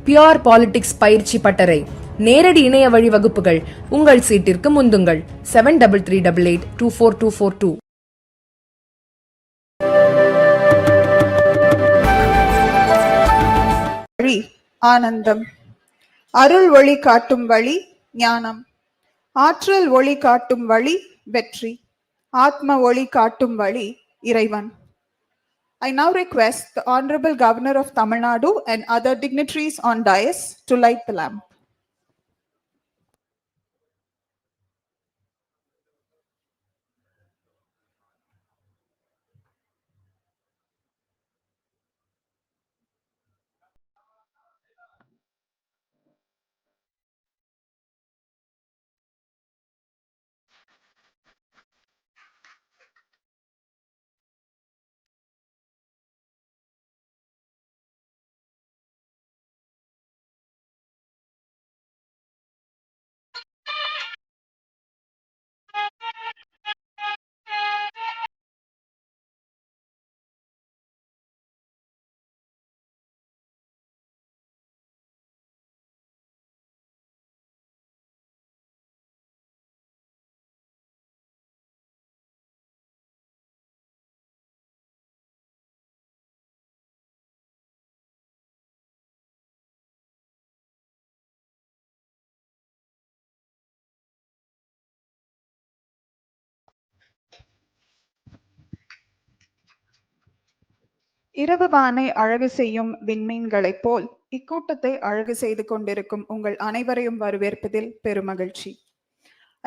Pure politics பயிற்சி பட்டறை, நேரடி இணைய வழி வகுப்புகள். உங்கள் சீட்டிற்கு முந்துங்கள். 7338824242. வழி ஆனந்தம், அருள் ஒளி காட்டும் வழி ஞானம், ஆற்றல் ஒளி காட்டும் வழி வெற்றி, ஆத்ம ஒளி காட்டும் வழி இறைவன். I now request the Honorable Governor of Tamil Nadu and other dignitaries on dais to light the lamp. இரவுவானை அழகு செய்யும் விண்மீன்களைப் போல் இக்கூட்டத்தை அழகு செய்து கொண்டிருக்கும் உங்கள் அனைவரையும் வரவேற்பதில் பெருமகிழ்ச்சி.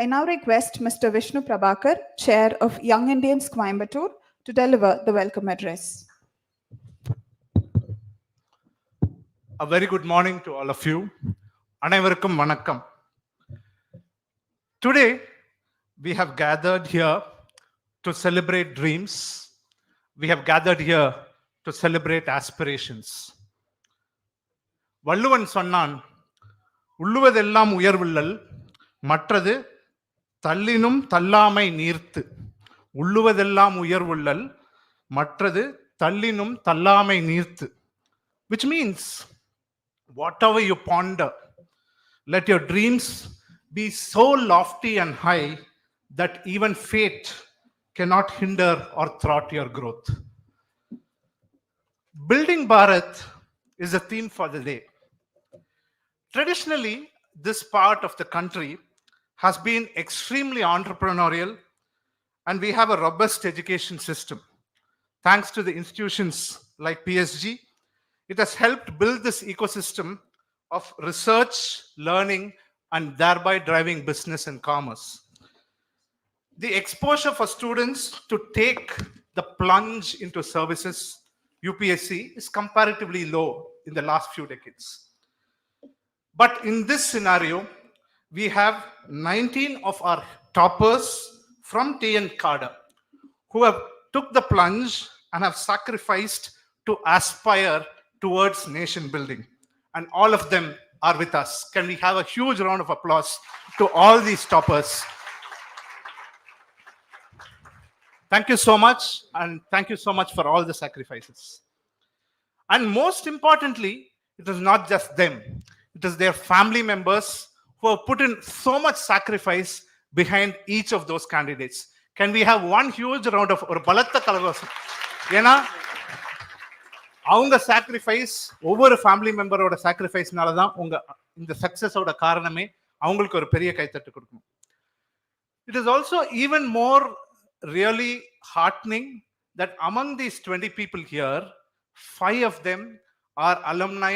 I now request Mr. Vishnu Prabhakar, Chair of Young Indians Coimbatore, to deliver the welcome address. A very good morning to all of you. அனைவருக்கும் வணக்கம். Today we have gathered here to celebrate dreams. We have gathered here to celebrate aspirations. Valluvan சொன்னான், உள்ளுவதெல்லாம் உயர்வுள்ளல், மற்றது தள்ளினும் தள்ளாமை நீர்த்து. உள்ளுவதெல்லாம் உயர்வுள்ளல், மற்றது தள்ளினும் தள்ளாமை நீர்த்து. Which means, whatever you ponder, let your dreams be so lofty and high that even fate cannot hinder or thwart your growth. Building Bharat is the theme for the day. Traditionally, this part of the country has been extremely entrepreneurial, and we have a robust education system. Thanks to the institutions like PSG, it has helped build this ecosystem of research, learning, and thereby driving business and commerce. The exposure for students to take the plunge into services, UPSC, is comparatively low in the last few decades. But in this scenario, we have 19 of our toppers from TN Cadre who have took the plunge and have sacrificed to aspire towards nation building. And all of them are with us. Can we have a huge round of applause to all these toppers? Thank you so much, and thank you so much for all the sacrifices. And most importantly, it is not just them. It is their family members who have put in so much sacrifice behind each of those candidates. Can we have one huge round of ஒரு பலத்த கலவசம்? ஏன்னா அவங்க sacrifice, ஒவ்வொரு family மெம்பரோட சாக்ரிஃபைஸ்னால தான் உங்க இந்த சக்சஸோட காரணமே. அவங்களுக்கு ஒரு பெரிய கைத்தட்டு கொடுக்கணும். It is also even more really heartening that among these 20 people here, 5 of them are alumni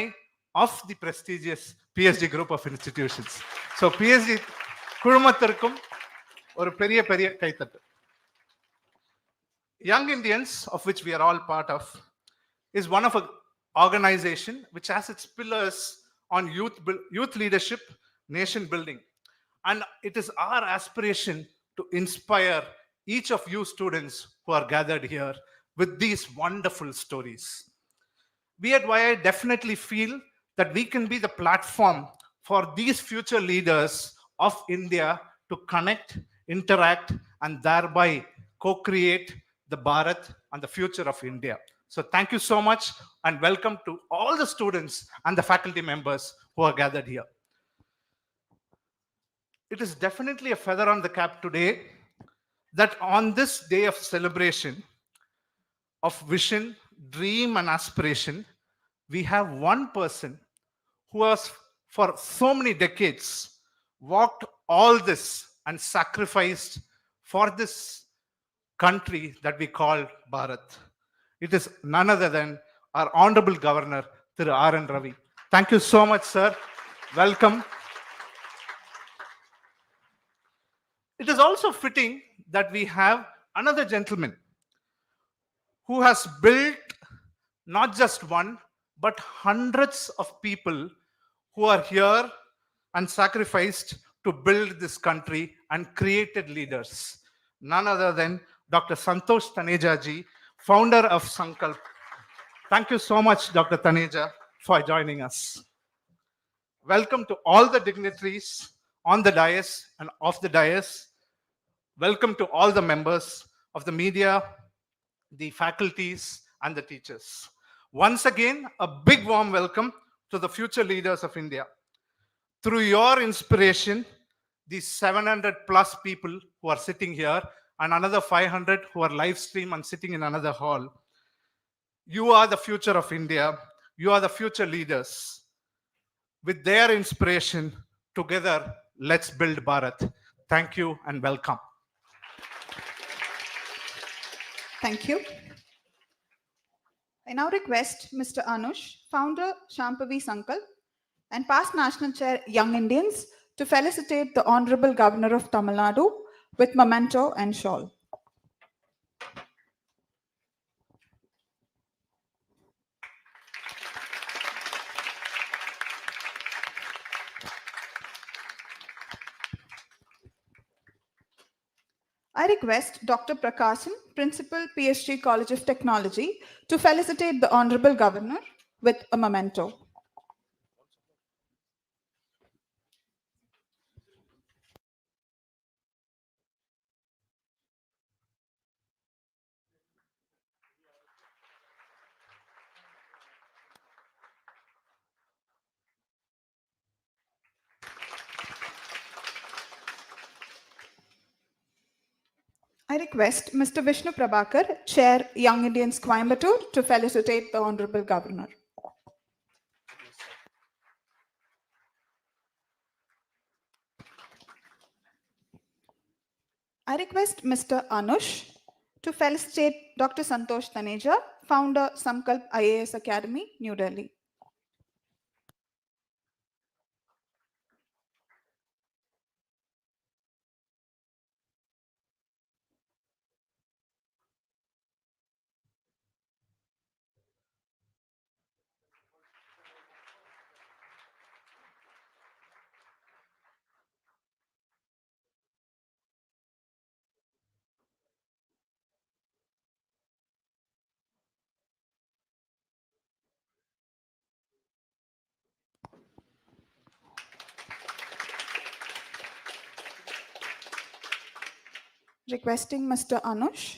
of the prestigious PSG group of institutions. So PSG குழுமத்திற்கும் ஒரு பெரிய பெரிய கைத்தட்டு. Young Indians, of which we are all part of, is one of an organization which has its pillars on youth leadership, nation building. And it is our aspiration to inspire each of you students who are gathered here with these wonderful stories. We at YI definitely feel that we can be the platform for these future leaders of India to connect, interact, and thereby co-create the Bharat and the future of India. So thank you so much and welcome to all the students and the faculty members who are gathered here. It is definitely a feather on the cap today that on this day of celebration of vision, dream, and aspiration, we have one person who has, for so many decades, walked all this and sacrificed for this country that we call Bharat. It is none other than our Honorable Governor, Thiru R.N. Ravi. Thank you so much, sir. Welcome. It is also fitting that we have another gentleman who has built not just one, but hundreds of people who are here and sacrificed to build this country and created leaders. None other than Dr. Santosh Taneja ji, founder of Sankalp. Thank you so much, Dr. Taneja, for joining us. Welcome to all the dignitaries on the dais and off the dais. Welcome to all the members of the media, the faculties, and the teachers. Once again, a big warm welcome to the future leaders of India. Through your inspiration, these 700 plus people who are sitting here and another 500 who are live stream and sitting in another hall, you are the future of India. You are the future leaders. With their inspiration, together, let's build Bharat. Thank you and welcome. Thank you. I now request Mr. Anush, founder Shampavi Sankalp and past National Chair Young Indians, to felicitate the Honorable Governor of Tamil Nadu with memento and shawl. I request Dr. Prakashan, Principal, PSG College of Technology, to felicitate the Honorable Governor with a memento. I request Mr. Vishnu Prabhakar, Chair Young Indians Coimbatore, to felicitate the Honorable Governor. I request Mr. Anush to felicitate Dr. Santosh Taneja, founder Sankalp IAS Academy, New Delhi. Requesting Mr. Anush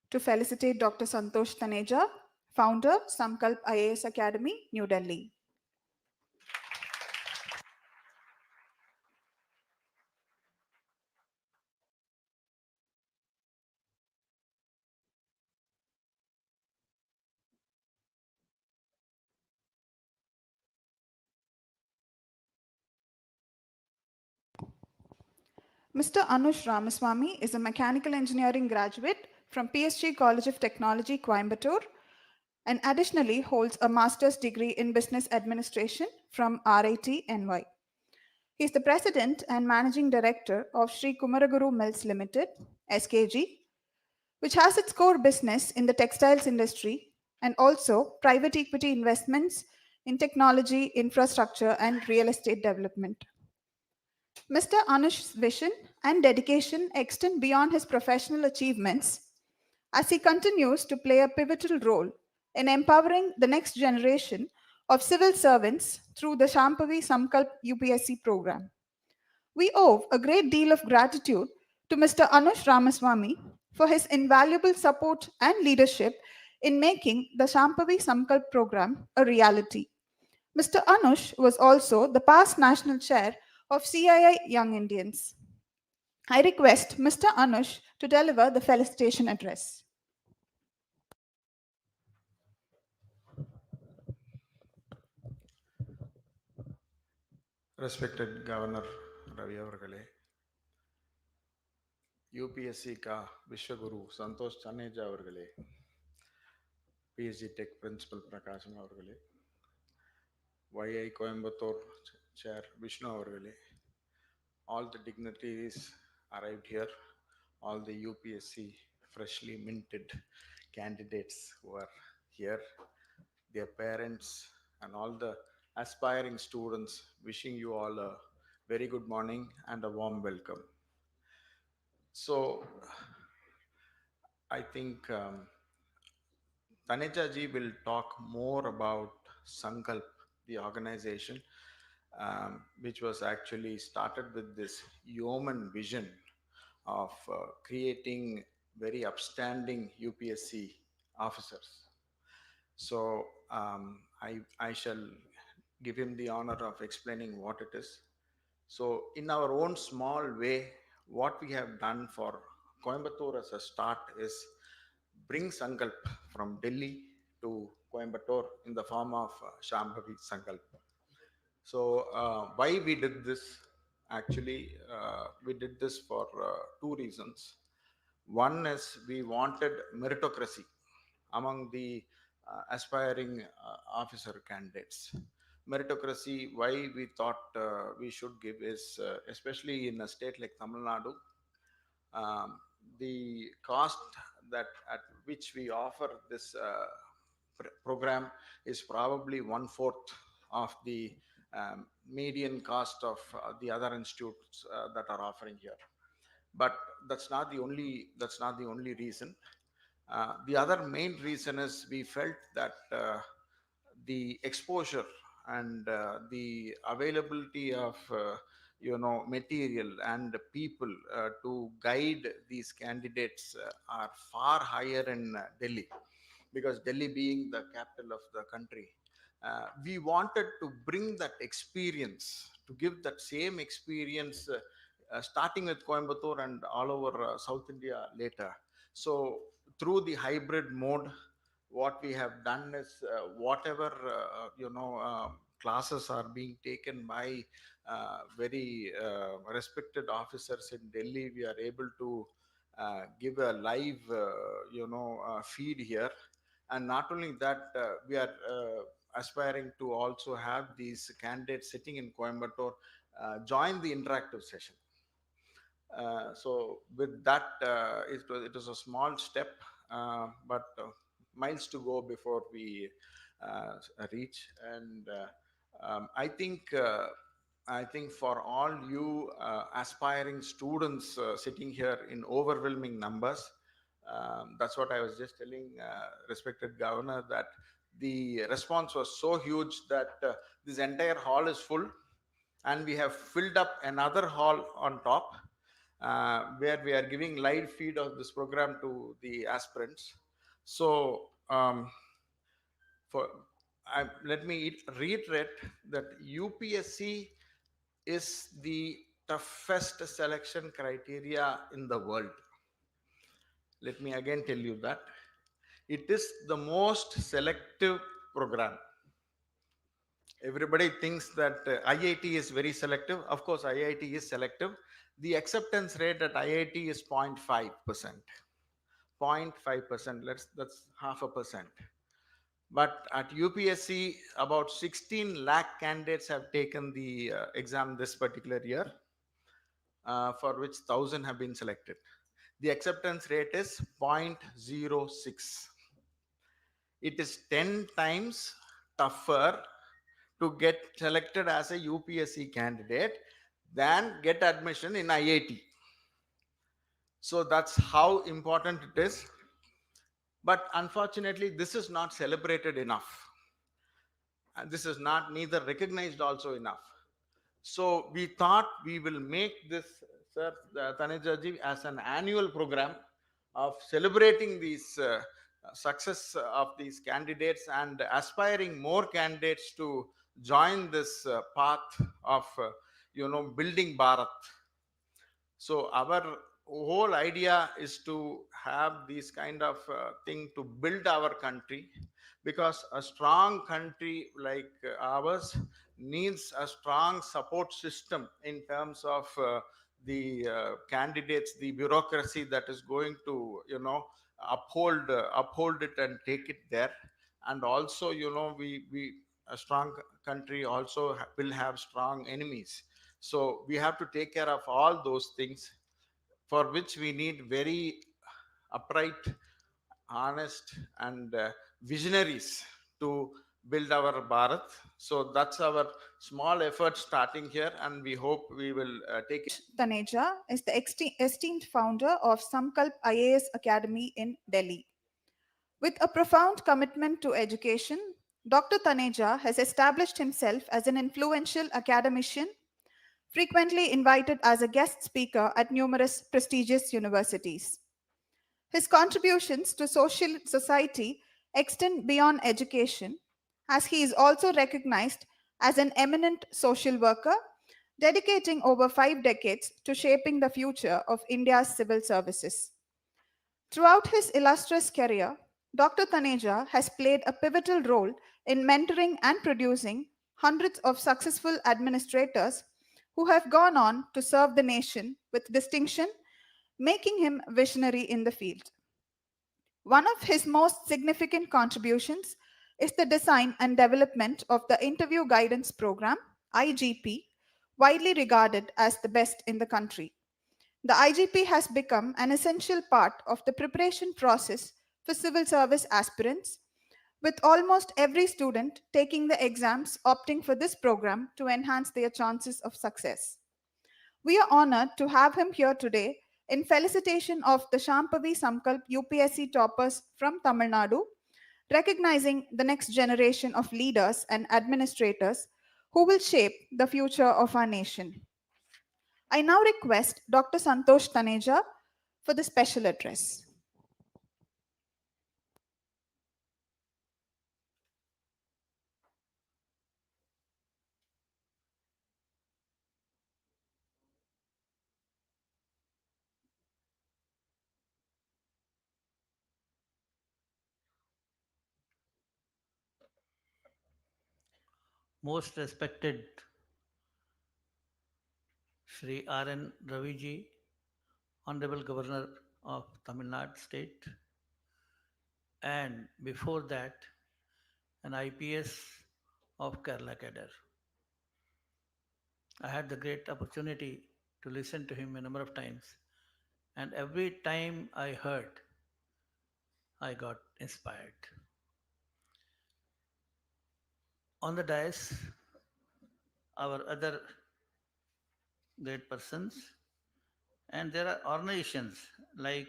to felicitate Dr. Santosh Taneja, founder Sankalp IAS Academy, New Delhi. Mr. Anush Ramaswami is a mechanical engineering graduate from PSG College of Technology, Coimbatore, and additionally holds a master's degree in business administration from RIT NY. He is the president and managing director of Sri Kumaraguru Mills Limited, SKG, which has its core business in the textiles industry and also private equity investments in technology, infrastructure, and real estate development. Mr. Anush's vision and dedication extend beyond his professional achievements as he continues to play a pivotal role in empowering the next generation of civil servants through the Shampavi Sankalp UPSC program. We owe a great deal of gratitude to Mr. Anush Ramaswamy for his invaluable support and leadership in making the Shambhavi Sankalp program a reality. Mr. Anush was also the past national chair of CII Young Indians. I request Mr. Anush to deliver the felicitation address. Respected Governor Ravi avargale, UPSC ka Vishwaguru Santosh Chanakyaa avargale, PSG Tech Principal Prakasham avargale, YI Coimbatore Chair Vishnu avargale, all the dignitaries arrived here, all the UPSC freshly minted candidates who are here, their parents, and all the aspiring students, wishing you all a very good morning and a warm welcome. So, I think Taneja ji will talk more about Sankalp, the organization, which was actually started with this yeoman vision of creating very upstanding UPSC officers. So I shall give him the honor of explaining what it is. So in our own small way, what we have done for Coimbatore as a start is bring Sankalp from Delhi to Coimbatore in the form of Shambhavi Sankalp. So why we did this? Actually, we did this for two reasons. One is we wanted meritocracy among the aspiring officer candidates. Meritocracy, why we thought we should give is, especially in a state like Tamil Nadu, the cost that at which we offer this program is probably 1/4 of the median cost of the other institutes that are offering here. But that's not the only reason. The other main reason is we felt that the exposure and the availability of material and people to guide these candidates are far higher in Delhi, because Delhi being the capital of the country, we wanted to bring that experience, to give that same experience, starting with Coimbatore and all over South India later. So through the hybrid mode, what we have done is whatever classes are being taken by very respected officers in Delhi, we are able to give a live feed here. And not only that, we are aspiring to also have these candidates sitting in Coimbatore join the interactive session. So with that, it was a small step, but miles to go before we reach. And I think for all you aspiring students sitting here in overwhelming numbers, that's what I was just telling respected governor, that the response was so huge that this entire hall is full, and we have filled up another hall on top, where we are giving live feed of this program to the aspirants. So let me reiterate that UPSC is the toughest selection criteria in the world. Let me again tell you that it is the most selective program. Everybody thinks that IIT is very selective. Of course, IIT is selective. The acceptance rate at IIT is 0.5%. 0.5%, that's 0.5%. But at UPSC, about 16 lakh candidates have taken the exam this particular year, for which 1,000 have been selected. The acceptance rate is 0.06. It is 10 times tougher to get selected as a UPSC candidate than get admission in IIT. So that's how important it is. But unfortunately, this is not celebrated enough. And this is not neither recognized also enough. So we thought we will make this, Sir Taneja ji, as an annual program of celebrating these success of these candidates and aspiring more candidates to join this path of building Bharat. So our whole idea is to have this kind of thing to build our country, because a strong country like ours needs a strong support system in terms of the candidates, the bureaucracy that is going to uphold it and take it there. And also, we a strong country also will have strong enemies. So we have to take care of all those things, for which we need very upright, honest, and visionaries to build our Bharat. So that's our small effort starting here, and we hope we will take it. Taneja is the esteemed founder of Samkalp IAS Academy in Delhi. With a profound commitment to education, Dr. Taneja has established himself as an influential academician, frequently invited as a guest speaker at numerous prestigious universities. His contributions to social society extend beyond education, as he is also recognized as an eminent social worker, dedicating over 5 decades to shaping the future of India's civil services. Throughout his illustrious career, Dr. Taneja has played a pivotal role in mentoring and producing hundreds of successful administrators who have gone on to serve the nation with distinction, making him visionary in the field. One of his most significant contributions is the design and development of the Interview Guidance Program, IGP, widely regarded as the best in the country. The IGP has become an essential part of the preparation process for civil service aspirants, with almost every student taking the exams opting for this program to enhance their chances of success. We are honored to have him here today in felicitation of the Shampavi Samkalp UPSC toppers from Tamil Nadu, recognizing the next generation of leaders and administrators who will shape the future of our nation. I now request Dr. Santosh Taneja for the special address. Most respected Shri R.N. Raviji, Honorable Governor of Tamil Nadu State, and before that, an IPS of Kerala cadre. I had the great opportunity to listen to him a number of times, and every time I heard, I got inspired. On the dais, our other great persons, and there are organizations like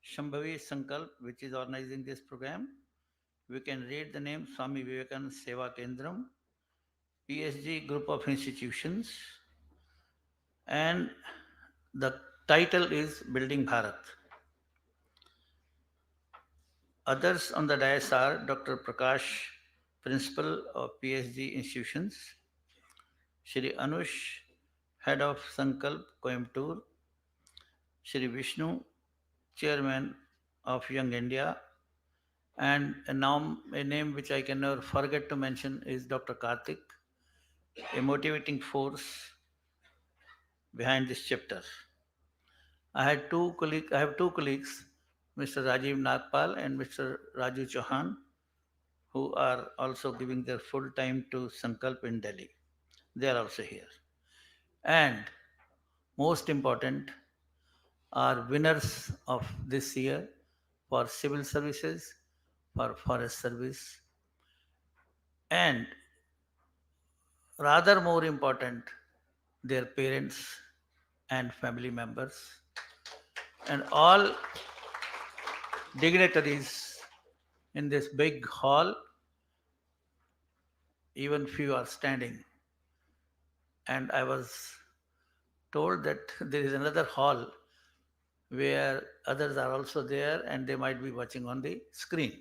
Shambhavi Sankalp, which is organizing this program. We can read the name Swami Vivekananda Seva Kendram, PSG group of institutions, and the title is Building Bharat. Others on the dais are Dr. Prakash, Principal of PSG institutions, Shri Anush, Head of Sankalp Coimbatore, Shri Vishnu, Chairman of Young India, and a name which I can never forget to mention is Dr. Karthik, a motivating force behind this chapter. I have two colleagues, Mr. Rajiv Nagpal and Mr. Raju Chauhan, who are also giving their full time to Sankalp in Delhi. They are also here. And most important, are winners of this year for civil services, for forest service, and rather more important, their parents and family members, and all dignitaries in this big hall. Even few are standing. And I was told that there is another hall where others are also there and they might be watching on the screen.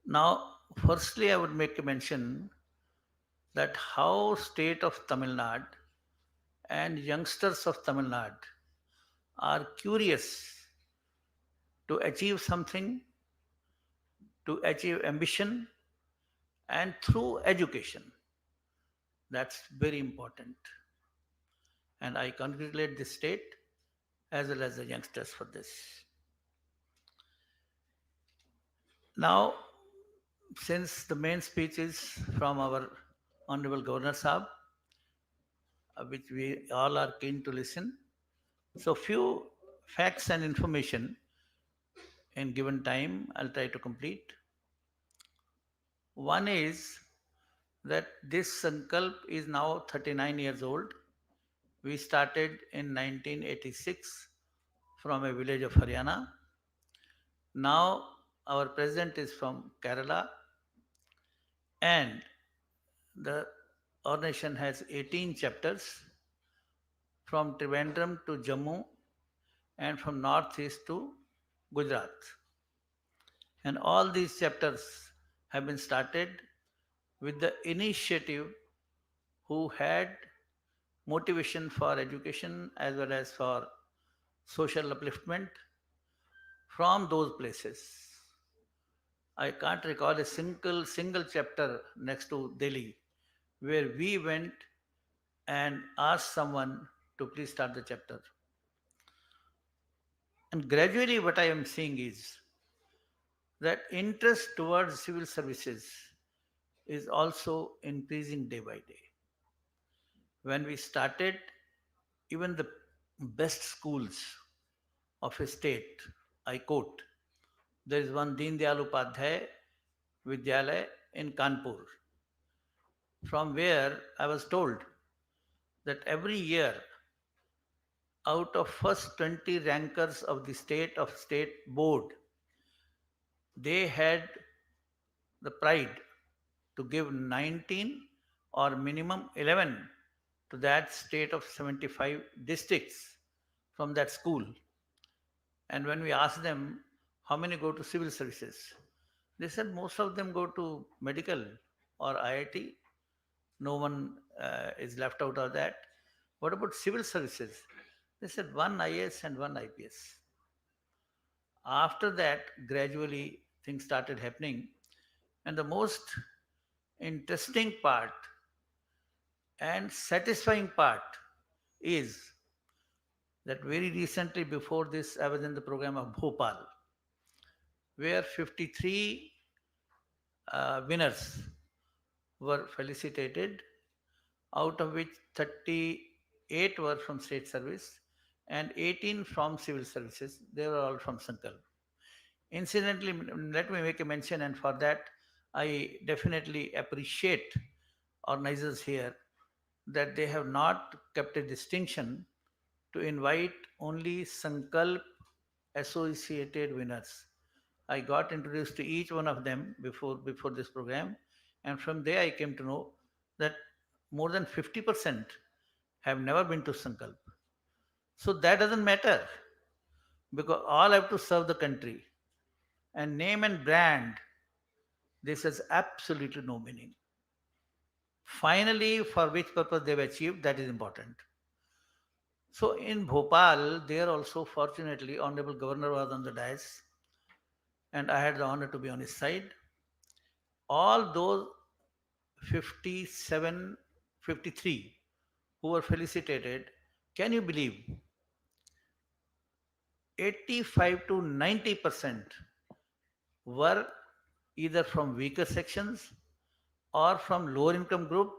Now, firstly, I would make a mention that how state of Tamil Nadu and youngsters of Tamil Nadu are curious to achieve something, to achieve ambition, and through education. That's very important. And I congratulate the state as well as the youngsters for this. Now, since the main speech is from our Honorable Governor Saab, which we all are keen to listen, so few facts and information in given time I'll try to complete. One is that this Sankalp is now 39 years old. We started in 1986 from a village of Haryana. Now our president is from Kerala, and the organization has 18 chapters from Trivandrum to Jammu and from northeast to Gujarat. And all these chapters have been started with the initiative who had motivation for education as well as for social upliftment from those places. I can't recall a single chapter next to Delhi where we went and asked someone to please start the chapter. And gradually what I am seeing is that interest towards civil services is also increasing day by day. When we started, even the best schools of a state, I quote, there is one Deen Dayal Upadhyay Vidyalaya in Kanpur, from where I was told that every year, out of first 20 rankers of the state board, they had the pride to give 19 or minimum 11 to that state of 75 districts from that school. And when we asked them how many go to civil services, they said most of them go to medical or IIT. No one is left out of that. What about civil services? They said one IAS and one IPS. After that, gradually things started happening. And the most interesting part and satisfying part is that very recently, before this, I was in the program of Bhopal, where 53 winners were felicitated, out of which 38 were from state service and 18 from civil services. They were all from Sankalp. Incidentally, let me make a mention, and for that, I definitely appreciate organizers here that they have not kept a distinction to invite only Sankalp associated winners. I got introduced to each one of them before this program, and from there I came to know that more than 50% have never been to Sankalp. So that doesn't matter, because all have to serve the country. And name and brand, this has absolutely no meaning. Finally, for which purpose they've achieved, that is important. So in Bhopal, there also, fortunately, Honorable Governor was on the dais, and I had the honor to be on his side. All those 57, 53 who were felicitated, can you believe 85 to 90% were either from weaker sections or from lower income group,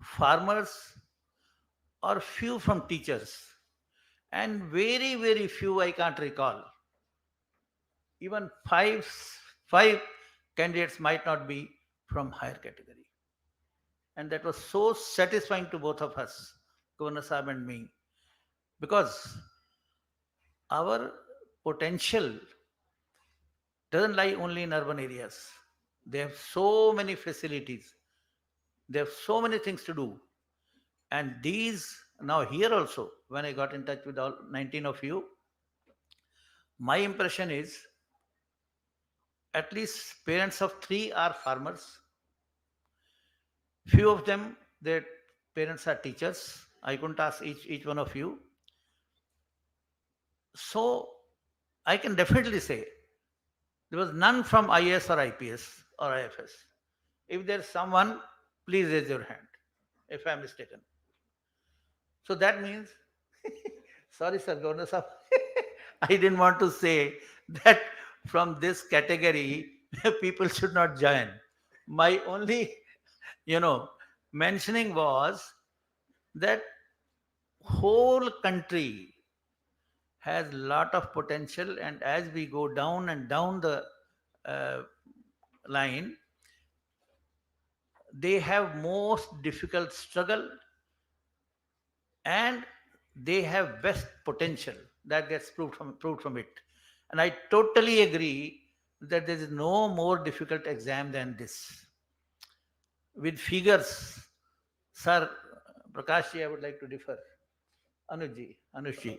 farmers, or few from teachers, and very few I can't recall. Even five candidates might not be from higher category. And that was so satisfying to both of us, Governor Saab and me, because our potential doesn't lie only in urban areas. They have so many facilities. They have so many things to do. And these Now, here also, when I got in touch with all 19 of you, my impression is at least parents of 3 are farmers. Few of them, their parents are teachers. I couldn't ask each one of you. So I can definitely say there was none from IAS or IPS or IFS. If there's someone, please raise your hand if I'm mistaken. So that means, sorry, sir, Governor Sahab, I didn't want to say that from this category, people should not join. My only, mentioning was that whole country has lot of potential, and as we go down and down the uh, line, they have most difficult struggle and they have best potential. That gets proved from it. And I totally agree that there is no more difficult exam than this. With figures, sir, Prakashji, I would like to differ. Anushji.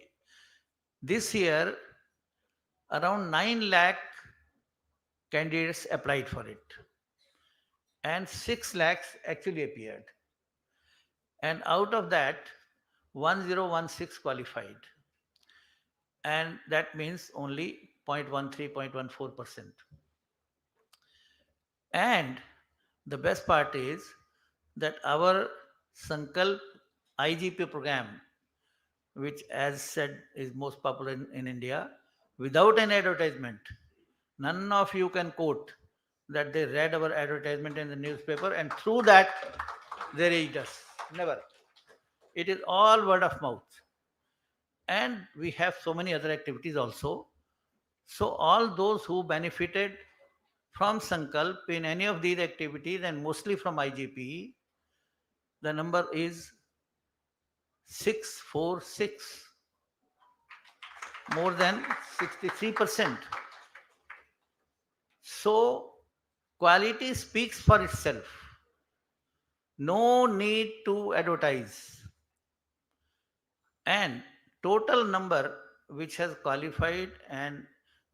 This year, around 9 lakh candidates applied for it, and 6 lakhs actually appeared. And out of that, 1016 qualified. And that means only 0.13, 0.14%. And the best part is that our Sankalp IGP program, which as said is most popular in India, without an advertisement, none of you can quote that they read our advertisement in the newspaper and through that they reached us. Never. It is all word of mouth. And we have so many other activities also. So all those who benefited from Sankalp in any of these activities and mostly from IGP, the number is 646, more than 63%. So quality speaks for itself. No need to advertise. And total number which has qualified and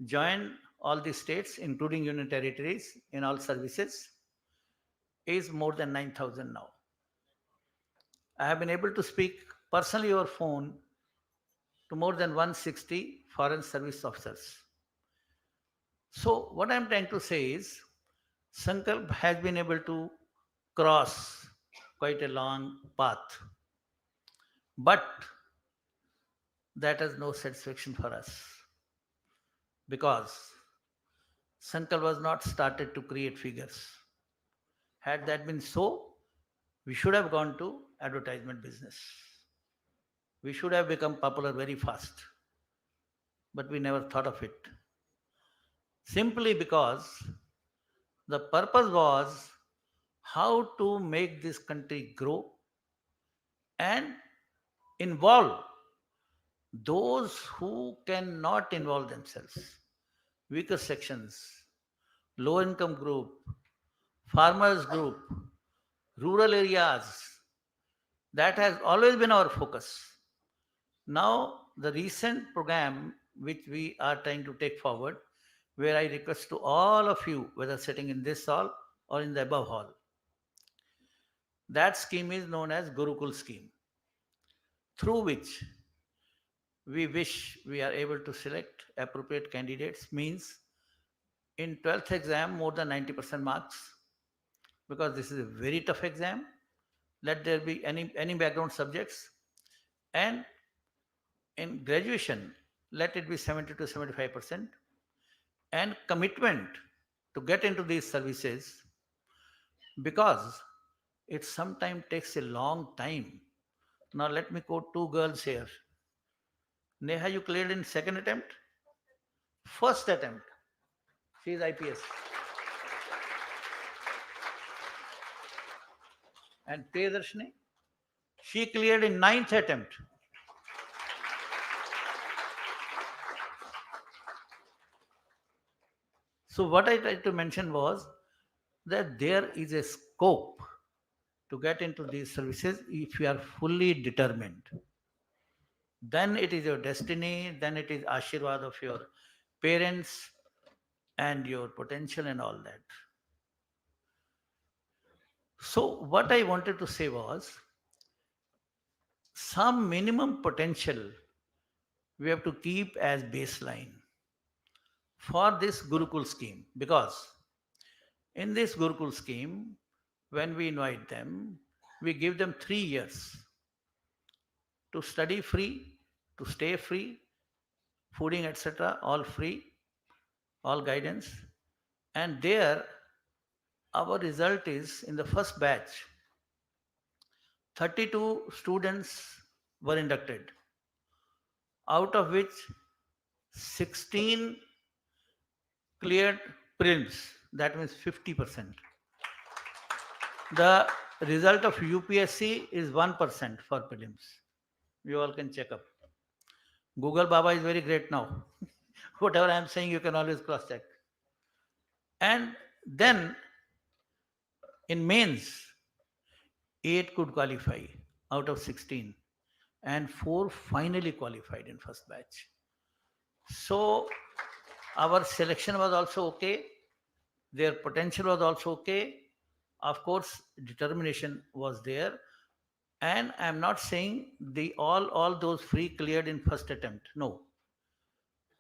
joined all the states, including union territories in all services, is more than 9,000 now. I have been able to speak personally over phone to more than 160 foreign service officers. So what I'm trying to say is, Sankalp has been able to cross quite a long path. But that has no satisfaction for us because Sankalp was not started to create figures. Had that been so, we should have gone to advertisement business. We should have become popular very fast. But we never thought of it. Simply because the purpose was how to make this country grow and involve those who cannot involve themselves, weaker sections, low income group, farmers group, rural areas. That has always been our focus. Now, the recent program which we are trying to take forward, where I request to all of you, whether sitting in this hall or in the above hall, that scheme is known as Gurukul scheme, through which we wish we are able to select appropriate candidates, means in 12th exam more than 90% marks, because this is a very tough exam. Let there be any background subjects, and in graduation let it be 70 to 75%, and commitment to get into these services, because it sometimes takes a long time. Now let me quote two girls here. Neha, you cleared in second attempt? First attempt, she is IPS. And Priyadarshini, she cleared in ninth attempt. So what I tried to mention was that there is a scope to get into these services if you are fully determined. Then it is your destiny, then it is Ashirwad of your parents and your potential and all that. So, what I wanted to say was some minimum potential we have to keep as baseline for this Gurukul scheme, because in this Gurukul scheme, when we invite them, we give them 3 years to study free, to stay free, fooding, etc., all free, all guidance. And there, our result is in the first batch, 32 students were inducted, out of which 16 cleared prelims, that means 50%. The result of UPSC is 1% for prelims. You all can check up. Google Baba is very great now. Whatever I am saying, you can always cross check. And then in mains, 8 could qualify out of 16, and 4 finally qualified in first batch. So our selection was also okay. Their potential was also okay. Of course, determination was there. And I'm not saying all those free cleared in first attempt. No.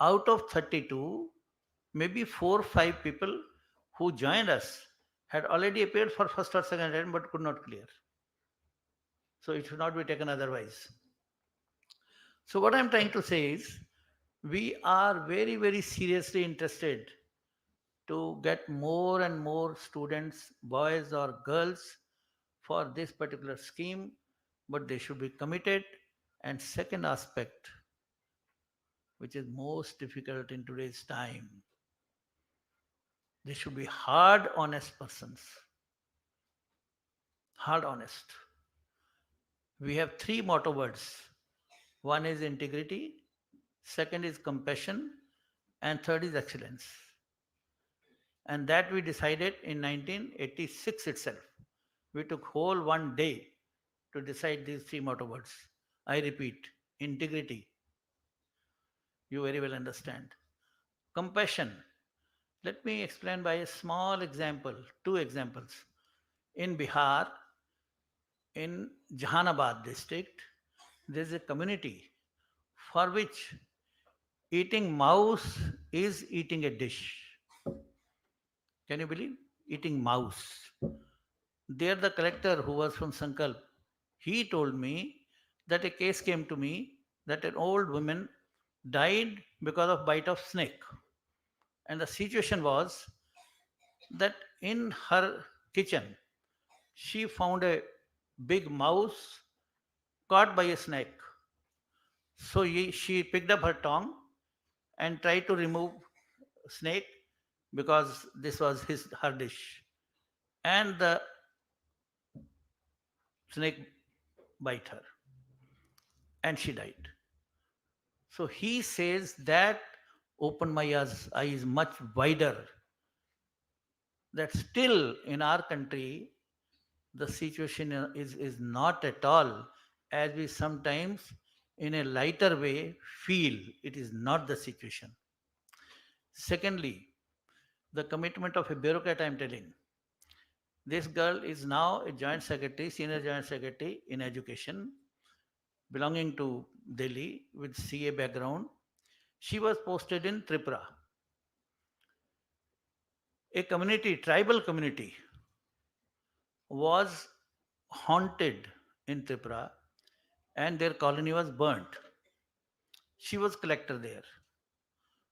Out of 32, maybe 4 or 5 people who joined us had already appeared for first or second attempt but could not clear. So it should not be taken otherwise. So what I'm trying to say is, we are very, very seriously interested to get more and more students, boys or girls, for this particular scheme, but they should be committed. And second aspect, which is most difficult in today's time, they should be hard, honest persons. Hard, honest. We have 3 motto words. One is integrity, second is compassion, and third is excellence. And that we decided in 1986 itself. We took whole one day to decide these 3 motto words. I repeat, integrity. You very well understand. Compassion. Let me explain by a small example, 2 examples. In Bihar, in Jahanabad district, there is a community for which eating mouse is eating a dish. Can you believe? Eating mouse. There the collector who was from Sankalp, he told me that a case came to me that an old woman died because of bite of snake. And the situation was that in her kitchen, she found a big mouse caught by a snake. So she picked up her tongue and tried to remove snake, because this was her dish. And the snake bite her and she died. So he says that opened my eyes much wider, that still in our country, the situation is not at all as we sometimes in a lighter way feel. It is not the situation. Secondly, the commitment of a bureaucrat, I am telling. This girl is now a joint secretary, senior joint secretary in education, belonging to Delhi with CA background. She was posted in Tripura. A community, tribal community, was haunted in Tripura and their colony was burnt. She was collector there.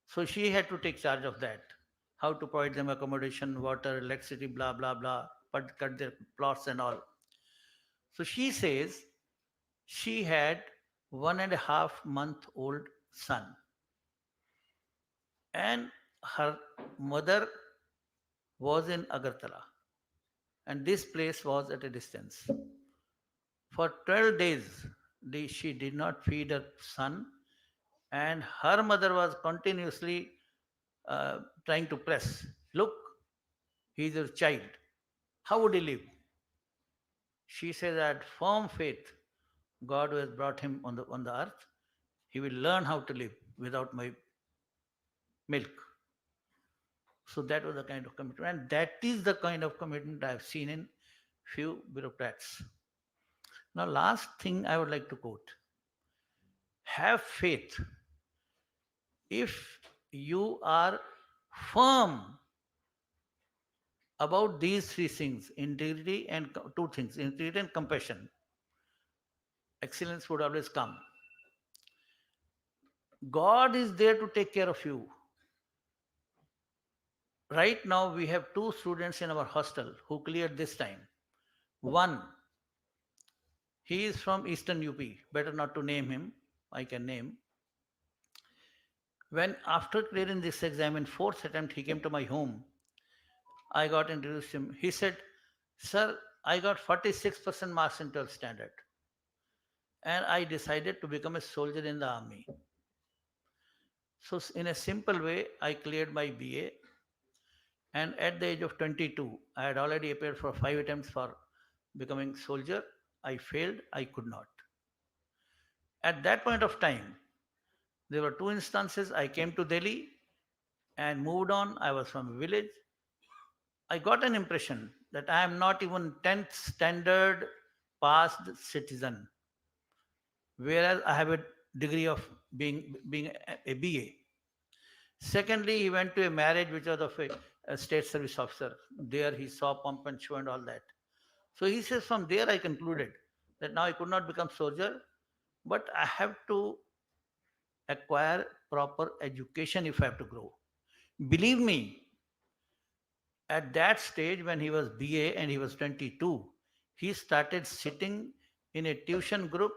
So she had to take charge of that. How to provide them accommodation, water, electricity, blah, blah, blah, but cut their plots and all. So she says she had 1.5-month-old son. And her mother was in Agartala. And this place was at a distance. For 12 days, she did not feed her son, and her mother was continuously trying to press. Look, he is your child. How would he live? She says that firm faith, God who has brought him on the earth, he will learn how to live without my milk. So that was the kind of commitment, and that is the kind of commitment I have seen in few bureaucrats. Now, last thing I would like to quote: have faith. If you are firm about these three things, integrity and two things, integrity and compassion, excellence would always come. God is there to take care of you. Right now, we have two students in our hostel who cleared this time. One, he is from Eastern UP. Better not to name him. I can name. When after clearing this exam in fourth attempt, he came to my home. I got introduced to him. He said, "Sir, I got 46% marks in 12th standard, and I decided to become a soldier in the army." So, in a simple way, I cleared my BA. And at the age of 22, I had already appeared for 5 attempts for becoming soldier. I failed, I could not. At that point of time, there were two instances. I came to Delhi and moved on. I was from a village. I got an impression that I am not even 10th standard passed citizen, whereas I have a degree of being a BA. Secondly, he went to a marriage which was of a state service officer. There he saw pump and show and all that. So he says, from there I concluded that now I could not become soldier, but I have to acquire proper education if I have to grow. Believe me, at that stage when he was BA and he was 22, he started sitting in a tuition group.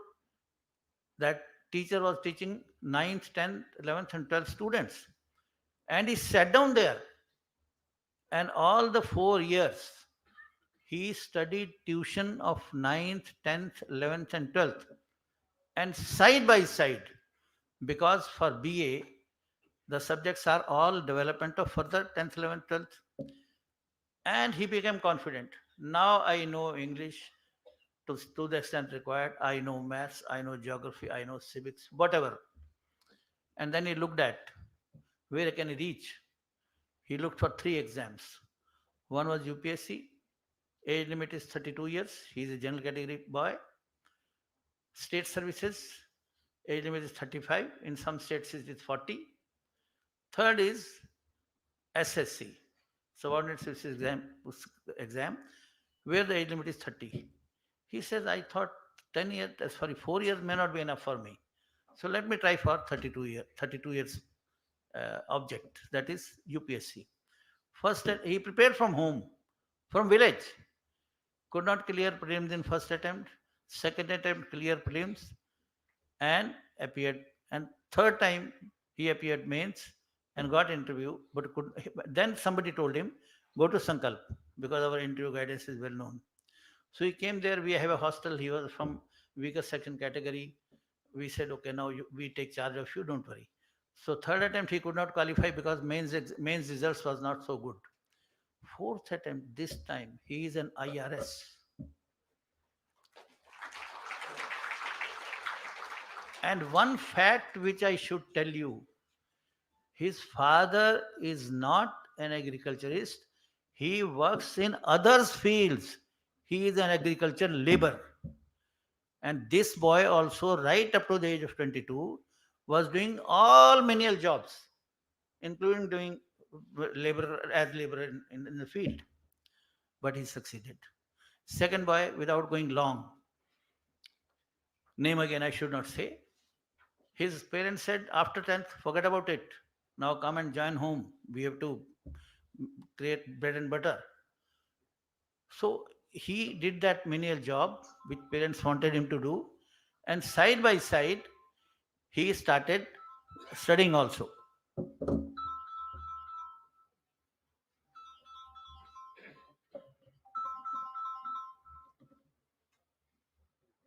That teacher was teaching 9th, 10th, 11th and 12th students. And he sat down there, and all the 4 years he studied tuition of 9th, 10th, 11th and 12th, and side by side, because for BA the subjects are all development of further 10th, 11th, 12th. And he became confident. Now I know English to the extent required. I know maths, I know geography, I know civics, whatever. And then he looked at where can he reach. He looked for 3 exams. One was UPSC, age limit is 32 years. He is a general category boy. State services, age limit is 35. In some states it is 40. Third is SSC, subordinate services exam, where the age limit is 30. He says, I thought 4 years may not be enough for me. So let me try for 32 years object, that is UPSC. First, he prepared from home, from village. Could not clear prelims in first attempt. Second attempt, clear prelims and appeared. And third time, he appeared mains and got interview. But then somebody told him, go to Sankalp, because our interview guidance is well known. So he came there. We have a hostel. He was from weaker section category. We said, okay, now we take charge of you. Don't worry. So third attempt, he could not qualify because mains results was not so good. Fourth attempt, this time, he is an IRS. And one fact which I should tell you, his father is not an agriculturist. He works in others' fields. He is an agriculture laborer. And this boy also, right up to the age of 22, was doing all menial jobs, including doing labor in the field. But he succeeded. Second boy, without going long, name again I should not say. His parents said, after 10th, forget about it. Now come and join home. We have to create bread and butter. So he did that menial job which parents wanted him to do. And side by side, he started studying also.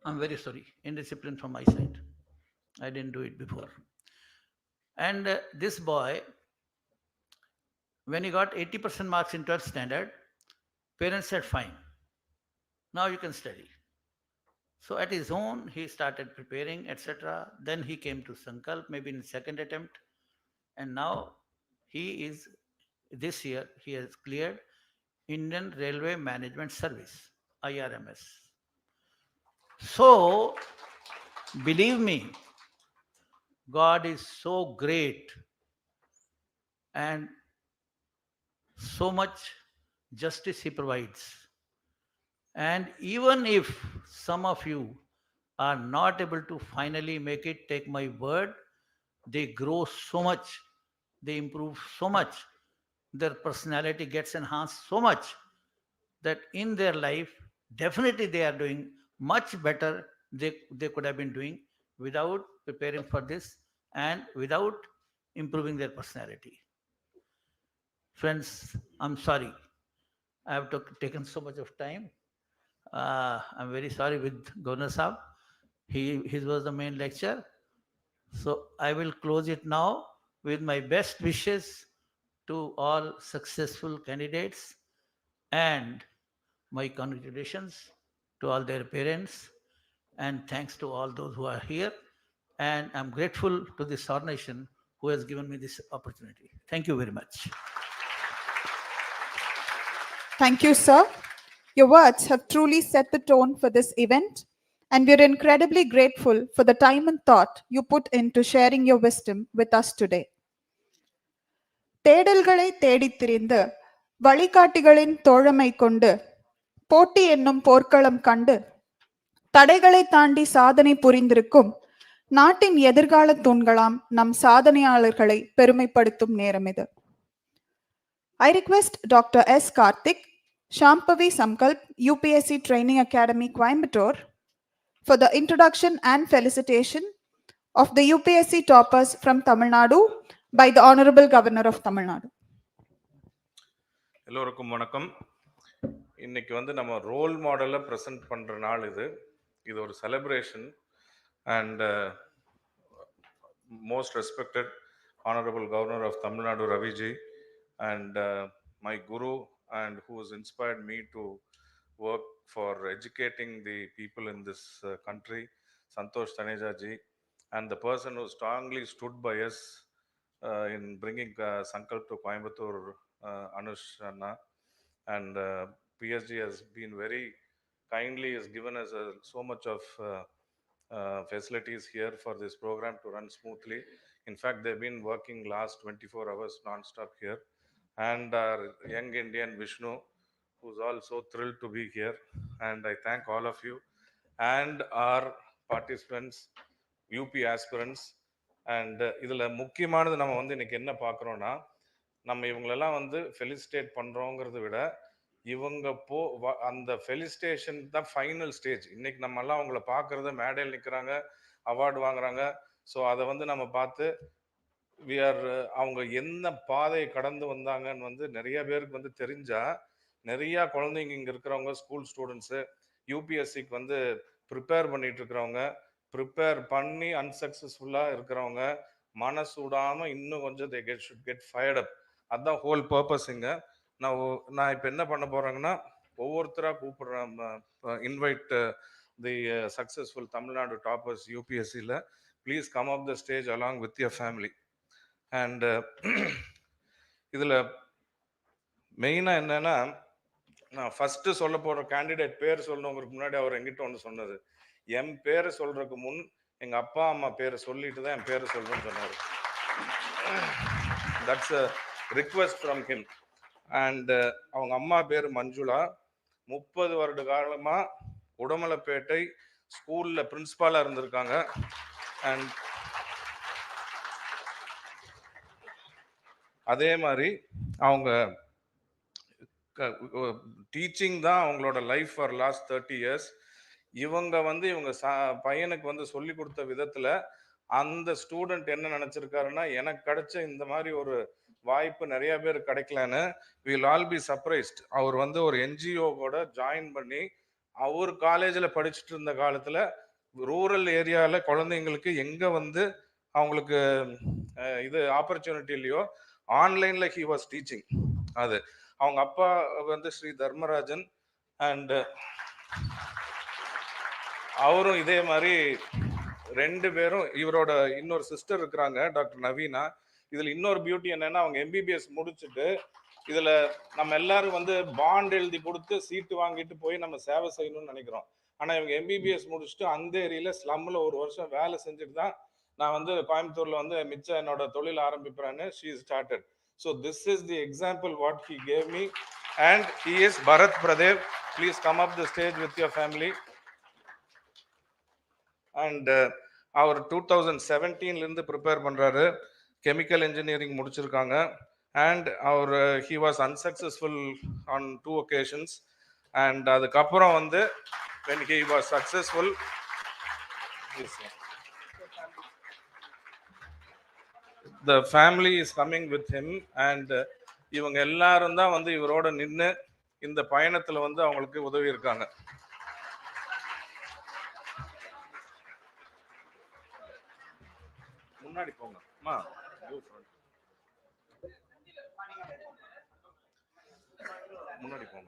I'm very sorry, indiscipline from my side. I didn't do it before. And this boy, when he got 80% marks in 12th standard, parents said, fine, now you can study. So at his own, he started preparing, etc. Then he came to Sankalp, maybe in second attempt, and now he is this year he has cleared Indian Railway Management Service (IRMS). So believe me, God is so great and so much justice He provides. And even if some of you are not able to finally make it, take my word, they grow so much, they improve so much, their personality gets enhanced so much that in their life, definitely they are doing much better they could have been doing without preparing for this and without improving their personality. Friends, I'm sorry. I have taken so much of time. I'm very sorry with Governor Saab. His was the main lecture. So I will close it now with my best wishes to all successful candidates and my congratulations to all their parents and thanks to all those who are here. And I'm grateful to this organization who has given me this opportunity. Thank you very much. Thank you, sir. Your words have truly set the tone for this event, and we're incredibly grateful for the time and thought you put into sharing your wisdom with us today. தேடல்களை தேடித் திரிந்து வழிகாட்டிகளின் தோழமை கொண்டு போட்டி என்னும் போர்க்களம் கண்டு தடைகளை தாண்டி சாதனை புரிந்திருக்கும் நாட்டின் எதிர்கால தூண்களாம் நம் சாதனையாளர்களை பெருமைப்படுத்தும் நேரம் இது. I request Dr. S. Karthik, Shampavi Samkalp, UPSC Training Academy, Coimbatore, for the introduction and felicitation of the UPSC toppers from Tamil Nadu by the Honorable Governor of Tamil Nadu. எல்லோருக்கும் வணக்கம். இன்னைக்கு வந்து நம்ம ரோல் மாடலை present பண்ணுற நாள் இது. இது ஒரு celebration. And most respected Honorable Governor of Tamil Nadu, Ravi ji, and my guru and who has inspired me to work for educating the people in this country, Santosh Taneja ji, and the person who strongly stood by us in bringing Sankalp to Coimbatore, Anush Anna, and PSG has been very kindly has given us so much of facilities here for this program to run smoothly. In fact, they've been working last 24 hours non-stop here. And our young Indian Vishnu, who's also thrilled to be here. And I thank all of you and our participants, UP aspirants. And இதில் முக்கியமானது நம்ம வந்து இன்னைக்கு என்ன பார்க்குறோன்னா, நம்ம இவங்களெல்லாம் வந்து felicitate பண்ணுறோங்கிறத விட இவங்க அந்த ஃபெலிசிட்டேஷன் தான் ஃபைனல் ஸ்டேஜ். இன்னைக்கு நம்ம எல்லாம் அவங்கள பார்க்கறத மேடையில் நிற்கிறாங்க, அவார்டு வாங்குறாங்க. ஸோ அதை வந்து நம்ம பார்த்து அவங்க என்ன பாதையை கடந்து வந்தாங்கன்னு வந்து நிறைய பேருக்கு வந்து தெரிஞ்சா, நிறையா குழந்தைங்க இங்கே இருக்கிறவங்க ஸ்கூல் ஸ்டூடெண்ட்ஸு யூபிஎஸ்சிக்கு வந்து ப்ரிப்பேர் பண்ணிட்டு இருக்கிறவங்க, ப்ரிப்பேர் பண்ணி அன்சக்ஸஸ்ஃபுல்லாக இருக்கிறவங்க மனசூடாமல் இன்னும் கொஞ்சம் தே ஷுட் கெட் ஃபயர்ட் அப். அதுதான் ஹோல் பர்பஸுங்க. நான் இப்போ என்ன பண்ண போகிறேங்கன்னா, ஒவ்வொருத்தராக கூப்பிடுறேன். Invite the successful Tamil Nadu toppers யூபிஎஸ்சியில். Please come up the stage along with your family. And இதில் மெயினாக என்னென்னா, நான் ஃபஸ்ட்டு சொல்ல போகிற கேண்டிடேட் பேர் சொல்லணுங்கிறதுக்கு முன்னாடி அவர் எங்கிட்ட ஒன்று சொன்னது, என் பேரை சொல்கிறதுக்கு முன் எங்கள் அப்பா அம்மா பேரை சொல்லிட்டு தான் என் பேரை சொல்லணும்னு சொன்னார். That's a request from him. And அவங்க அம்மா பேர் மஞ்சுளா. 30 வருட காலமாக உடமலைப்பேட்டை ஸ்கூலில் பிரின்ஸ்பாலாக இருந்திருக்காங்க. அண்ட் அதே மாதிரி அவங்க டீச்சிங் தான் அவங்களோட லைஃப் ஃபார் லாஸ்ட் 30 years. இவங்க வந்து இவங்க பையனுக்கு வந்து சொல்லி கொடுத்த விதத்தில் அந்த ஸ்டூடெண்ட் என்ன நினச்சிருக்காருன்னா, எனக்கு கிடைச்ச இந்த மாதிரி ஒரு வாய்ப்பு நிறைய பேர் கிடைக்கலன்னு. Will all be surprised. அவர் வந்து ஒரு என்ஜிஓ கூட ஜாயின் பண்ணி அவர் காலேஜில் படிச்சுட்டு இருந்த காலத்தில் ரூரல் ஏரியாவில் குழந்தைங்களுக்கு எங்கே வந்து அவங்களுக்கு இது ஆப்பர்ச்சுனிட்டி இல்லையோ ஆன்லைனில் ஹி வாஸ் டீச்சிங். அது அவங்க அப்பா வந்து ஸ்ரீ தர்மராஜன். அண்ட் அவரும் இதே மாதிரி 2 பேரும், இவரோட இன்னொரு சிஸ்டர் இருக்கிறாங்க டாக்டர் நவீனா. இதுல இன்னொரு பியூட்டி என்னன்னா, அவங்க எம்பிபிஎஸ் முடிச்சுட்டு இதுல நம்ம எல்லாரும் வந்து பாண்ட் எழுதி கொடுத்து சீட்டு வாங்கிட்டு போய் நம்ம சேவை செய்யணும்னு நினைக்கிறோம். ஆனா இவங்க எம்பிபிஎஸ் முடிச்சுட்டு அந்த ஏரியில ஸ்லம்ல 1 வருஷம் வேலை செஞ்சுட்டு தான் நான் வந்து கோயம்புத்தூர்ல வந்து மிச்சம் என்னோட தொழில் ஆரம்பிப்பேன்னு she started. So this is the example what he gave me, and he is Bharat Pradev. Please come up the stage with your family. And அவர் 2017ல இருந்து ப்ரிப்பேர் பண்றாரு. கெமிக்கல் இன்ஜினியரிங் முடிச்சிருக்காங்க. And அவர் he was unsuccessful on 2 occasions. And அதுக்கப்புறம் வந்து when he was successful, the family is coming with him. And இவங்க எல்லாரும் தான் வந்து இவரோட நின்று இந்த பயணத்துல வந்து அவங்களுக்கு உதவி இருக்காங்க. முன்னாடி போங்க அம்மா, முன்னாடி போங்க.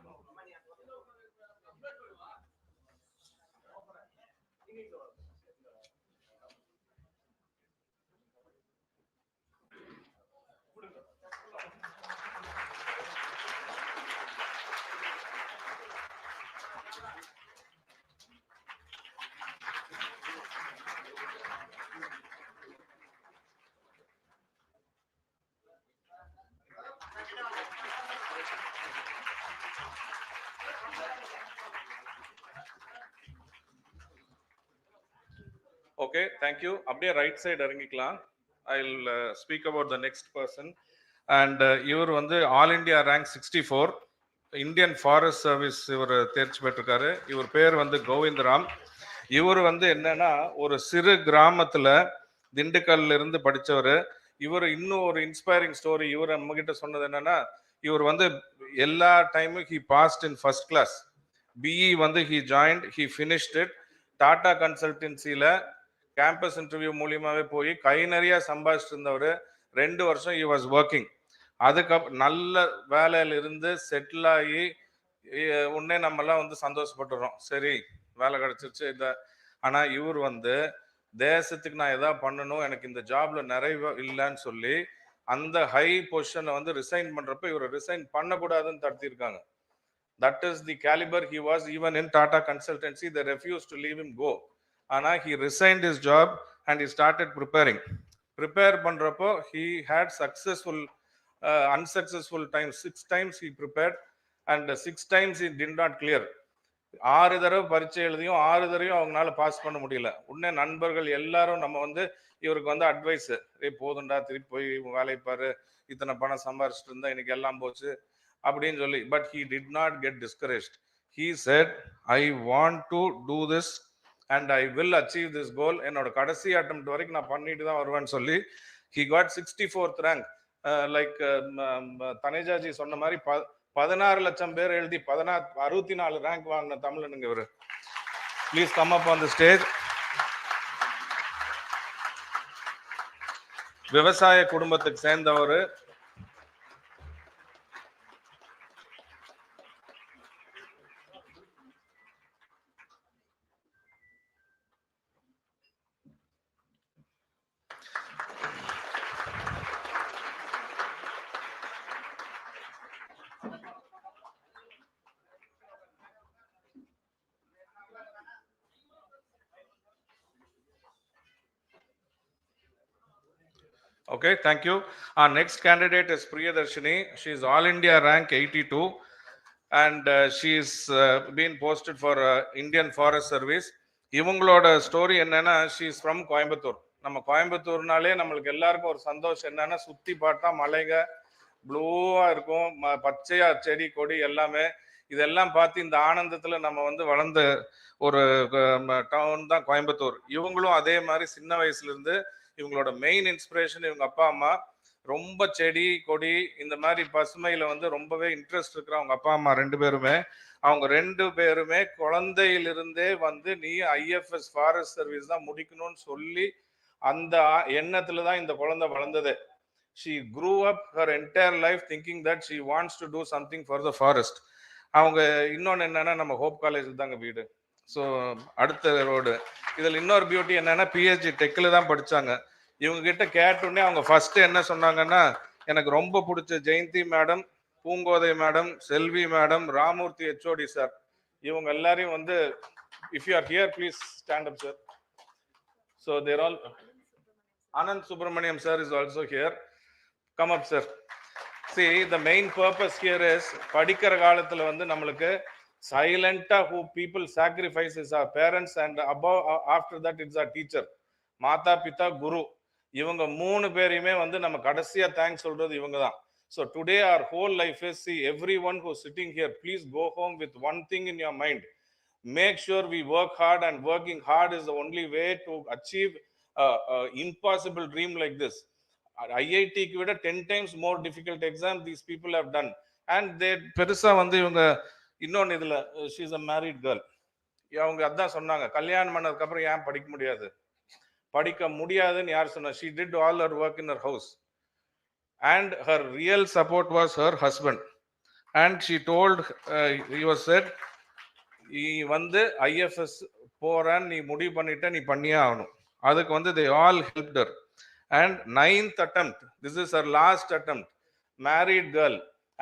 Okay, thank you. அப்படியே ரைட் சைடு இறங்கிக்கலாம். I'll speak about the next person. And இவர் வந்து all India rank 64 Indian forest service இவர் தேர்ச்சி பெற்றிருக்காரு. இவர் பேர் வந்து கோவிந்தராம். இவர் வந்து என்னன்னா ஒரு சிறு கிராமத்துல திண்டுக்கல்ல இருந்து படிச்சவர். இவர் இன்னும் ஒரு இன்ஸ்பைரிங் ஸ்டோரி இவர் நம்ம கிட்ட சொன்னது என்னன்னா, இவர் வந்து எல்லா டைமும் he passed in first class. BE வந்து he joined, he finished it. Tata கன்சல்டன்சில கேம்பஸ் இன்டர்வியூ மூலியமாவே போய் கை நிறைய சம்பாதிச்சுட்டு இருந்தவர். 2 வருஷம் he was working. அதுக்கப்புறம் நல்ல வேலையில இருந்து செட்டில் ஆகி உடனே நம்மெல்லாம் வந்து சந்தோஷப்பட்டுறோம், சரி வேலை கிடைச்சிருச்சு இல்லை. ஆனா இவர் வந்து தேசத்துக்கு நான் எதாவது பண்ணணும், எனக்கு இந்த ஜாப்ல நிறைய இல்லைன்னு சொல்லி அந்த ஹை பொசிஷனை வந்து ரிசைன் பண்றப்ப இவர் ரிசைன் பண்ணக்கூடாதுன்னு தடுத்திருக்காங்க. That is the caliber he was. Even in Tata Consultancy, they refused to leave him go. Ana he resigned his job and he started preparing. Prepare பண்றப்போ he had successful unsuccessful times. 6 times he prepared and 6 times he did not clear. 6 தடவை பரீட்சை எழுதியும் 6 தடவையும் அவங்களால pass பண்ண முடியல. உடனே நண்பர்கள் எல்லாரும் நம்ம வந்து இவருக்கு வந்து அட்வைஸ், போதுண்டா திருப்பி போய் வேலையை பாரு, இத்தனை பணம் சம்பாரிச்சிட்டு இருந்தா இன்னைக்கு எல்லாம் போச்சு அப்படின்னு சொல்லி. But he did not get discouraged. He said, I want to do this and I will achieve this goal. என்னோட கடைசி அட்டெம்ப்ட் வரைக்கும் நான் பண்ணிட்டு தான் வருவேன்னு சொல்லி he got 64th rank. Like Taneja ji சொன்ன மாதிரி 16 லட்சம் பேர் எழுதி 64 ரேங்க் வாங்கின தமிழனுங்க இவரு. Please come up on the stage. விவசாய குடும்பத்துக்கு சேர்ந்தவர். Okay, thank you. Our next candidate is Priyadarshini. She is All India rank 82 and she is been posted for Indian Forest Service. இவங்களோட ஸ்டோரி என்னன்னா, she is from Coimbatore. நம்ம கோயம்புத்தூர்னாலே நம்மளுக்கு எல்லாருக்கும் ஒரு சந்தோஷம் என்னன்னா, சுத்தி பார்த்தா மலைங்க ப்ளூவா இருக்கும், பச்சையா செடி கொடி எல்லாமே. இதெல்லாம் பார்த்து இந்த ஆனந்தத்துல நம்ம வந்து வளர்ந்த ஒரு டவுன் தான் கோயம்புத்தூர். இவங்களும் அதே மாதிரி சின்ன வயசுல இருந்து இவங்களோட மெயின் இன்ஸ்பிரேஷன் இவங்க அப்பா அம்மா. ரொம்ப செடி கொடி இந்த மாதிரி பசுமையில வந்து ரொம்பவே இன்ட்ரெஸ்ட் இருக்கிற அவங்க அப்பா அம்மா 2 பேருமே. அவங்க 2 பேருமே குழந்தையிலிருந்தே வந்து நீ IFS ஃபாரஸ்ட் சர்வீஸ் தான் முடிக்கணும்னு சொல்லி அந்த எண்ணத்துல தான் இந்த குழந்தை வளர்ந்தது. She grew up her entire life thinking that she wants to do something for the forest. அவங்க இன்னொன்று என்னன்னா, நம்ம ஹோப் காலேஜுக்கு தாங்க வீடு. ஸோ அடுத்த ரோடு. இதில் இன்னொரு பியூட்டி என்னன்னா, பிஹெச்டி டெக்கில் தான் படித்தாங்க. இவங்க கிட்ட கேட்டோடனே அவங்க ஃபர்ஸ்ட் என்ன சொன்னாங்கன்னா, எனக்கு ரொம்ப பிடிச்ச Jayanthi madam, Poongothai madam, Selvi madam, Ramurthy HOD sir, இவங்க எல்லாரையும் வந்து, if you are here please stand up sir. So there all. Anand Subramaniam sir is also here. Come up sir. See, the main purpose here is படிக்கிற காலத்துல வந்து நம்மளுக்கு சைலண்டா who people sacrifice is our parents and above after that it's our teacher. மாதா பிதா குரு, இவங்க மூணு பேரையுமே வந்து நம்ம கடைசியா தேங்க்ஸ் சொல்றது இவங்க தான். So today our whole life is, see, everyone who's sitting here, please go home with one thing in your mind. Make sure we work hard, and working hard is the only way to achieve impossible dream like this. IIT க்கு விட 10 times more difficult exam these people have done, and they பெருசா வந்து இவங்க இன்னொன்னு இதுல she is a married girl. அவங்க அதான் சொன்னாங்க, கல்யாணம் பண்ணதுக்கு அப்புறம் ஏன் படிக்க முடியாது, படிக்க முடியாதுன்னு யார் சொன்னா? She did all her work in her house, and her real support was her husband. And she told, he was said, நீ வந்து IFS போறான்னு நீ முடிவு பண்ணிட்ட, நீ பண்ணியே ஆகணும். அதுக்கு வந்து they all helped her. And 9th attempt, this is her last attempt, married girl,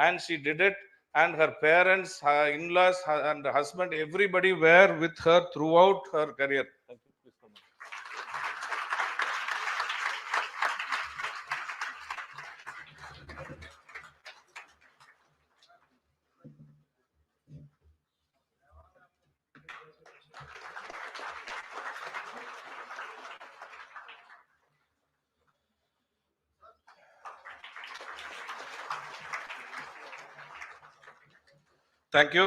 and she did it, and her parents, her in-laws, and her husband, everybody were with her throughout her career. Thank you. Please come on. Thank you.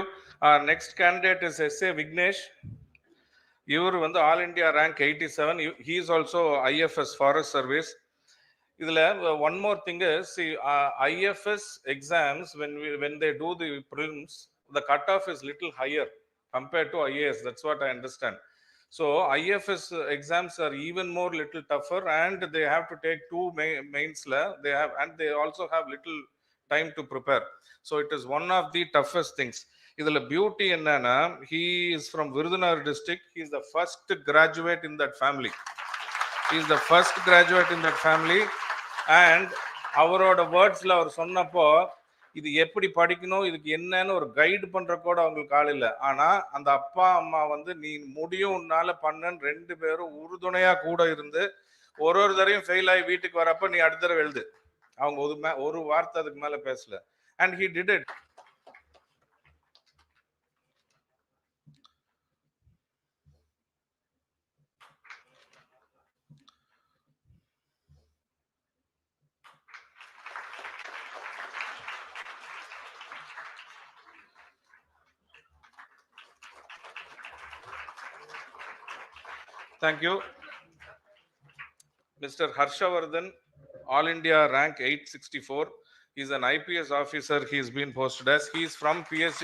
Our next candidate is S.A. Vignesh. இவர் வந்து all India rank 87. He is also IFS Forest Service. இதுல one more thing is, see, IFS exams, when they do the prelims, the cutoff is little higher compared to IAS. That's what I understand. So IFS exams are even more little tougher, and they have to take two mains la. They have, and they also have little time to prepare. So it is one of the toughest things. இதுல beauty என்னன்னா, he is from Virudhunagar district. He is the first graduate in that family. He is the first graduate in that family. And அவரோட வேர்ட்ஸ்ல அவர் சொன்னப்போ, இது எப்படி படிக்கணும், இதுக்கு என்னன்னு ஒரு கைடு பண்ற கூட அவங்களுக்கு ஆள் இல்லை. ஆனா அந்த அப்பா அம்மா வந்து நீ முடியும் உன்னால பண்ணன்னு 2 பேரும் உறுதுணையா கூட இருந்து ஒரு தடவையும் ஃபெயில் ஆகி வீட்டுக்கு வரப்ப நீ அடுத்த தடவை எழுது, அவங்க ஒரு வார்த்தை அதுக்கு மேல பேசல. And he did it. Thank you. Mr. Harshavardhan, All India rank 864. He is an IPS officer. He has been posted as. He is from PSG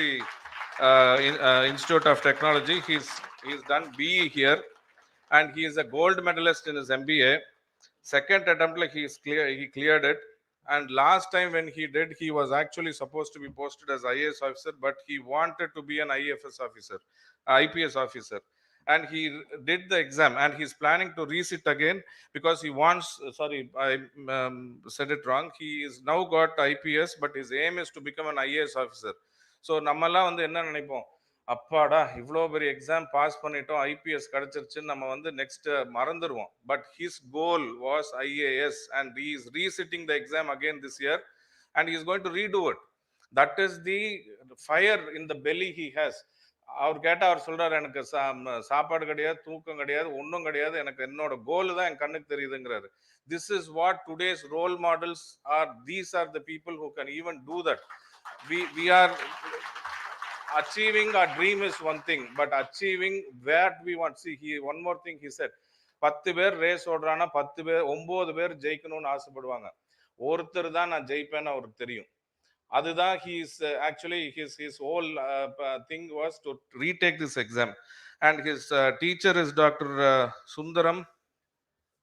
Institute of Technology. He's done BE here, and he is a gold medalist in his MBA. Second attempt, like he cleared it. And last time when he did, he was actually supposed to be posted as IAS officer, but he wanted to be an IFS officer, IPS officer. And he did the exam, and he's planning to resit again because he wants, sorry, I said it wrong. He is now got IPS, but his aim is to become an IAS officer. So நம்மெல்லாம் வந்து என்ன நினைப்போம், அப்பாடா இவ்வளோ பெரிய exam pass பண்ணிட்டோம், IPS கிடைச்சிருச்சுன்னு நம்ம வந்து நெக்ஸ்ட் மறந்துடுவோம். But his goal was IAS, and he is resitting the exam again this year, and he is going to redo it. That is the fire in the belly he has. அவர் கேட்டா அவர் சொல்றாரு, எனக்கு சாப்பாடு கிடையாது, தூக்கம் கிடையாது, ஒன்றும் கிடையாது, எனக்கு என்னோட கோல் தான் என் கண்ணுக்கு தெரியுதுங்கிறாரு. This is what today's role models are. These are the people who can even do that. we are achieving our dream is one thing, but achieving where we want. See, one more thing he said, 10 பேர் race ஓடுறானா 9 பேர் ஜெயிக்கணும்னு ஆசைப்படுவாங்க, ஒருத்தர் தான் நான் ஜெயிப்பேன்னு அவருக்கு தெரியும். அதுதான் he is actually his whole thing was to retake this exam. And his teacher is Dr. Sundaram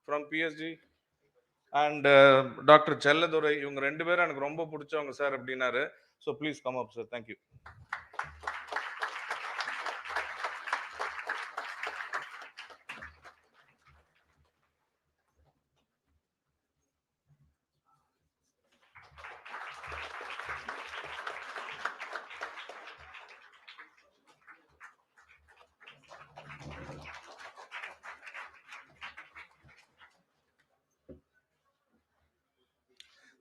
from PSG, and Dr. Chelladurai. இவங்க 2 பேரும் எனக்கு ரொம்ப பிடிச்சவங்க சார் அப்படின்னாரு. So please come up sir. Thank you.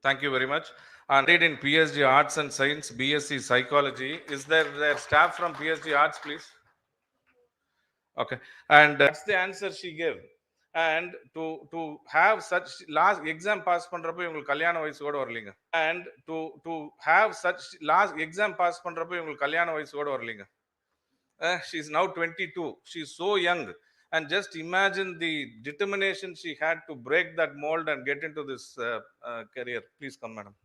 Thank you very much. And did in PSG Arts and Science, BSc Psychology. Is there staff from PSG Arts, please? Okay. And that's the answer she gave. And to have such last exam pass பண்றப்ப உங்களுக்கு கல்யாண வயசு கூட வரலீங்க. And to have such last exam pass பண்றப்ப உங்களுக்கு கல்யாண வயசு கூட வரலீங்க. She's now 22. She's so young. And just imagine the determination she had to break that mold and get into this career. Please come, madam.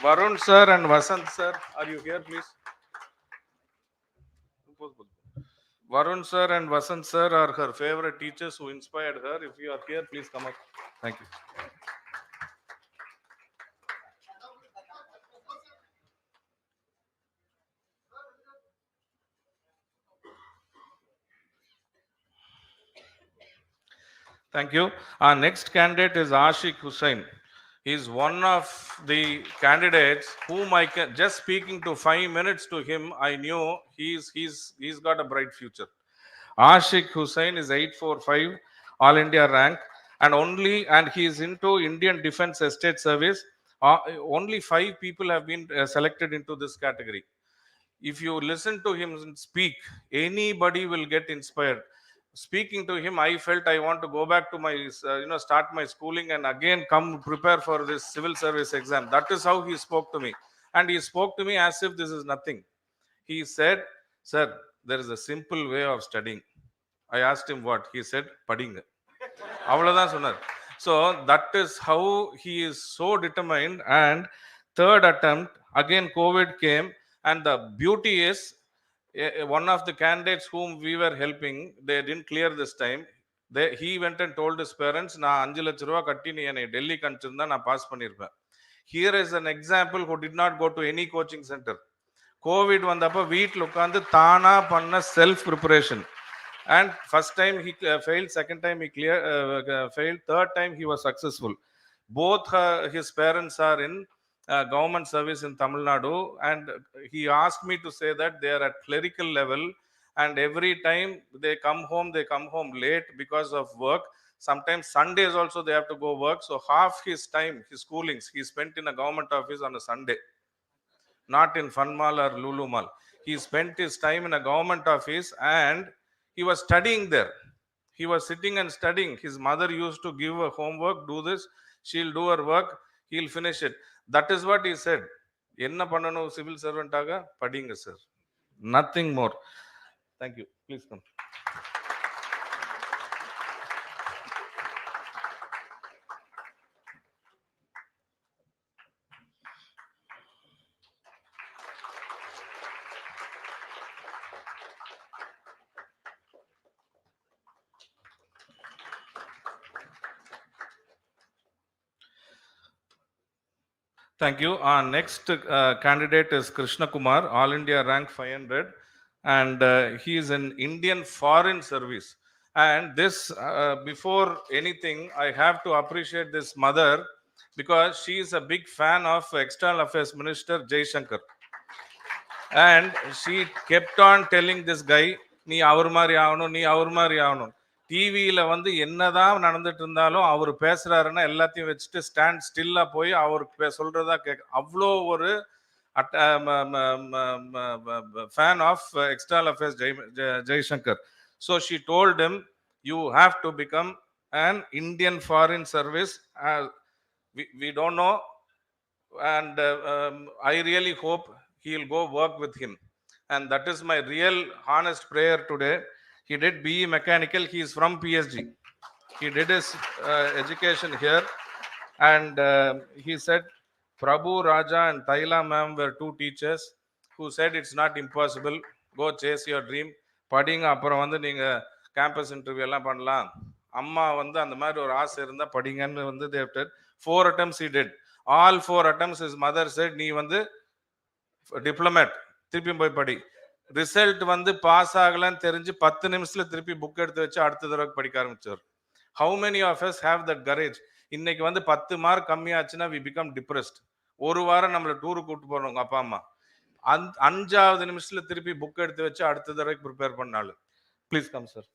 Varun sir and Vasant sir, are you here, please? Varun sir and Vasant sir are her favorite teachers who inspired her. If you are here, please come up. Thank you. Thank you. Our next candidate is Ashik Hussain. He is one of the candidates whom I can, just speaking to 5 minutes to him, I knew he's got a bright future. Ashik Hussain is 845 All India rank, and he is into Indian Defence Estate Service. Only 5 people have been selected into this category. If you listen to him speak, anybody will get inspired. Speaking to him, I felt I want to go back to my start my schooling and again come prepare for this civil service exam. That is how he spoke to me, and he spoke to me as if this is nothing. He said, sir, there is a simple way of studying. I asked him what. He said, padinga. Avladhan sonar. So that is how he is so determined. And third attempt, again COVID came, and the beauty is one of the candidates whom we were helping, they didn't clear this time. He went and told his parents, na 5 lakh rupees katti nee enai Delhi kanchirundha na pass pannirpen. Here is an example who did not go to any coaching center. COVID vandappa வீட்ல உட்கார்ந்து தானா பண்ண self preparation. And first time he failed, second time he failed, third time he was successful. Both his parents are in government service in Tamil Nadu, and he asked me to say that they are at clerical level, and every time they come home late because of work. Sometimes Sundays also they have to go work. So half his time, his schoolings, he spent in a government office on a Sunday, not in Fun Mall or Lulu Mall. He spent his time in a government office, and he was studying there. He was sitting and studying. His mother used to give her homework, do this, she'll do her work, he'll finish it. That is what he said. Enna pannanu civil servant aga padinga sir. Nothing more. Thank you. Please come. Thank you. Our next candidate is Krishna Kumar, All India rank 500, and he is in Indian Foreign Service. And this, before anything, I have to appreciate this mother because she is a big fan of External Affairs Minister Jai Shankar. And she kept on telling this guy, நீ அவர் மாதிரி ஆகணும், நீ அவர் மாதிரி ஆகணும். டிவியில் வந்து என்னதான் நடந்துட்டு இருந்தாலும் அவர் பேசுறாருன்னா எல்லாத்தையும் வச்சுட்டு ஸ்டாண்ட் ஸ்டில்லா போய் அவருக்கு சொல்றதா கேட்க, அவ்வளோ ஒரு fan of External Affairs Jai Shankar. So she told him, you have to become an Indian Foreign Service. We don't know, and I really hope he'll go work with him. And that is my real honest prayer today. He did BE Mechanical. He is from PSG. He did his education here, and he said Prabhu Raja and Thaila ma'am were 2 teachers who said it's not impossible. Go chase your dream. படிங்க, அப்புறம் வந்து நீங்க campus interview எல்லாம் பண்ணலாம். அம்மா வந்து அந்த மாதிரி ஒரு ஆசை இருந்தா படிங்கன்னு வந்து they did 4 attempts he did. All 4 attempts his mother said நீ வந்து டிப்ளமேட் திருப்பி போய் படி. ரிசல்ட் வந்து பாஸ் ஆகலன்னு தெரிஞ்சு 10 நிமிஷத்துல திருப்பி புக் எடுத்து வச்சு அடுத்த தடவை படிக்க ஆரம்பிச்சார். How many of us have that courage? இன்னைக்கு வந்து 10 மார்க் கம்மியாச்சுன்னா we become depressed. ஒரு வாரம் நம்மள டூருக்கு கூட்டு போறோம் அப்பா அம்மா, 5வது நிமிஷத்துல திருப்பி புக் எடுத்து வச்சு அடுத்த தடவை ப்ரிப்பேர் பண்ணாலு. Please come sir.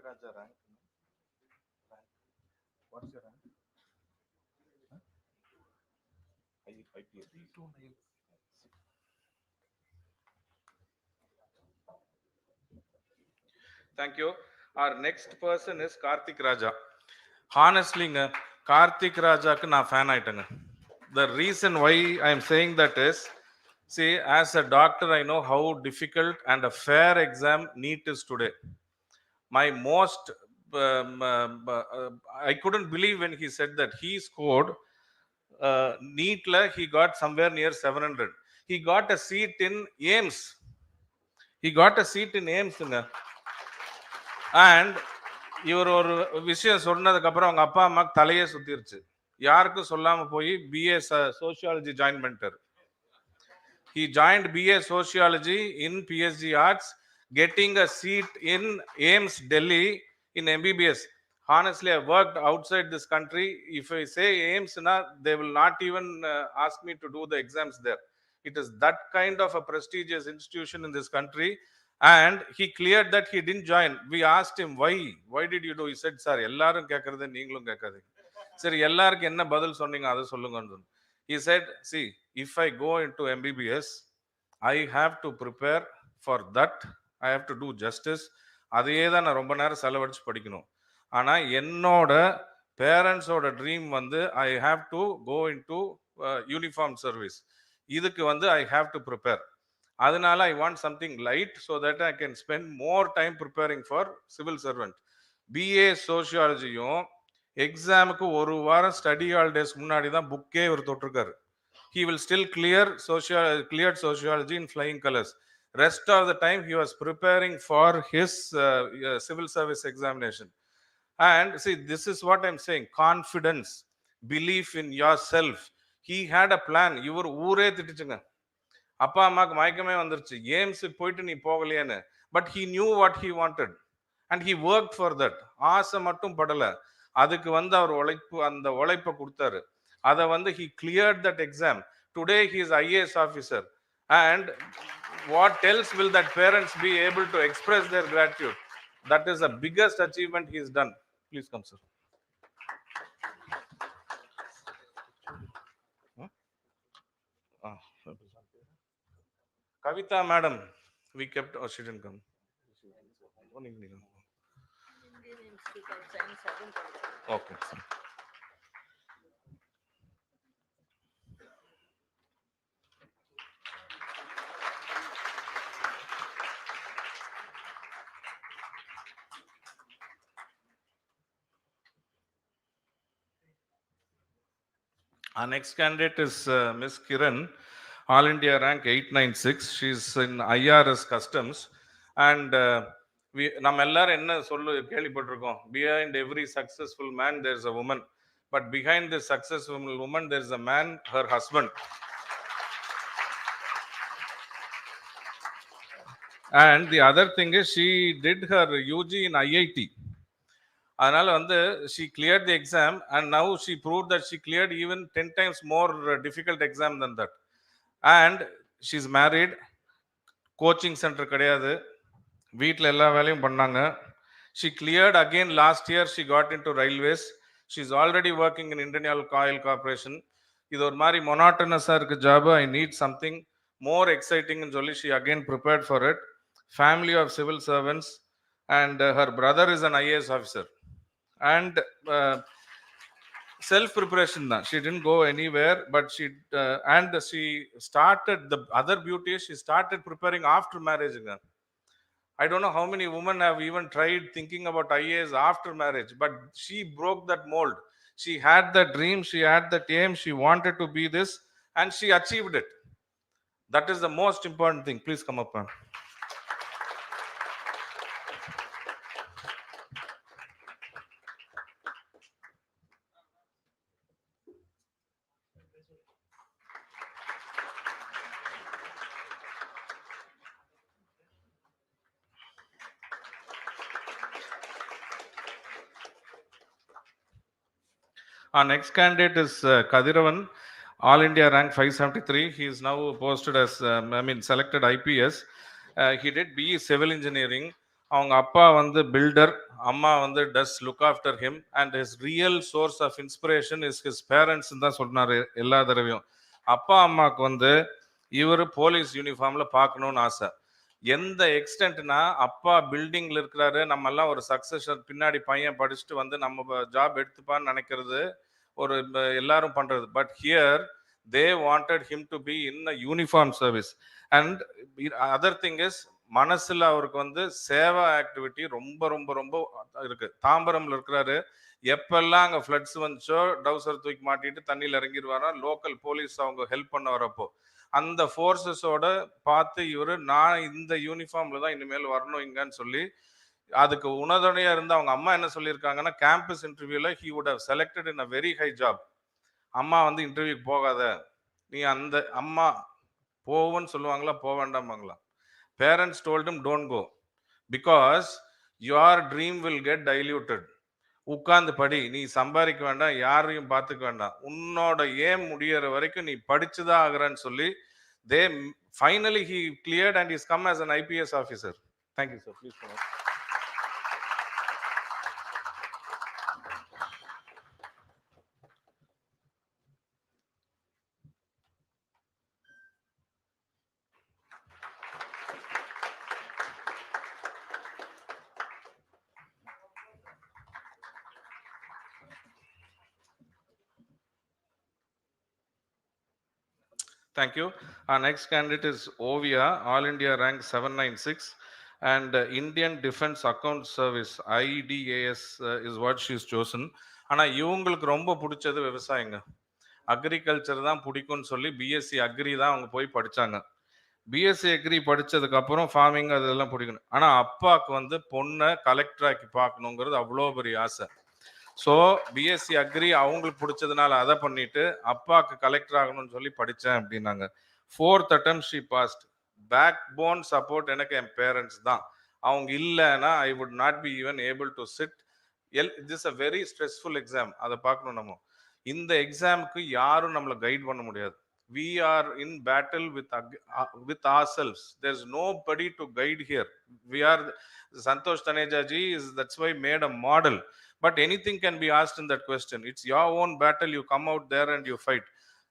Raja rank. What's your rank? IPS. Thank you. Our next person is Karthik Raja. Honestly, Karthik Rajaக்கு நான் fan ஆயிட்டேங்க. The reason why I am saying that is, see, as a doctor, I know how difficult and a fair exam NEET is today. My most, I couldn't believe when he said that he scored NEET, he got somewhere near 700. He got a seat in AIMS. He got a seat in AIMS. And இவர் ஒரு விஷயம் சொன்னதுக்கு அப்புறம் அவங்க அப்பா அம்மாக்கு தலையே சுத்திருச்சு. யாருக்கும் சொல்லாம போய் BA sociology ஜாயின் பண்ணிட்டார். He joined BA sociology in PSG Arts, getting a seat in AIMS Delhi in MBBS. Honestly, I worked outside this country. If I say AIMS, they will not even ask me to do the exams there. It is that kind of a prestigious institution in this country. And he cleared that he didn't join. We asked him, why did you do? He said, sir, எல்லாரும் கேட்கறது நீங்களும் கேட்காதீங்க. சரி, எல்லாருக்கும் என்ன பதில் சொன்னீங்க அதை சொல்லுங்க. He said, see, if I go into MBBS, I have to prepare for that. I have to do justice. அதையே தான் நான் ரொம்ப நேரம் செலவழிச்சு படிக்கணும். ஆனால் என்னோட பேரண்ட்ஸோட ட்ரீம் வந்து I have to go into uniform service. இதுக்கு வந்து I have to prepare. அதனால I want something light so that I can spend more time preparing for civil servant. BA sociologyயும் எக்ஸாமுக்கு ஒரு வாரம் ஸ்டடி ஹாலிடேஸ் முன்னாடி தான் புக்கே இவர் தொட்டிருக்காரு. He will still cleared sociology in flying colors. Rest of the time he was preparing for his civil service examination. And see, this is what I'm saying, confidence, belief in yourself. He had a plan. இவர் ஊரே திட்டுச்சுங்க. அப்பா அம்மாக்கு மயக்கமே வந்துருச்சு, எய்ம்ஸுக்கு போயிட்டு நீ போகலையான்னு. But he knew what he wanted and he work for that. ஆசை மட்டும் படலை, அதுக்கு வந்து அவர் அந்த உழைப்பை கொடுத்தாரு. அதை வந்து he cleared that exam. Today he is IAS officer. And what else will that parents be able to express there gratitude? That is the biggest achievement he is done. Please come sir. Kavita madam, we kept, or she didn't come. Okay. Our next candidate is Miss Kiran. All India rank 896. She's in IRS Customs. And நம்ம எல்லாரும் என்ன கேள்விப்பட்டிருக்கோம், behind every successful man there's a woman, but behind this successful woman there's a man, her husband. And the other thing is she did her UG in IIT. அதனால வந்து she cleared the exam and now she proved that she cleared even 10 times more difficult exam than that. And she's married, coaching center கிடையாது, வீட்டில் எல்லா வேலையும் பண்ணாங்க. She cleared again last year. She got into railways. She's already working in Indian Oil Corporation. இது ஒரு மாதிரி மொனாட்டனஸாக இருக்கு job. I need something more exciting ன்னு சொல்லி she again prepared for it. Family of civil servants and her brother is an IAS officer. And self preparation தான். She didn't go anywhere, but she started, the other beauty is she started preparing after marriage. I don't know how many women have even tried thinking about IAS after marriage, but she broke that mold. She had the dream, she had that aim, she wanted to be this, and she achieved it. That is the most important thing. Please come up, ma'am. Our next candidate is Kadiravan, All India rank 573. He is now posted as, selected IPS. He did BE Civil Engineering. அவங்க அப்பா வந்து builder, அம்மா வந்து does look after him and his real source of inspiration is his parents தான் சொன்னாரு எல்லா தடவையும். அப்பா அம்மாவுக்கு வந்து இவர் போலீஸ் யூனிஃபார்ம்ல பார்க்கணும்னு ஆசை. எந்த எக்ஸ்டென்ட்னா, அப்பா பில்டிங்ல இருக்கிறாரு, நம்ம எல்லாம் ஒரு சக்சஸர் பின்னாடி பையன் படிச்சுட்டு வந்து நம்ம ஜாப் எடுத்துப்பான்னு நினைக்கிறது ஒரு எல்லாரும் பண்றது. But here they wanted him to be in a uniform service. And other thing is, மனசுல அவருக்கு வந்து சேவா ஆக்டிவிட்டி ரொம்ப ரொம்ப ரொம்ப இருக்கு. தாம்பரம்ல இருக்கிறாரு, எப்பெல்லாம் அங்க ஃப்ளட்ஸ் வந்துச்சோ டவுசர் தூக்கி மாட்டிட்டு தண்ணியில் இறங்கிடுவாரா, லோக்கல் போலீஸ் அவங்க ஹெல்ப் பண்ண வரப்போ அந்த ஃபோர்ஸஸோட பார்த்து இவரு நான் இந்த யூனிஃபார்ம்ல தான் இனிமேல் வரணும் இங்கன்னு சொல்லி அதுக்கு உணர்துணையா இருந்து அவங்க அம்மா என்ன சொல்லியிருக்காங்கன்னா, கேம்பஸ் இன்டர்வியூல he would have selected in a very high job. அம்மா வந்து இன்டர்வியூக்கு போகாத, நீ அந்த அம்மா போவன்னு சொல்லுவாங்களா, போக வேண்டாமாங்களா? Parents told him don't go because your dream will get diluted. உட்கார்ந்து படி, நீ சம்பாதிக்க வேண்டாம், யாரையும் பார்த்துக்க வேண்டாம், உன்னோட ஏம் முடியற வரைக்கும் நீ படிச்சுதான் ஆகுறன்னு சொல்லி they finally he cleared and he's come as an IPS officer. Thank you, sir. Please come on. Thank you. Our next candidate is Ovia, All India rank 796, and Indian Defense Account Service, IDAS, is what she is chosen. ஆனா இவங்களுக்கு ரொம்ப பிடிச்சது விவசாயங்க, agriculture தான் பிடிக்கும்னு சொல்லி BSc agri தான் அவங்க போய் படிச்சாங்க. பிஎஸ்சி அக்ரி படிச்சதுக்கு அப்புறம் ஃபார்மிங் அதெல்லாம் பிடிக்கணும். ஆனா அப்பாவுக்கு வந்து பொண்ணை கலெக்டராக்கி பார்க்கணுங்கிறது அவ்வளோ பெரிய ஆசை. ஸோ பிஎஸ்சி அக்ரி அவங்களுக்கு பிடிச்சதுனால அதை பண்ணிட்டு அப்பாவுக்கு கலெக்டர் ஆகணும்னு சொல்லி படித்தேன் அப்படின்னாங்க. 4th attempt she passed. Backbone support எனக்கு என் பேரண்ட்ஸ் தான். அவங்க இல்லைன்னா I would not be even able to sit. This a very stressful exam. அதை பார்க்கணும். நம்ம இந்த எக்ஸாமுக்கு யாரும் நம்மளை கைட் பண்ண முடியாது. We are in battle with ourselves. There's nobody to guide here. We are Santosh Taneja ji is that's why made a model. But anything can be asked in that question. It's your own battle. You come out there and you fight.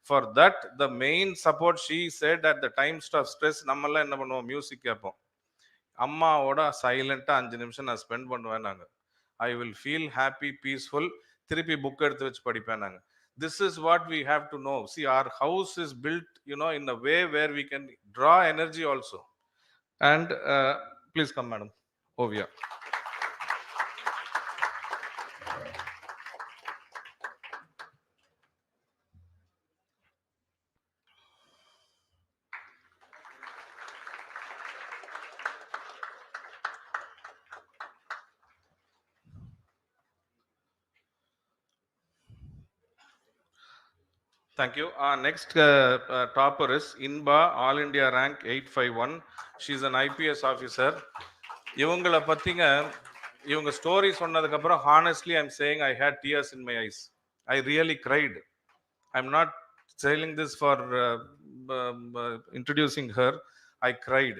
For that, the main support she said at the times of stress, நம்மெல்லாம் என்ன பண்ணுவோம், music கேட்போம். அம்மாவோட சைலண்டா 5 நிமிஷம் நான் spend பண்ணுவேன். நாங்க I will feel happy, peaceful. திருப்பி புக் எடுத்து வச்சு படிப்பேன். நாங்க this is what we have to know. See, our house is built, in a way where we can draw energy also. And please come, madam Ovia. Thank you. Our next topper is Inba, All India rank 851. She is an IPS officer. இவங்களை பத்திங்க, இவங்க story சொன்னதுக்கு அப்புறம் honestly I'm saying I had tears in my eyes. I really cried. I'm not saying this for introducing her. I cried.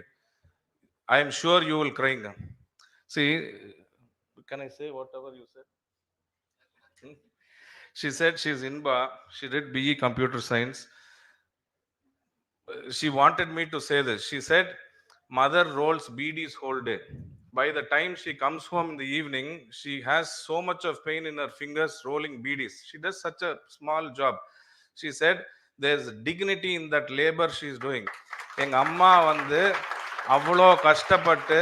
I am sure you will cry. See, can I say whatever you said? She said she's Inba. She did BE Computer Science. She wanted me to say this. She said, mother rolls BDs whole day. By the time she comes home in the evening, she has so much of pain in her fingers rolling BDs. She does such a small job. She said, there's dignity in that labor she is doing. எங்க அம்மா வந்து அவ்வளோ கஷ்டப்பட்டு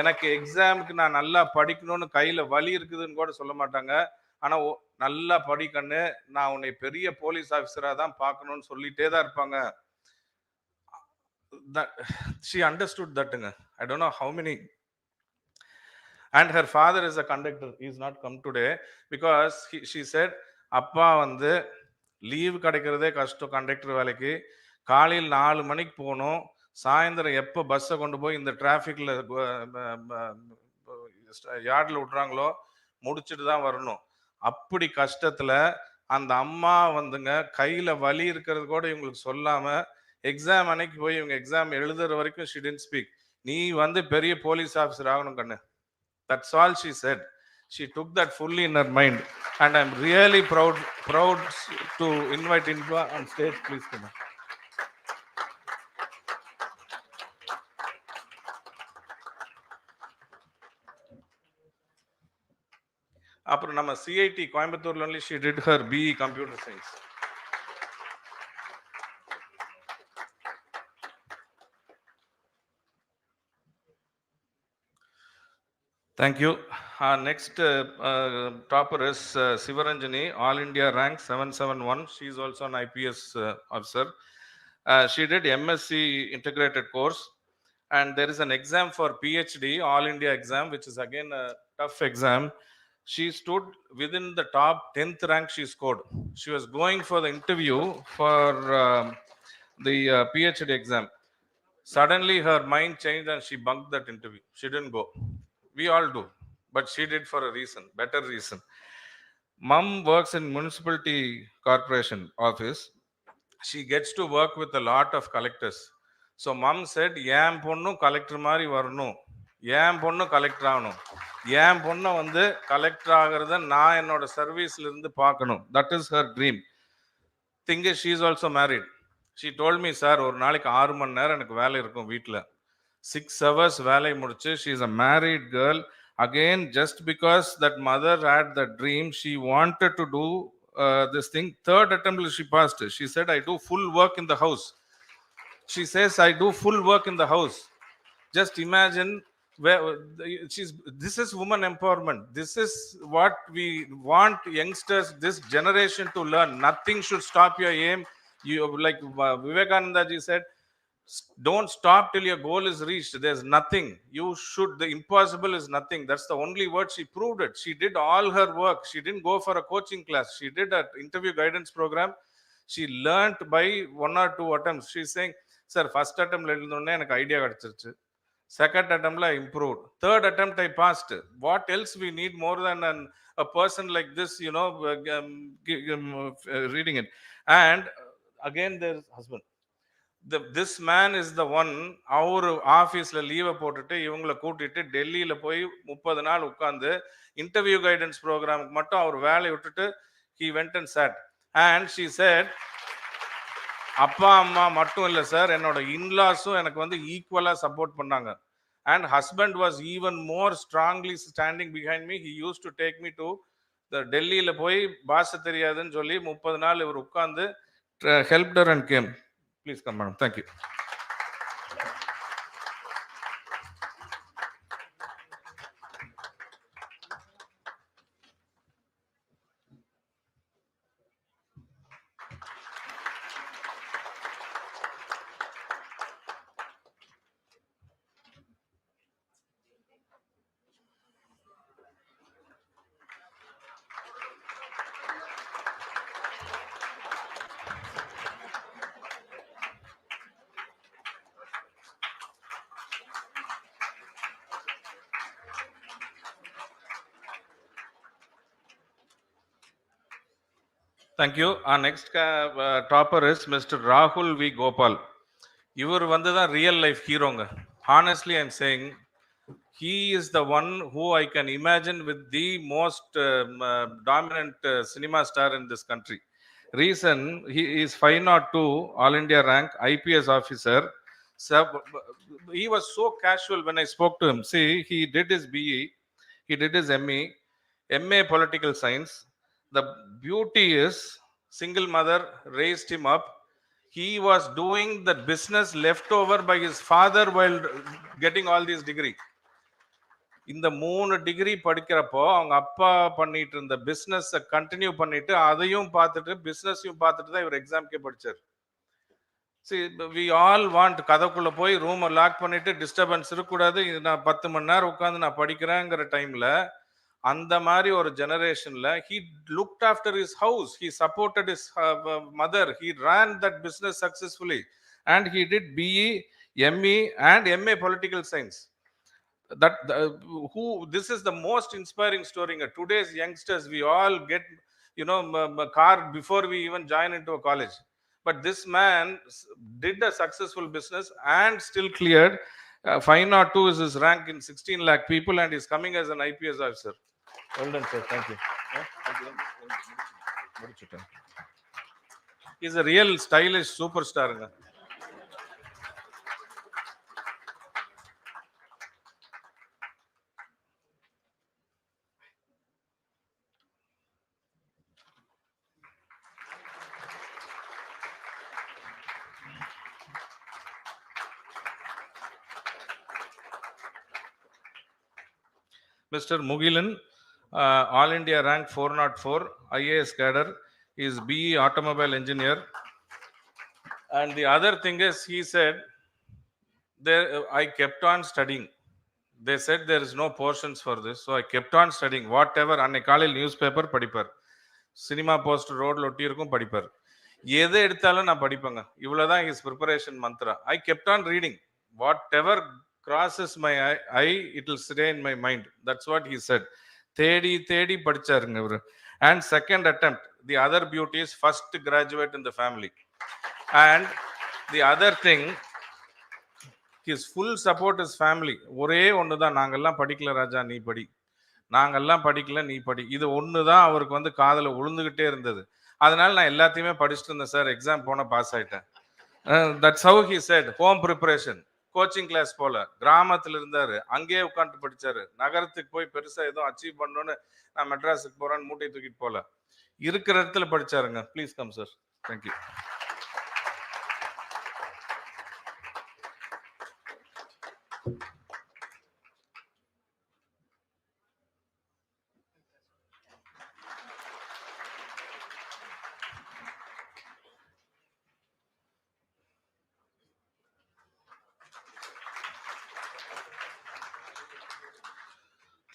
எனக்கு எக்ஸாமுக்கு நான் நல்லா படிக்கணும்னு கையில் வலி இருக்குதுன்னு கூட சொல்ல மாட்டாங்க. ஆனால் நல்லா படிக்கண்ணு, நான் உன்னை பெரிய போலீஸ் ஆஃபீஸராக தான் பார்க்கணும்னு சொல்லிட்டே தான் இருப்பாங்க. She understood that. I don't know how many. And her father is a conductor. He is not come today because she said, அப்பா வந்து லீவ் கிடைக்கிறதே கஷ்டம் கண்டக்டர் வேலைக்கு. காலையில் 4 மணிக்கு போகணும், சாயந்தரம் எப்போ பஸ்ஸை கொண்டு போய் இந்த டிராஃபிக்கில் யார்டில் விட்றாங்களோ முடிச்சுட்டு தான் வரணும். அப்படி கஷ்டத்துல அந்த அம்மா வந்துங்க கையில வலி இருக்கிறது கூட இவங்களுக்கு சொல்லாம எக்ஸாம் அன்னைக்கு போய் இவங்க எக்ஸாம் எழுதுற வரைக்கும் she didn't speak. நீ வந்து பெரிய போலீஸ் ஆஃபீஸர் ஆகணும் கண்ணு. That's all she said. She took that fully in her mind, and I'm really proud to invite Inba on stage. Please come on. அப்புறம் நம்ம சிஐடி கோயம்புத்தூர்ல only she did her BE computer science. Thank you. Our next topper is Sivaranjani, All India rank 771. She is also an IPS officer. She did MSc integrated course, and there is an exam for PhD, All India exam, which is again a tough exam. She stood within the top 10th rank she scored. She was going for the interview for the PhD exam. Suddenly her mind changed and she bunked that interview. She didn't go. We all do, but she did for a reason, better reason. Mom works in municipality corporation office. She gets to work with a lot of collectors. So mom said, ஏன் பொண்ணும் collector மாதிரி வரணும், ஏன் பொண்ணும் collector ஆகணும், ஏன் பொண்ணை வந்து கலெக்டர் ஆகிறத நான் என்னோட சர்வீஸ்ல இருந்து பார்க்கணும். That is her dream. Thing is, she is also married. She told me, sir ஒரு நாளைக்கு 6 மணி நேரம் எனக்கு வேலை இருக்கும் வீட்டில், 6 hours வேலை முடிச்சு. She is a married girl. Again, just because that mother had the dream, she wanted to do this thing. Third attempt she passed. She said, I do full work in the house. She says, I do full work in the house. Just imagine where this is woman empowerment. This is what we want youngsters, this generation to learn. Nothing should stop your aim. You, like Vivekananda ji said, don't stop till your goal is reached. There's nothing. You should, the impossible is nothing. That's the only word. She proved it. She did all her work. She didn't go for a coaching class. She did an interview guidance program. She learned by 1 or 2 attempts. She's saying, sir, first attempt எழுந்தோடனே எனக்கு idea கிடைச்சிருச்சு, second attempt I improved, third attempt I passed. What else we need more than a person like this, you know, reading it. And again, there's husband. This man is the one, our ஆஃபீஸில் லீவை போட்டுட்டு இவங்களை கூட்டிட்டு டெல்லியில் போய் 30 நாள் உட்காந்து interview guidance ப்ரோக்ராமுக்கு மட்டும் அவர் வேலையை விட்டுட்டு he went and sat. And she said, அப்பா அம்மா மட்டும் இல்லை சார், என்னோட இன்லாஸும் எனக்கு வந்து ஈக்குவலாக சப்போர்ட் பண்ணாங்க. And husband was even more strongly standing behind me. He used to take me to the டெல்லியில் போய் பாஷை தெரியாதுன்னு சொல்லி 30 நாள் இவர் உட்காந்து helped her and came. Please come, madam. Thank you. Thank you. Our next topper is Mr. Rahul V. Gopal. இவர் வந்து தான் ரியல் லைஃப் ஹீரோங்க. Honestly, I'm saying he is the one who I can imagine with the most dominant cinema star in this country. Reason, he is 502 All India rank IPS officer. So, he was so casual when I spoke to him. See, he did his BE, he did his MA political science. The beauty is, single mother raised him up. He was doing the business left over by his father while getting all these degree. இந்த 3 degree படிக்கிறப்போ அவங்க அப்பா பண்ணிட்டு இருந்த business continue பண்ணிட்டு அதையும் பார்த்துட்டு பிஸ்னஸையும் பார்த்துட்டு தான் இவர் எக்ஸாம்க்கே படிச்சார். See, we all want, கதைக்குள்ள போய் ரூமை லாக் பண்ணிட்டு டிஸ்டர்பன்ஸ் இருக்கக்கூடாது, நான் 10 மணி நேரம் உட்காந்து நான் படிக்கிறேங்கிற டைம்ல அந்த மாதிரி ஒரு ஜெனரேஷன்ல he looked after his house, he supported his mother, he ran that business successfully, and he did BE, ME and MA political science. That this is the most inspiring story. Today's youngsters, we all get, you know, car before we even join into a college, but this man did a successful business and still cleared. 502 is his rank in 16 lakh people, and he's coming as an IPS officer. Well done, sir. Thank you. He's a real stylish superstar. Mr. Mugilan, All India rank 404, IAS cadre, is BE automobile engineer. And the other thing is, he said, I kept on studying. They said there is no portions for this, so I kept on studying. Whatever, அன்னைக்கு காலையில் news paper படிப்பார், cinema poster ரோட்ல ஒட்டி இருக்கும் படிப்பார், எதை எடுத்தாலும் நான் படிப்பேங்க. இவ்வளவுதான் his preparation mantra. I kept on reading. Whatever crosses my eye, it will stay in my mind. That's what he said. தேடி தேடி படிச்சாருங்க இவரு. And second attempt, the other beauty is first graduate in the family. And the other thing, his full support is family. ஒரே ஒன்று தான், நாங்கெல்லாம் படிக்கல ராஜா நீ படி, நாங்கெல்லாம் படிக்கல நீ படி, இது ஒன்று தான் அவருக்கு வந்து காதில் உளுந்துக்கிட்டே இருந்தது. அதனால நான் எல்லாத்தையுமே படிச்சுட்டு இருந்தேன் சார், எக்ஸாம் போன பாஸ் ஆயிட்டேன். That's how he said. Home preparation, coaching class போல, கிராமத்தில் இருந்தார், அங்கேயே உட்காந்து படிச்சாரு. நகரத்துக்கு போய் பெருசாக எதுவும் அச்சீவ் பண்ணணும்னு நான் மெட்ராஸுக்கு போறேன்னு மூட்டை தூக்கிட்டு போல, இருக்கிற இடத்துல படிச்சாருங்க. Please come sir. Thank you.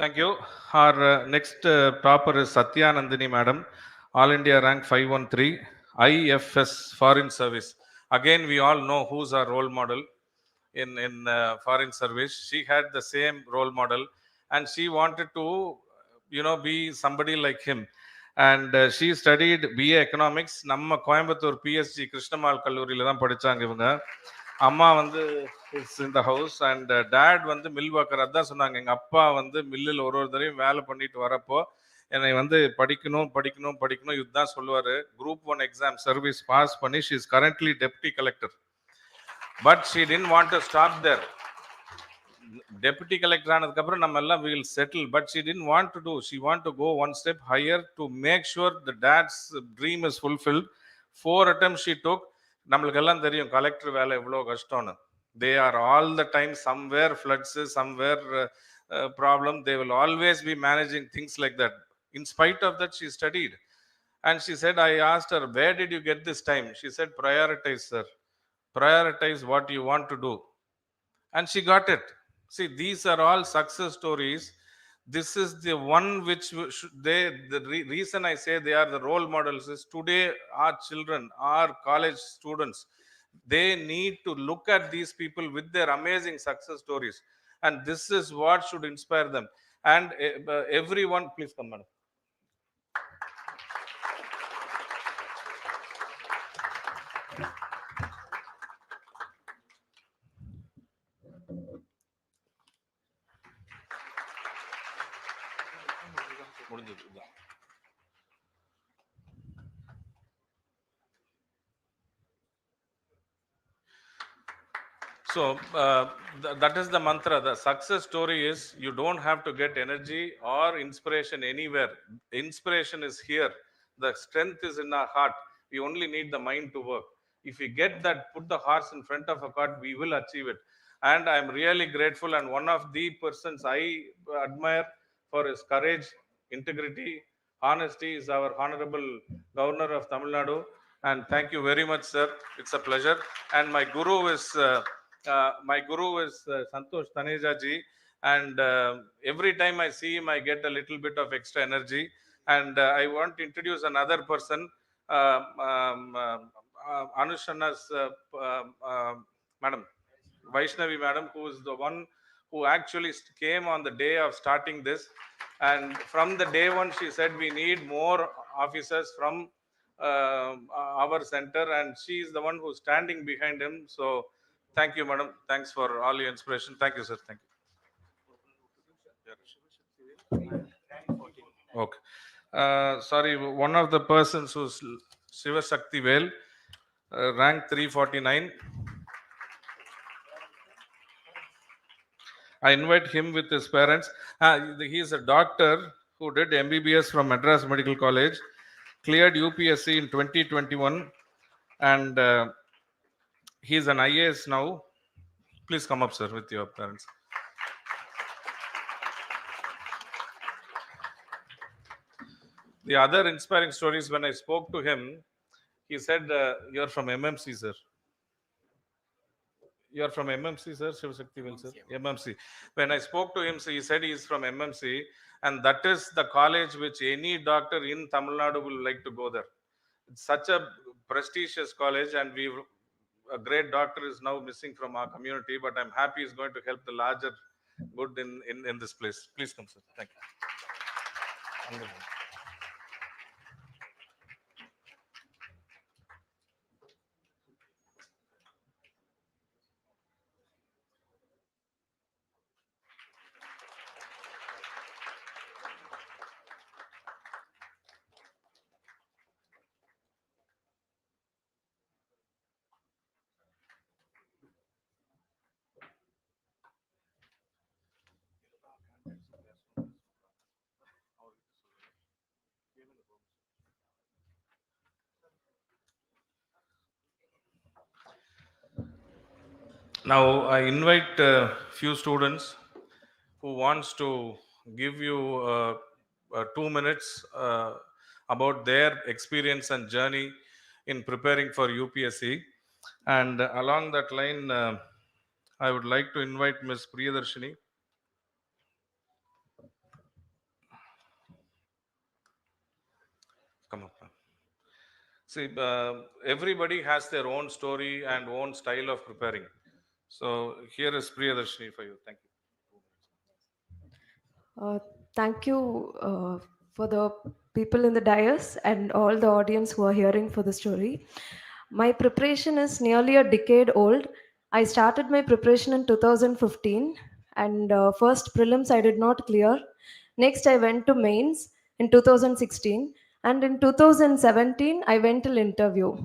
Thank you. Our next topper is Satya Nandini Madam, All India rank 513, IFS Foreign Service. Again, we all know who's our role model in foreign service. She had the same role model, and she wanted to, be somebody like him. And she studied BA Economics. நம்ம Coimbatore PSG Krishnammal கல்லூரியில தான் படிச்சாங்க இவங்க. அம்மா வந்து is in the house, and date வந்து mill worker. அதான் சொன்னாங்க, எங்கள் அப்பா வந்து மில்லில் ஒரு தடவையும் வேலை பண்ணிட்டு வரப்போ என்னை வந்து படிக்கணும் படிக்கணும் படிக்கணும் இதுதான் சொல்லுவார். குரூப் 1 எக்ஸாம் சர்வீஸ் பாஸ் பண்ணி she is currently deputy collector. But she didn't want to stop there. Deputy collector ஆனதுக்கப்புறம் நம்ம எல்லாம் will settle. But she didn't want to do, she want to go one step higher to make sure the dad's dream is fulfilled. 4 attempts she took. நம்மளுக்கு எல்லாம் தெரியும் collector வேலை எவ்வளோ கஷ்டம்னு. They are all the time somewhere floods, somewhere problem. They will always be managing things like that. In spite of that, she studied. And she said, I asked her, where did you get this time? She said, prioritize, sir. Prioritize what you want to do. And she got it. See, these are all success stories. This is the one which reason I say they are the role models is today our children, our college students, they need to look at these people with their amazing success stories, and this is what should inspire them. And everyone, please come madam. So that is the mantra. The success story is you don't have to get energy or inspiration anywhere. Inspiration is here. The strength is in our heart. We only need the mind to work. If we get that, put the horse in front of a cart, we will achieve it. And I am really grateful, and one of the persons I admire for his courage, integrity, honesty is our Honorable Governor of Tamil Nadu. And thank you very much, sir. It's a pleasure. And my guru is Santosh Taneja ji, and every time I see him, I get a little bit of extra energy. And I want to introduce another person, Anush Anna's madam, Vaishnavi madam, who is the one who actually came on the day of starting this. And from the day one, she said we need more officers from our center, and she is the one who's standing behind him. So Thank you, madam. Thanks for all your inspiration. Thank you, sir. Thank you. Okay. Sorry, one of the persons who's Shiva Shakti Vel, rank 349. I invite him with his parents. He is a doctor who did MBBS from Madras Medical College, cleared UPSC in 2021, and he is an IAS now. Please come up, sir, with your parents. The other inspiring stories, when I spoke to him, he said, "You're from MMC, sir." You're from MMC, sir, Shiv Shakti Vel, sir? MMC. When I spoke to him, so he said he is from MMC, and that is the college which any doctor in Tamil Nadu will like to go there. It's such a prestigious college, and a great doctor is now missing from our community, but I'm happy he's going to help the larger good in this place. Please come, sir. Thank you. Now I invite a few students who wants to give you 2 minutes about their experience and journey in preparing for UPSC. And along that line, I would like to invite Ms. Priyadarshini. Come up. See, everybody has their own story and own style of preparing. So here is Priyadarshini for you. Thank you. Thank you for the people in the dais and all the audience who are hearing for the story. My preparation is nearly a decade old. I started my preparation in 2015, and first prelims I did not clear. Next, I went to mains in 2016, and in 2017, I went till interview.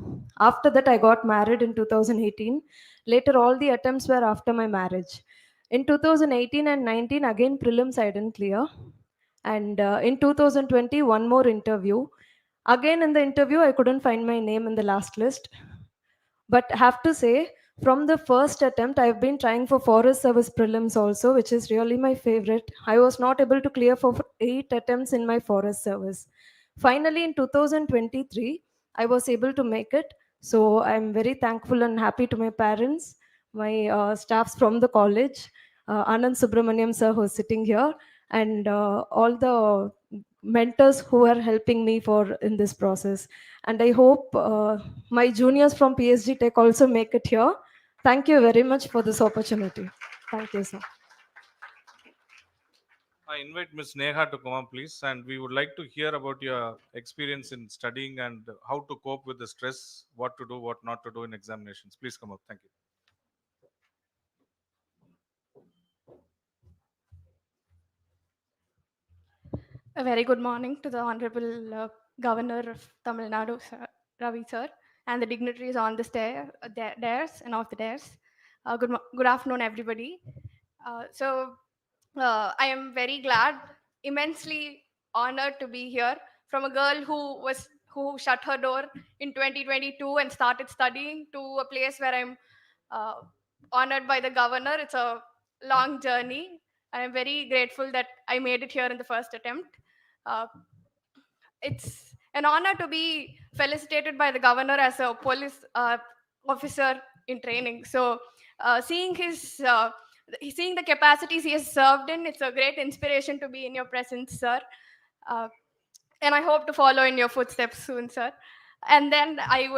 After that, I got married in 2018. Later, all the attempts were after my marriage. In 2018 and 19, again prelims I didn't clear. And in 2020, one more interview. Again, in the interview, I couldn't find my name in the last list. But have to say, from the first attempt, I've been trying for Forest Service prelims also, which is really my favorite. I was not able to clear for 8 attempts in my Forest Service. Finally, in 2023, I was able to make it. So I'm very thankful and happy to my parents, my staffs from the college, Anand Subramaniam sir, who is sitting here, and all the mentors who are helping me for in this process. And I hope my juniors from PSG Tech also make it here. Thank you very much for this opportunity. Thank you, sir. I invite Ms. Neha to come up, please, and we would like to hear about your experience in studying and how to cope with the stress, what to do, what not to do in examinations. Please come up. Thank you. A very good morning to the Honorable Governor of Tamil Nadu, sir, Ravi sir, and the dignitaries on the dais and off the dais. Good afternoon, everybody. I am very glad, immensely honored to be here from a girl who shut her door in 2022 and started studying to a place where I'm uh, honored by the governor. It's a long journey, and I'm very grateful that I made it here in the first attempt. Uh, it's an honor to be felicitated by the governor as a police officer in training. So, seeing the capacities he has served in, it's a great inspiration to be in your presence, sir. Uh, and I hope to follow in your footsteps soon, sir. And then I'm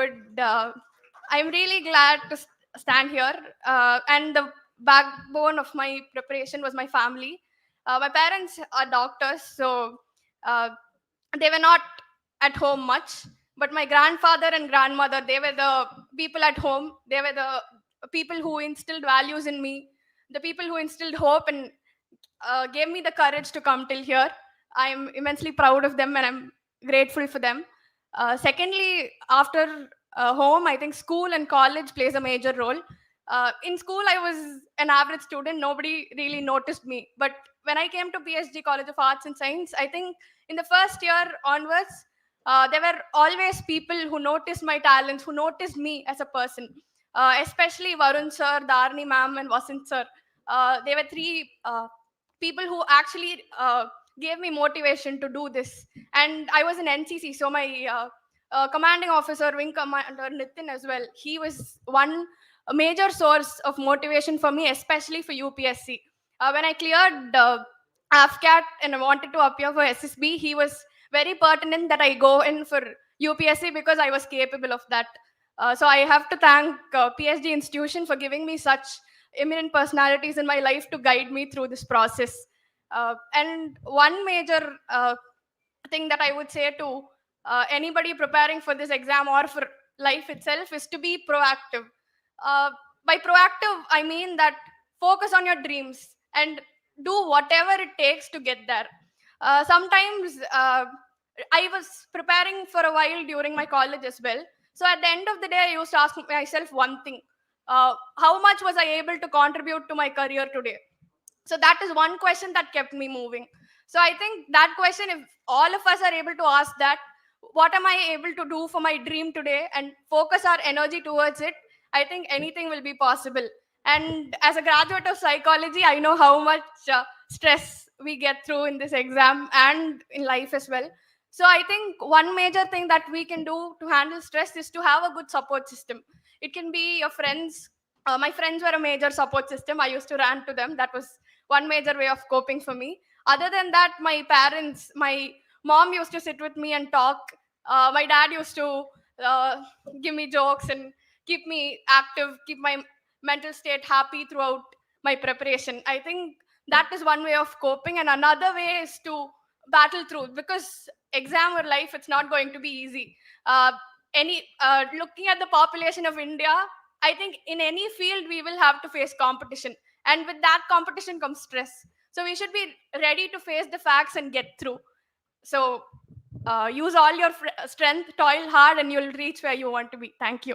really glad to stand here. And the backbone of my preparation was my family. My parents are doctors, so uh, they were not at home much. But my grandfather and grandmother, they were the people at home. They were the people who instilled values in me, the people who instilled hope and gave me the courage to come till here. I am immensely proud of them and I'm grateful for them. Secondly, after home, I think school and college plays a major role. In school, I was an average student. Nobody really noticed me. But when I came to PSG College of Arts and Science, I think in the first year onwards, there were always people who noticed my talents, who noticed me as a person. Especially Varun sir, Dharani ma'am, and Vasant sir. They were three people who actually gave me motivation to do this. And I was in NCC, so my commanding officer, wing commander Nitin as well, he was one major source of motivation for me, especially for UPSC. When I cleared AFCAT and I wanted to appear for SSB, he was very pertinent that I go in for UPSC because I was capable of that. So I have to thank PSG institution for giving me such eminent personalities in my life to guide me through this process. And one major thing that I would say to anybody preparing for this exam or for life itself is to be proactive. Uh, by proactive, I mean that focus on your dreams and do whatever it takes to get there. Sometimes I was preparing for a while during my college as well. So at the end of the day, I used to ask myself one thing: how much was I able to contribute to my career today? So that is one question that kept me moving. So I think that question, if all of us are able to ask that, what am I able to do for my dream today, and focus our energy towards it, I think anything will be possible. And as a graduate of psychology, I know how much stress we get through in this exam and in life as well. So I think one major thing that we can do to handle stress is to have a good support system. It can be your friends. My friends were a major support system. I used to rant to them. That was one major way of coping for me. Other than that, my parents, my mom used to sit with me and talk. My dad used to uh, give me jokes and keep me active, keep my mental state happy throughout my preparation. I think that is one way of coping, and another way is to battle through, because exam or life, it's not going to be easy. Any Looking at the population of India, I think in any field we will have to face competition, and with that competition comes stress. So we should be ready to face the facts and get through. So use all your strength, toil hard, and you'll reach where you want to be. Thank you.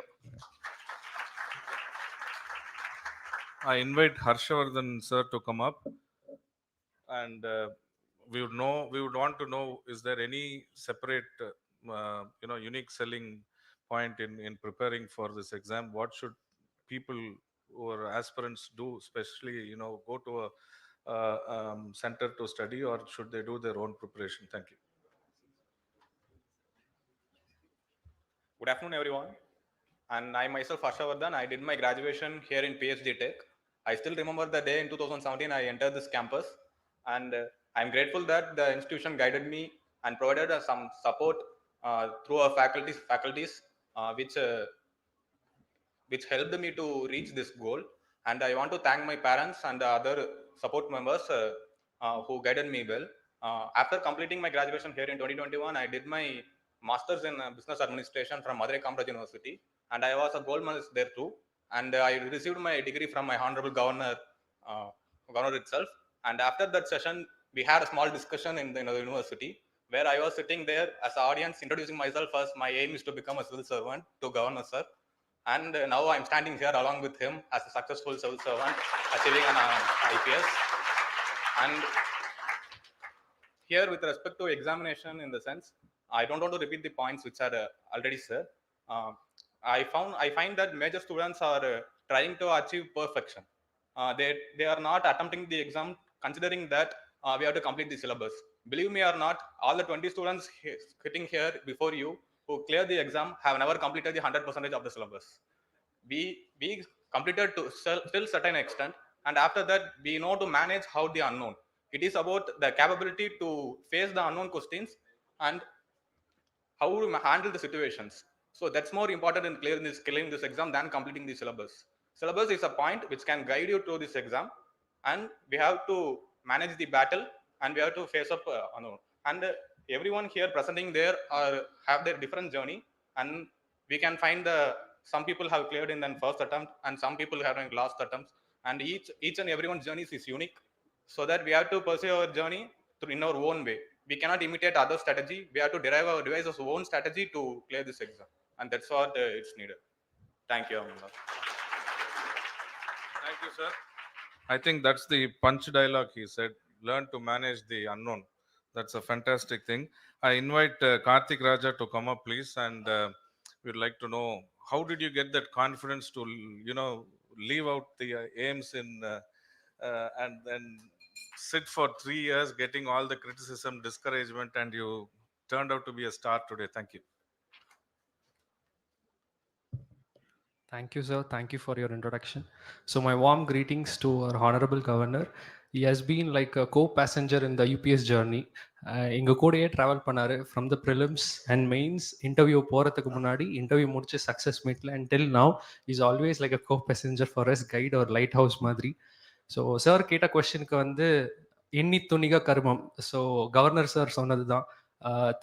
I invite Harshavardhan sir to come up, and we would want to know, is there any separate, unique selling point in preparing for this exam? What should people who are aspirants do, especially, go to a center to study, or should they do their own preparation? Thank you. Good afternoon, everyone. And I myself, Harshavardhan, I did my graduation here in PSG Tech. I still remember the day in 2017 I entered this campus, and I'm grateful that the institution guided me and provided some support through our faculties, which helped me to reach this goal. And I want to thank my parents and the other support members who guided me well. After completing my graduation here in 2021, I did my master's in business administration from Madurai Commerce University, and I was a gold medalist there too. And I received my degree from my honorable uh, governor itself. And after that session, we had a small discussion in the university, where I was sitting there as an audience, introducing myself as my aim is to become a civil servant to governor sir. And now I'm standing here along with him as a successful civil servant, achieving an IPS. And here, with respect to examination, in the sense, I don't want to repeat the points which are already said. Uh, I find that major students are trying to achieve perfection. They are not attempting the exam considering that we have to complete the syllabus. Believe me or not, all the 20 students sitting here before you who clear the exam have never completed the 100% of the syllabus. We completed to still certain extent, and after that we know to manage how the unknown. It is about the capability to face the unknown questions and how to handle the situations. So that's more important in clearing this exam than completing the syllabus. Syllabus is a point which can guide you through this exam, and we have to manage the battle, and we have to face up unknown. And everyone here presenting there have their different journey, and we can find the some people have cleared in their first attempt, and some people have in last attempts. And each and everyone's journey is unique, so that we have to pursue our journey in our own way. We cannot imitate other strategy. We have to devise our own strategy to clear this exam, and that's what it's needed. Thank you, Amanda. Thank you, sir. I think that's the punch dialogue he said. Learn to manage the unknown. That's a fantastic thing. I invite Karthik Raja to come up, please, and we'd like to know how did you get that confidence to, leave out the aims in and then sit for 3 years, getting all the criticism, discouragement, and you turned out to be a star today. Thank you. Thank you, sir. Thank you for your introduction. So, my warm greetings to our Honorable Governor. He has been like a co-passenger in the UPS journey. எங்க கூடயே travel பண்ணாரு from the prelims and mains interview போகிறதுக்கு முன்னாடி interview முடிச்சு success மீட்டில் and till now is always like a go passenger for us guide ஒரு light house மாதிரி. So sir கேட்ட கொஸ்டினுக்கு வந்து எண்ணி துணிக கர்மம். ஸோ கவர்னர் சார் சொன்னது தான்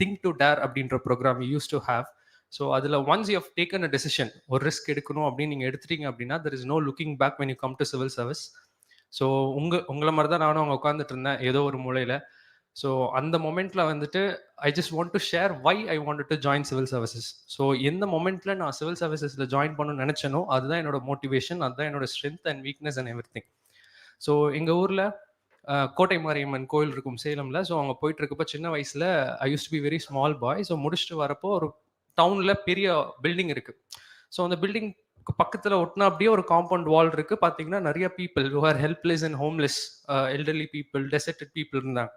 திங்க் டு டேர் அப்படின்ற program use to have. So அதில் once you have taken a decision, ஒரு ரிஸ்க் எடுக்கணும் அப்படின்னு நீங்கள் எடுத்துட்டீங்க அப்படின்னா there is no looking back when you come to civil service. So உங்களை மாதிரி தான் நானும் அங்கே உட்காந்துட்டு இருந்தேன் ஏதோ ஒரு மூலையில். ஸோ அந்த மொமெண்ட்டில் வந்துட்டு I just want to share why I want to join civil services. So எந்த மொமெண்ட்டில் நான் சிவில் சர்வீசஸில் ஜாயின் பண்ணணும்னு நினச்சேனோ அதுதான் என்னோட மோட்டிவேஷன், அதுதான் என்னோட strength and weakness and every thing. So எங்கள் ஊரில் கோட்டை மாரியம்மன் கோயில் இருக்கும் சேலமில். ஸோ அவங்க போயிட்டு இருக்கப்போ சின்ன வயசில் I use to be very small boy. So முடிச்சுட்டு வரப்போ ஒரு டவுனில் பெரிய பில்டிங் இருக்குது. ஸோ அந்த பில்டிங் பக்கத்தில் ஒட்டினா அப்படியே ஒரு காம்பவுண்ட் வால் இருக்குது. பார்த்தீங்கன்னா நிறைய people who are helpless and homeless, elderly people, deserted people இருந்தாங்க.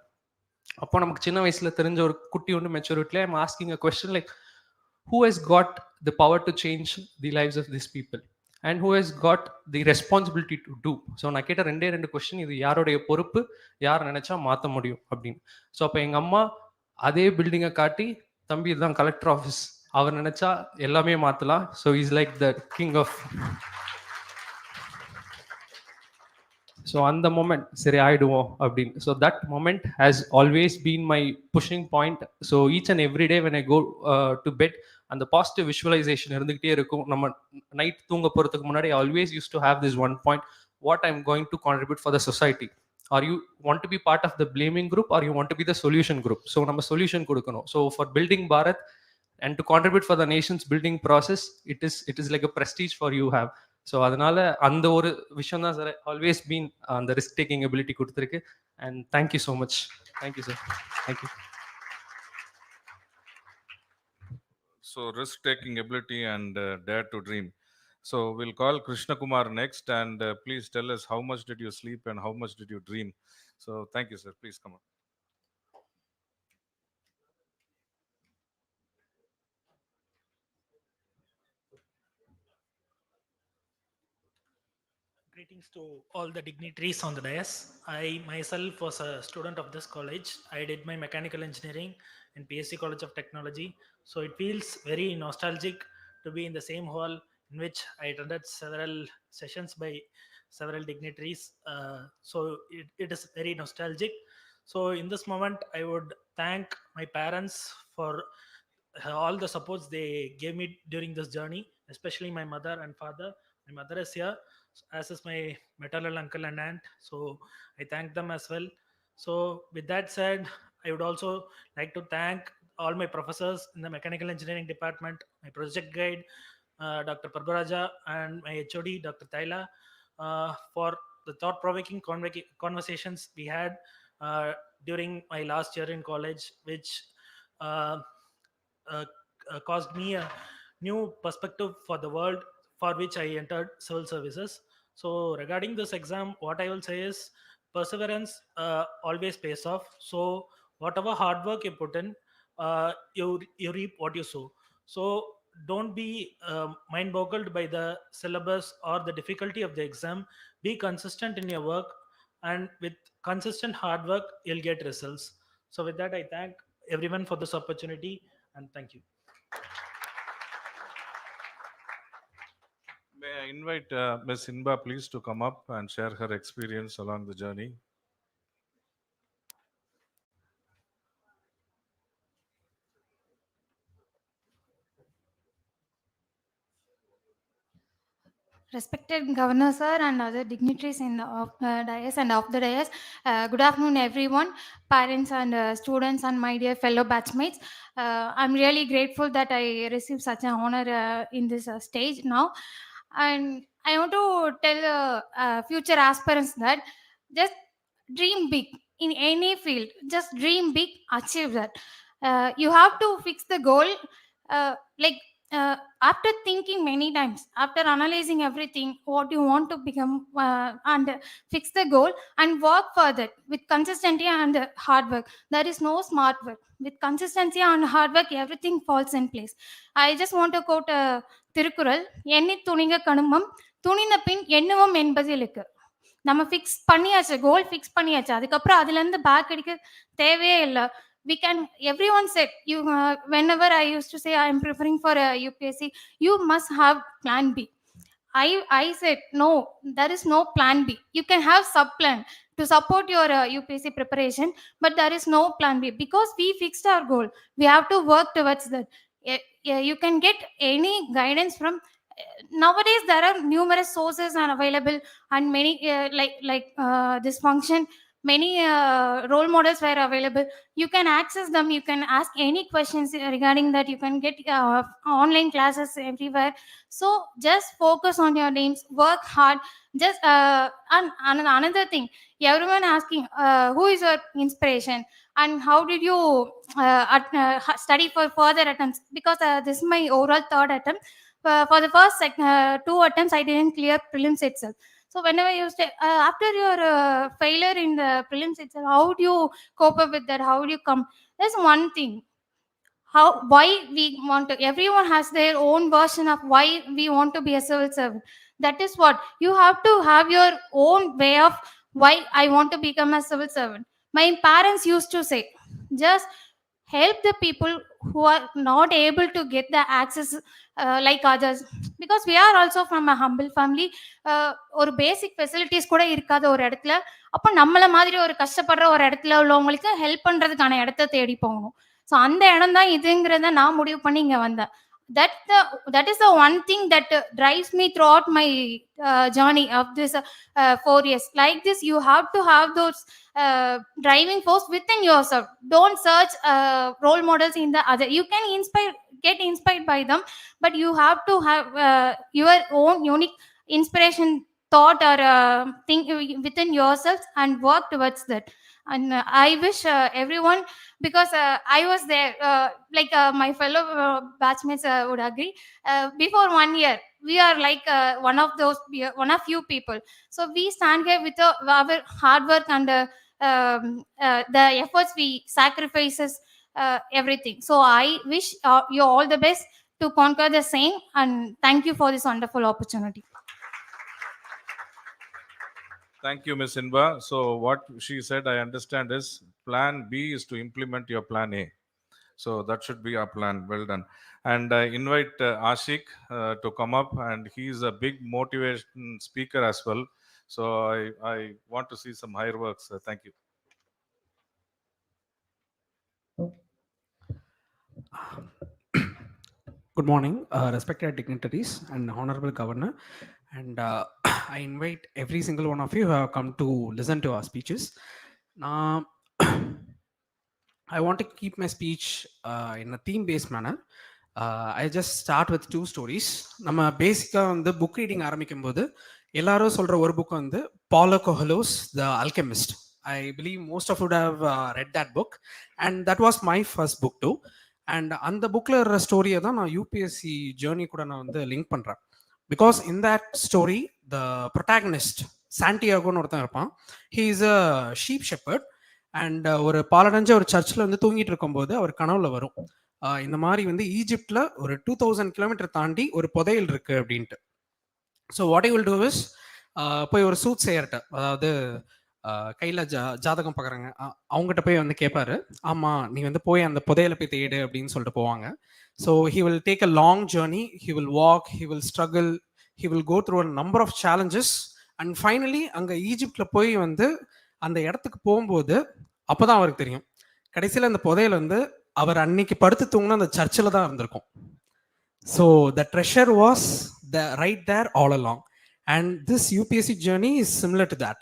அப்போ நமக்கு சின்ன வயசில் தெரிஞ்ச ஒரு குட்டி ஒன்று மெச்சூரிட்டியில் I'm asking a question like who has got the power to change the lives of these people and who has got the responsibility to do. So நான் கேட்ட ரெண்டு கொஸ்டின், இது யாருடைய பொறுப்பு, யார் நினைச்சா மாற்ற முடியும் அப்படின்னு. ஸோ அப்போ எங்கள் அம்மா அதே பில்டிங்கை காட்டி, தம்பி இதுதான் கலெக்டர் ஆஃபீஸ், அவர் நினைச்சா எல்லாமே மாற்றலாம். So is like the king of. So அந்த மொமெண்ட் சரி ஆயிடுவோம் அப்படின்னு. So that moment has always been my pushing point. So each and every day when I go to bed அந்த பாசிட்டிவ் விஷுவலைசேஷன் இருந்துகிட்டே இருக்கும். நம்ம நைட் தூங்க போகிறதுக்கு முன்னாடி always use to have this one point, what I am going to contribute for the society. Are you want to be part of the blaming group are you want to be the solution group. So நம்ம solution கொடுக்கணும். So for building Bharat and to contribute for the nation's building process, it is like a prestige for you have. So அதனால அந்த ஒரு விஷயம் தான் sir always been அந்த risk taking ability கொடுத்துருக்கு. And thank you so much. Thank you sir. Thank you. So risk-taking ability and dare to dream. So we'll call Krishna Kumar next, and please tell us how much did you sleep and how much did you dream. So thank you, sir. Please come on. Greetings to all the dignitaries on the dais. I myself was a student of this college. I did my mechanical engineering in PSG College of Technology. So it feels very nostalgic to be in the same hall in which I attended several sessions by several dignitaries. So it is very nostalgic. So in this moment, I would thank my parents for all the supports they gave me during this journey, especially my mother and father. My mother is here, as is my maternal uncle and aunt. So I thank them as well. So with that said, I would also like to thank all my professors in the mechanical engineering department, my project guide, Dr. Prabharaja, and my HOD, Dr. Taila, for the thought-provoking conversations we had during my last year in college, which uh, caused me a new perspective for the world, for which I entered civil services. So regarding this exam, what I will say is perseverance always pays off. So whatever hard work you put in, you reap what you sow. So don't be mind boggled by the syllabus or the difficulty of the exam. Be consistent in your work, and with consistent hard work you'll get results. So with that, I thank everyone for this opportunity, and thank you. May I invite Ms. Inba, please, to come up and share her experience along the journey. Respected Governor Sir and other dignitaries in the dais and off the dais, good afternoon everyone, parents and students and my dear fellow batchmates. I'm really grateful that I received such an honor in this stage now. And I want to tell future aspirants that just dream big in any field. Just dream big, achieve that. You have to fix the goal. Like after thinking many times, after analyzing everything, what you want to become, and fix the goal and work for that with consistency and hard work. There is no smart work. With consistency and hard work, everything falls in place. I just want to quote Thirukkural எண்ணி துணிக கணுமம் துணிந்த பின் எண்ணுவோம் என்பதிலுக்கு. நம்ம fix பண்ணியாச்சு, கோல் fix பண்ணியாச்சு, அதுக்கப்புறம் அதுலேருந்து back அடிக்க தேவையே இல்லை. We can, everyone said, you whenever I used to say I am preparing for a UPSC, you must have plan B. I said no, there is no plan B. You can have sub plan to support your UPSC preparation, but there is no plan B because we fixed our goal. We have to work towards that. You can get any guidance from nowadays. There are numerous sources are available and many this function, many role models were available. You can access them, you can ask any questions regarding that. You can get online classes everywhere. So just focus on your dreams, work hard. Just and another thing, everyone asking who is your inspiration and how did you study for further attempts, because this is my overall third attempt. For the first two attempts I didn't clear prelims itself. So whenever you say after your failure in the prelims itself, how do you cope up with that? How do you come? There's one thing. How, why we want to, everyone has their own version of why we want to be a civil servant. That is what you have to have your own way of why I want to become a civil servant. My parents used to say, just help the people who are not able to get the access like others, because we are also from a humble family. ஒரு பேசிக் facilities கூட இருக்காத ஒரு இடத்துல, அப்போ நம்மள மாதிரி ஒரு கஷ்டப்படுற ஒரு இடத்துல உள்ளவங்களுக்கு ஹெல்ப் பண்றதுக்கான இடத்த தேடி போகணும். ஸோ அந்த இடம் தான் இதுங்கிறத நான் முடிவு பண்ணி இங்கே வந்தேன். That is the one thing that drives me throughout my journey of this 4 years. Like this, you have to have those driving force within yourself. Don't search role models in the other. You can get inspired by them, but you have to have your own unique inspiration thought or thing within yourself and work towards that. And I wish everyone, because I was there, my fellow batchmates would agree, before 1 year we are like one of few people. So we stand here with our hard work and the efforts we sacrifices, everything. So I wish you all the best to conquer the same, and thank you for this wonderful opportunity. Thank you, Ms. Inba. So what she said, I understand, is plan B is to implement your plan A. So that should be our plan. Well done. And I invite Ashik to come up, and he's a big motivation speaker as well. So I want to see some higher works. Thank you. Good morning, respected dignitaries and Honorable Governor. And I invite every single one of you who have come to listen to our speeches. Now, I want to keep my speech in a theme-based manner. I just start with two stories. நம்ம பேசிக்காக வந்து book reading ஆரம்பிக்கும் போது எல்லாரும் சொல்கிற ஒரு book வந்து Paulo Coelho's The Alchemist. I believe most of you would have read that book, and that was my first book too. And அந்த புக்கில் இருக்கிற ஸ்டோரியை தான் நான் யூபிஎஸ்சி ஜேர்னி கூட நான் வந்து லிங்க் பண்ணுறேன். Because in that story the protagonist சாண்டியாகோன்னு ஒருத்தன் இருப்பான். He is a sheep shepherd. And ஒரு பாலடைஞ்ச ஒரு சர்ச்சில் வந்து தூங்கிட்டு இருக்கும்போது அவர் கனவுல வரும், இந்த மாதிரி வந்து ஈஜிப்டில் ஒரு 2000 கிலோமீட்டர் தாண்டி ஒரு புதையல் இருக்குது அப்படின்ட்டு. So what you will do is, போய் ஒரு சூட் செய்யர்கிட்ட, அதாவது கையில் ஜாதகம் பார்க்குறாங்க, அவங்ககிட்ட போய் வந்து கேட்பாரு, ஆமாம் நீ வந்து போய் அந்த புதையலை போய் தேடு அப்படின்னு சொல்லிட்டு போவாங்க. So he will take a long journey, he will walk, he will struggle, he will go through a number of challenges. And finally அங்கே ஈஜிப்டில் போய் வந்து அந்த இடத்துக்கு போகும்போது அப்போ தான் அவருக்கு தெரியும், கடைசியில் அந்த புதையல் வந்து அவர் அன்னைக்கு படுத்து தூங்கின அந்த சர்ச்சில் தான் இருந்திருக்கும். So the treasure was right there all along. And this UPSC journey is similar to that.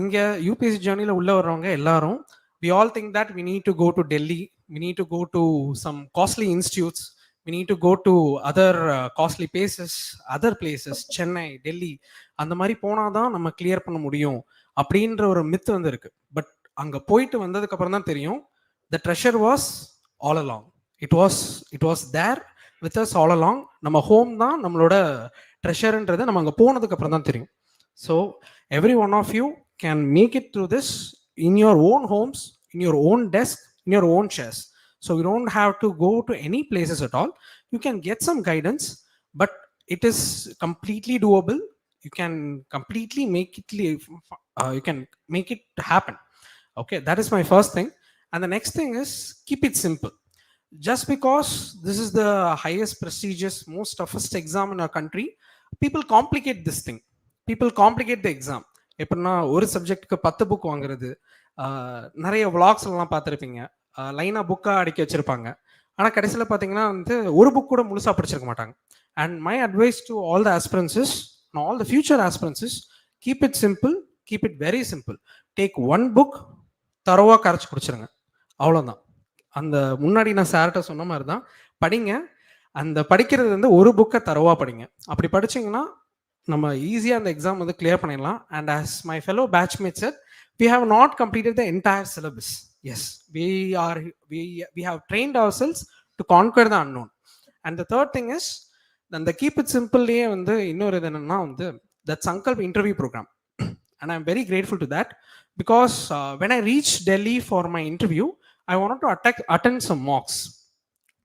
இங்கே யூபிஎஸ்சி ஜேர்னியில் உள்ள வர்றவங்க எல்லாரும் we all think that we need to go to Delhi, we need to go to some costly institutes, we need to go to other costly places, Chennai, Delhi, அந்த மாதிரி போனால் தான் நம்ம கிளியர் பண்ண முடியும் அப்படின்ற ஒரு மித்து வந்து இருக்கு. பட் அங்கே போயிட்டு வந்ததுக்கு அப்புறம் தான் தெரியும் the treasure was all along. It was there with us all along. நம்ம ஹோம் தான் நம்மளோட ட்ரெஷர்ன்றது நம்ம அங்கே போனதுக்கு அப்புறம் தான் தெரியும். So every one of you can make it through this in your own homes, in your own desk, in your own chairs. So you don't have to go to any places at all. You can get some guidance, but it is completely doable. You can completely make it you can make it happen. Okay, that is my first thing. And the next thing is keep it simple. Just because this is the highest prestigious, most toughest exam in our country, people complicate this thing. People complicate the exam. எப்படின்னா ஒரு சப்ஜெக்ட்டுக்கு 10 book வாங்குறது, நிறைய விளாக்ஸ்லாம் பார்த்துருப்பீங்க, லைனாக புக்காக அடிக்க வச்சுருப்பாங்க. ஆனால் கடைசியில் பார்த்தீங்கன்னா வந்து ஒரு புக் கூட முழுசாக படிச்சிருக்க மாட்டாங்க. And my advice to all the aspirants, all the future aspirants, keep it simple, keep it very simple. Take one book, தரோவாக கரைச்சி குடிச்சிருங்க, அவ்வளோதான். அந்த முன்னாடி நான் சார்கிட்ட சொன்ன மாதிரி தான் படிங்க. அந்த படிக்கிறது வந்து ஒரு புக்கை தரோவாக படிங்க. அப்படி படிச்சிங்கன்னா நம்ம ஈஸியாக அந்த எக்ஸாம் வந்து கிளியர் பண்ணிடலாம். And as my fellow batchmate said, we have not completed the entire syllabus. Yes, we have trained ourselves to conquer the unknown. And the third thing is, அந்த keep it simple-லேயே வந்து இன்னொரு இது என்னன்னா வந்து that Sankalp interview program. And I'm very grateful to that because when I reached Delhi for my interview, I wanted to attend some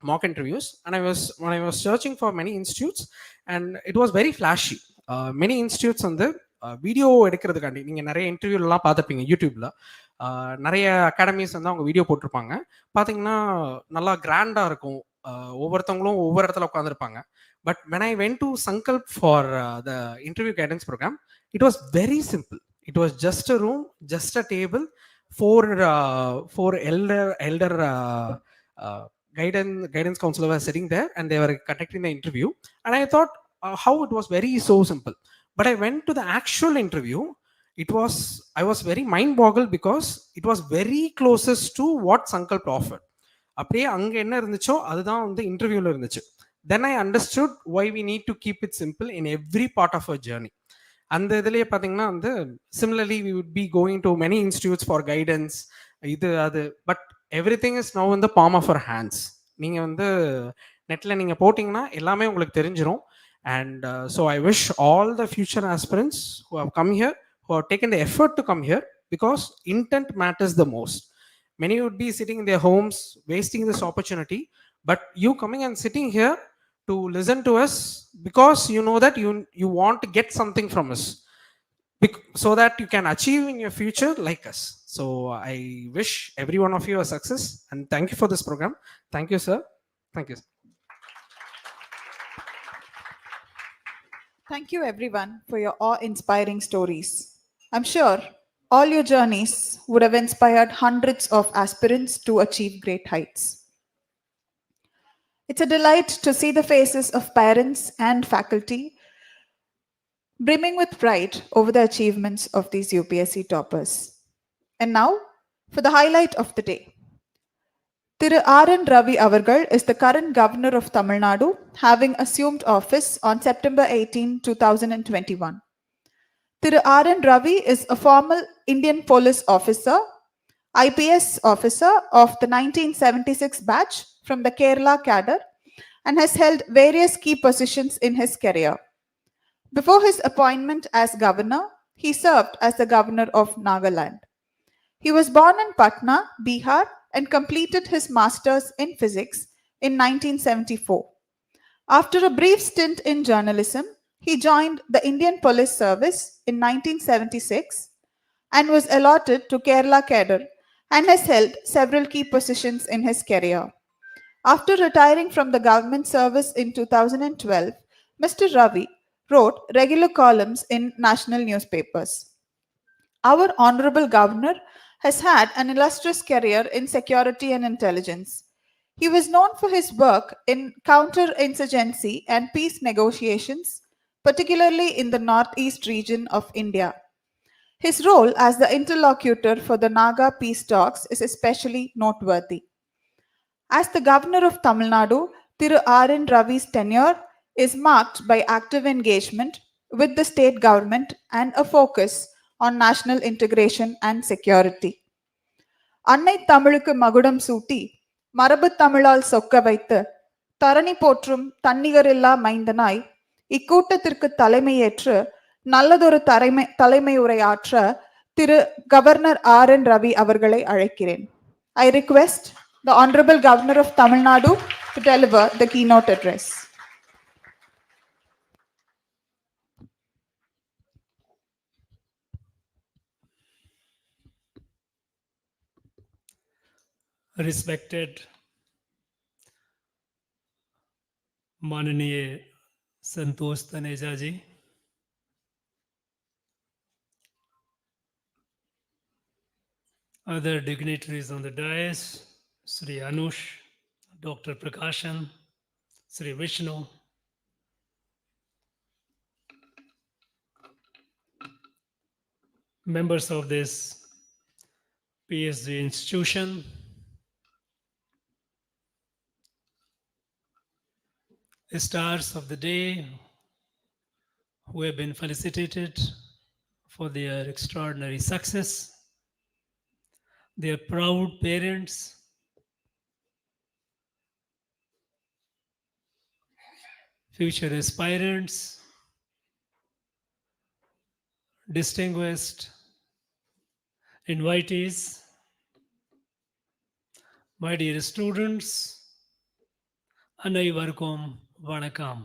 mock interviews, and when I was searching for many institutes, and it was very flashy. Many institutes வந்து video எடுக்கிறதுக்காண்டி நீங்கள் நிறைய இன்டர்வியூலாம் பார்த்துருப்பீங்க யூடியூப்ல. நிறைய academies வந்து அவங்க video போட்டிருப்பாங்க. பார்த்தீங்கன்னா நல்லா கிராண்டாக இருக்கும், ஒவ்வொருத்தவங்களும் ஒவ்வொரு இடத்துல உட்காந்துருப்பாங்க. But when I went to Sankalp for the interview guidance program, it was very simple. It was just a room, just a table, four elder guidance counselor were sitting there, and they were conducting the interview. And I thought how it was very so simple. But I went to the actual interview. I was very mind boggled because it was very closest to what Sankalp offered. அப்படியே அங்கே என்ன இருந்துச்சோ அதுதான் வந்து இன்டர்வியூவில் இருந்துச்சு. Then I understood why we need to keep it simple in every part of our journey. அந்த இதுலேயே பார்த்தீங்கன்னா வந்து similarly we would be going to many institutes for guidance, இது அது, but everything is now in the palm of our hands. நீங்கள் வந்து நெட்டில் நீங்கள் போட்டிங்கன்னா எல்லாமே உங்களுக்கு தெரிஞ்சிடும். And so I wish all the future aspirants who have come here, who have taken the effort to come here, because intent matters the most. Many would be sitting in their homes wasting this opportunity, but you coming and sitting here to listen to us because you know that you want to get something from us, so that you can achieve in your future like us. So I wish every one of you a success, and thank you for this program. Thank you, sir. Thank you. Thank you everyone for your awe-inspiring stories. I'm sure all your journeys would have inspired hundreds of aspirants to achieve great heights. It's a delight to see the faces of parents and faculty brimming with pride over the achievements of these UPSC toppers. And now, for the highlight of the day. Thiru Ravi Avargal is the current governor of Tamil Nadu, having assumed office on September 18, 2021. Thiru Ravi is a former Indian police officer, IPS officer of the 1976 batch from the Kerala cadre, and has held various key positions in his career. Before his appointment as governor, he served as the governor of Nagaland. He was born in Patna, Bihar, and completed his master's in physics in 1974. After a brief stint in journalism, he joined the Indian Police Service in 1976 and was allotted to Kerala cadre and has held several key positions in his career. After retiring from the government service in 2012, Mr. Ravi wrote regular columns in national newspapers. Our Honorable Governor has had an illustrious career in security and intelligence. He was known for his work in counter-insurgency and peace negotiations, particularly in the northeast region of India. His role as the interlocutor for the Naga peace talks is especially noteworthy. As the governor of Tamil Nadu, Thiru R.N. Ravi's tenure is marked by active engagement with the state government and a focus on national integration and security. அன்னை தமிழுக்கு மகுடம் சூட்டி மரபு தமிழால் சொக்க வைத்து தரணி போற்றும் தன்னிகரில்லா மைந்தனாய் இக்கூட்டத்திற்கு தலைமையேற்று நல்லதொரு தலைமை உரையாற்ற திரு கவர்னர் R.N. Ravi அவர்களை அழைக்கிறேன். I request the Honorable Governor of Tamil Nadu to deliver the keynote address. Respected Mananiye Santosh Taneja ji, other dignitaries on the dais, Sri Anush, Dr. Prakashan, Sri Vishnu, members of this PSG institution, stars of the day who have been felicitated for their extraordinary success, their proud parents, future aspirants, distinguished invitees, my dear students, அனைவருக்கும் வணக்கம்.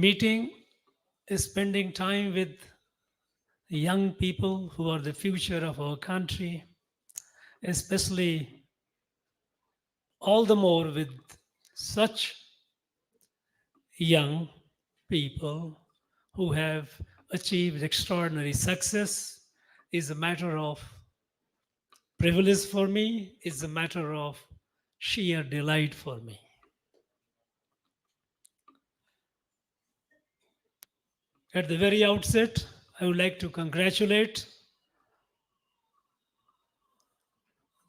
Meeting is spending time with young people who are the future of our country, especially all the more with such young people who have achieved extraordinary success is a matter of privilege for me, is a matter of sheer delight for me. At the very outset, I would like to congratulate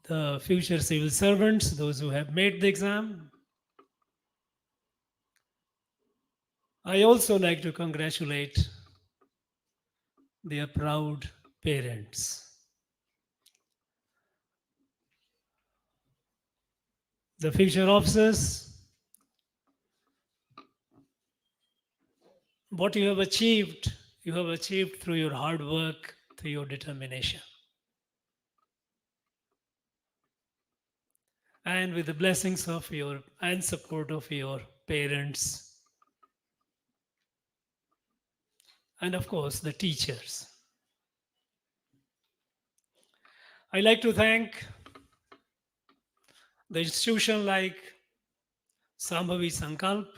the future civil servants, those who have made the exam. I also like to congratulate their proud parents. The future officers, what you have achieved through your hard work, through your determination. And with the blessings of your and support of your parents. And of course, the teachers. I like to thank the institution like Sambhavi Sankalp,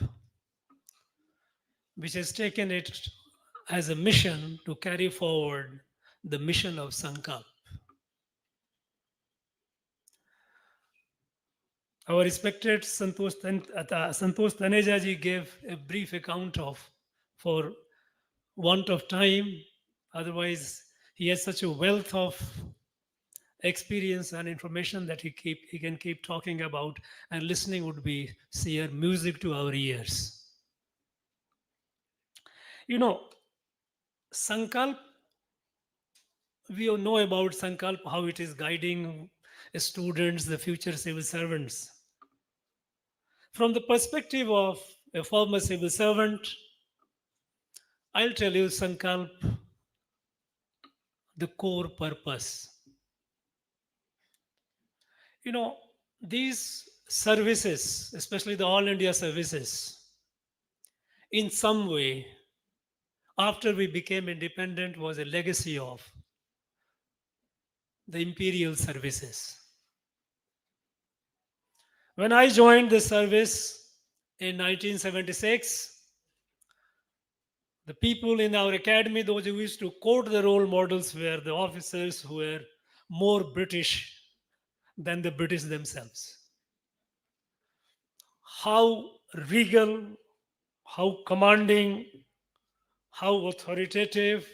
which has taken it as a mission to carry forward the mission of Sankalp. Our respected Santosh Taneja ji gave a brief account of, for want of time, otherwise he has such a wealth of experience and information that he can keep talking about, and listening would be sheer music to our ears. You know, Sankalp, we all know about Sankalp, how it is guiding students, the future civil servants. From the perspective of a former civil servant, I'll tell you Sankalp, the core purpose. You know, these services, especially the All India services, in some way, after we became independent, was a legacy of the imperial services. When I joined the service in 1976, the people in our academy, those who used to quote the role models, were the officers who more British than the British themselves. How regal, how commanding, how authoritative.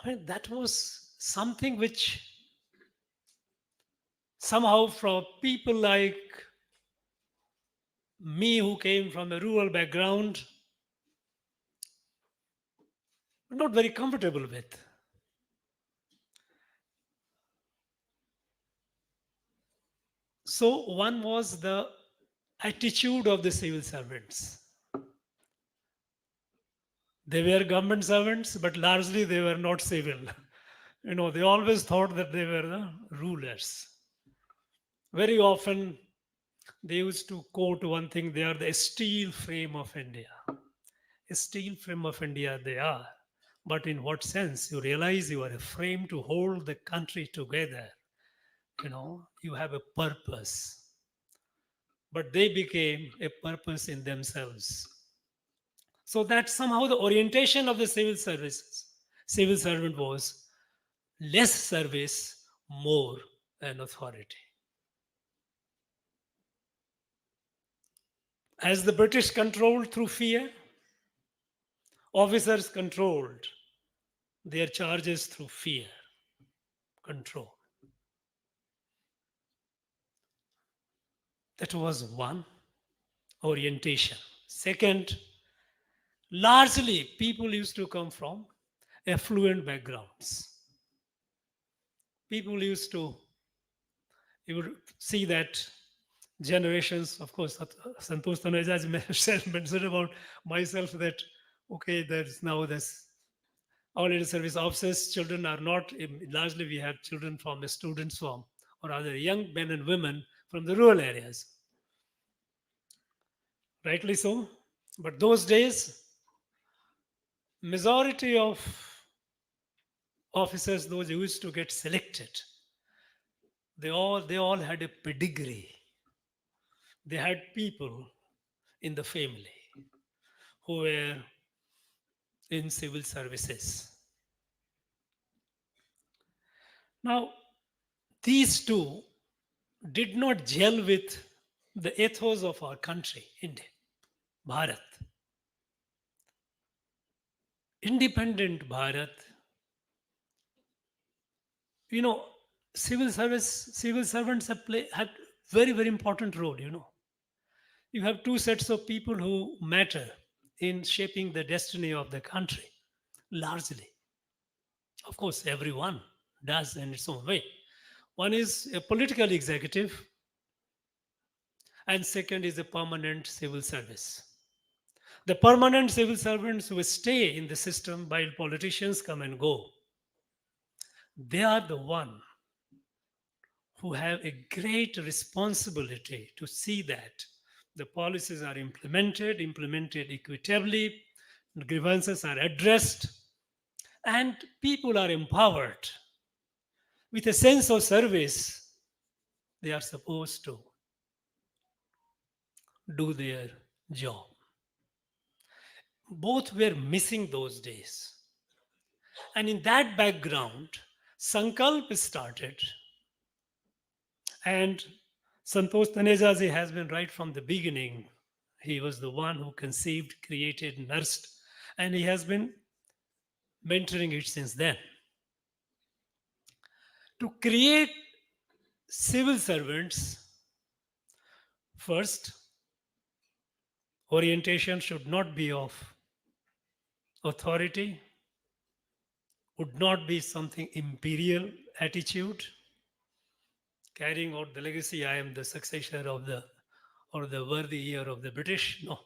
I mean, that was something which somehow from people like me who came from a rural background, not very comfortable with. So one was the attitude of the civil servants. They were government servants, but largely they were not civil. They always thought that they were the rulers. Very often they used to quote one thing, they are the steel frame of India. A steel frame of India they are. But in what sense? You realize you are a frame to hold the country together. You have a purpose. But they became a purpose in themselves. So that somehow the orientation of the civil servant was less service, more than authority. As the British controlled through fear, officers controlled their charges through fear, control. That was one orientation. Second, largely people used to come from affluent backgrounds. People used to, you would see that generations, of course, Santosh Taneja has mentioned about myself that, okay, there's now this our little service officers, children are not, largely we have children from the students from, or rather young men and women from the rural areas. Rightly so. But those days, majority of officers, those who used to get selected, they all had a pedigree. They had people in the family who were in civil services. Now, these two did not gel with the ethos of our country, India, Bharat. Independent Bharat, civil servants have very, very important role, You have two sets of people who matter in shaping the destiny of the country, largely. Of course, everyone does in its own way. One is a political executive, and second is a permanent civil service. The permanent civil servants who stay in the system while politicians come and go, they are the one who have a great responsibility to see that the policies are implemented equitably, grievances are addressed, and people are empowered. With a sense of service, they are supposed to do their job. Both were missing those days. And in that background, Sankalp started. And Santosh Taneja ji has been right from the beginning. He was the one who conceived, created, nursed, and he has been mentoring it since then. To create civil servants, first, orientation should not be of authority, would not be something imperial attitude, carrying out the legacy, I am the successor of the worthy heir of the British. No.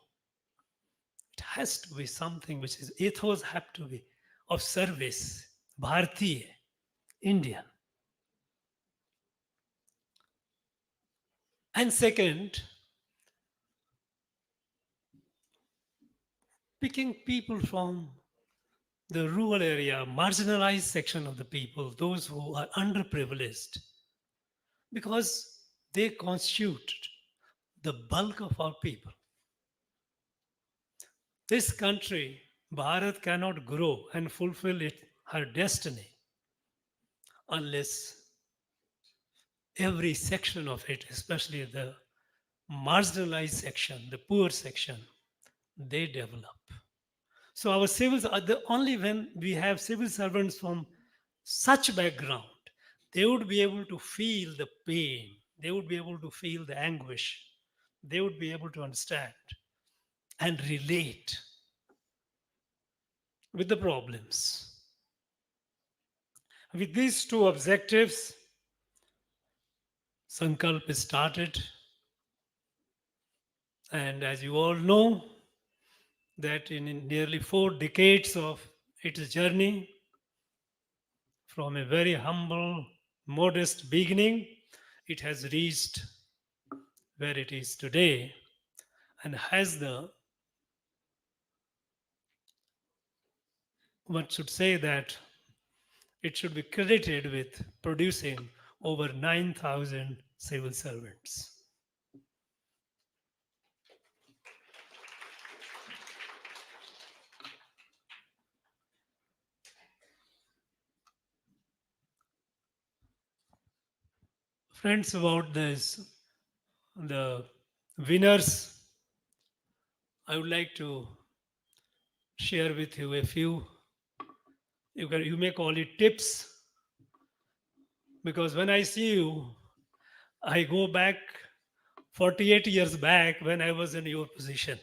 It has to be something which is, ethos have to be of service, Bharatiya, Indian. And second, picking people from the rural area, marginalized section of the people, those who are underprivileged, because they constitute the bulk of our people. This country, Bharat, cannot grow and fulfill her destiny unless every section of it, especially the marginalized section, the poor section, they develop. So our civils are the only when we have civil servants from such background, they would be able to feel the pain, they would be able to feel the anguish, they would be able to understand and relate with the problems. With these two objectives, Sankalp is started. And as you all know, that in nearly 4 decades of its journey, from a very humble, modest beginning, it has reached where it is today and has the, one should say that it should be credited with producing over 9,000 civil servants. Friends, about this, the winners, I would like to share with you a few, you may call it tips, because when I see you, I go back 48 years back when I was in your position.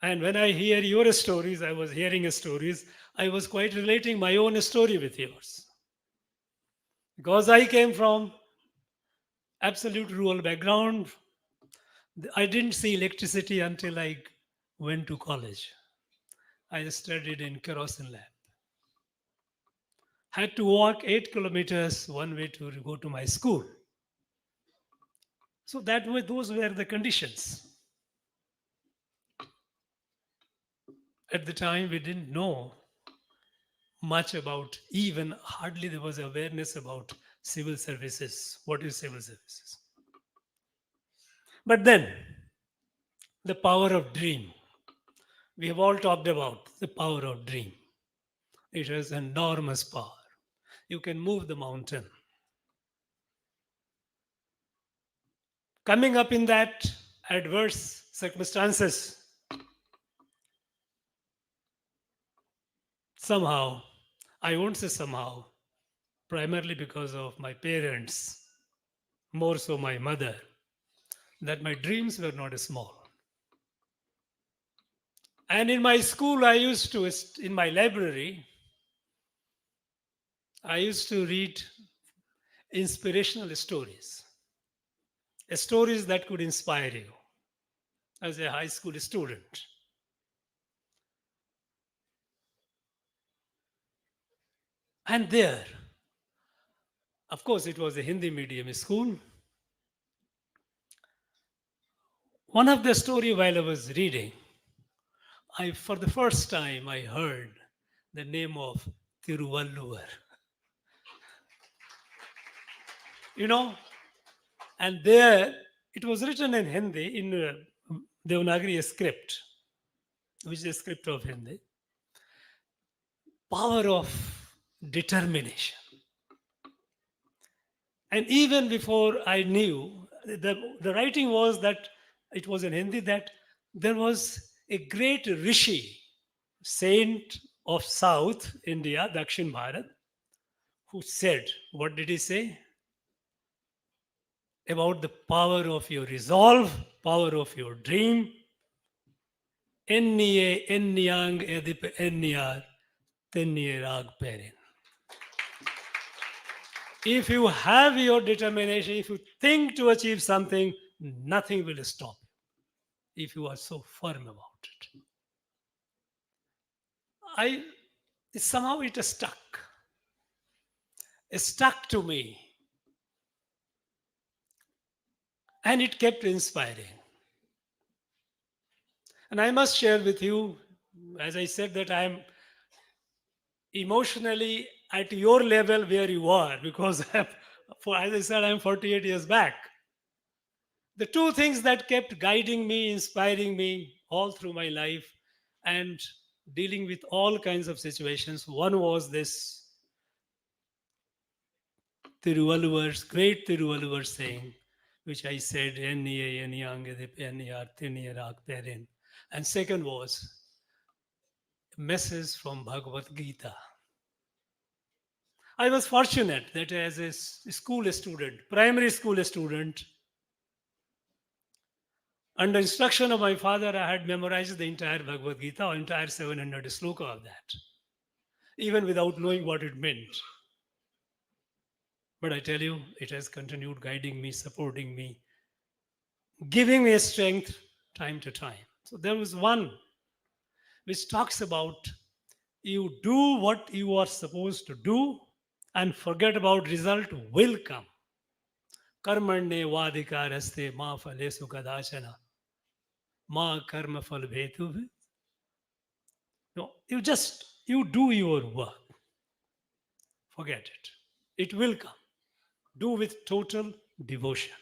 And when I hear your stories, I was hearing stories, I was quite relating my own story with yours. Because I came from absolute rural background, I didn't see electricity until I went to college. I studied in kerosene lab. Had to walk 8 kilometers one way to go to my school. So those were the conditions. At the time, we didn't know much about, even hardly there was awareness about civil services. What is civil services? But then, the power of dream. We have all talked about the power of dream. It has enormous power. You can move the mountain. Coming up in that adverse circumstances, somehow, I won't say somehow, primarily because of my parents, more so my mother, that my dreams were not small. And in my school, in my library, I used to read inspirational stories that could inspire you as a high school student. And there, of course, it was a Hindi medium school. One of the story while I was reading, for the first time, I heard the name of Tiruvalluvar. And there, it was written in Hindi, in Devanagari script, which is a script of Hindi. Power of determination. And even before I knew, the writing was that it was in Hindi, that there was a great rishi, saint of South India, Dakshin Bharat, who said, what did he say? About the power of your resolve, power of your dream. Enniye enniang edip enniar tenniye rag perin. If you have your determination, if you think to achieve something, nothing will stop you if you are so firm about it. Somehow it stuck. It stuck to me. And it kept inspiring. And I must share with you, as I said, that I am emotionally at your level where you are, because as I said, I'm 48 years back. The two things that kept guiding me, inspiring me all through my life, and dealing with all kinds of situations. One was this great Tiruvalluvar saying, which I said, and second was a message from Bhagavad Gita. I was fortunate that as a school student, primary school student, under instruction of my father, I had memorized the entire Bhagavad Gita, or entire 700 sloka of that, even without knowing what it meant. But I tell you, it has continued guiding me, supporting me, giving me strength time to time. So there was one which talks about you do what you are supposed to do and forget about result will come. Karmanye vadikaraste ma phalesu kadachana ma karma phal bhetu. No, you do your work. Forget it. It will come. Do with total devotion.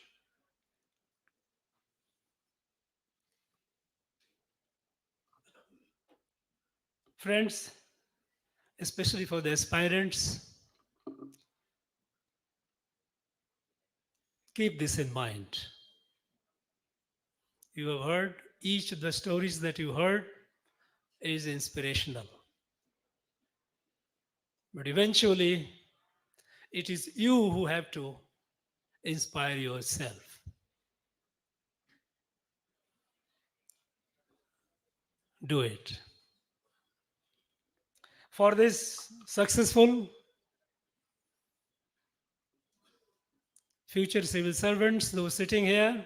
Friends, especially for the aspirants, keep this in mind. You have heard, each of the stories that you heard is inspirational. But eventually, it is you who have to inspire yourself. Do it. For this successful future civil servants, those sitting here,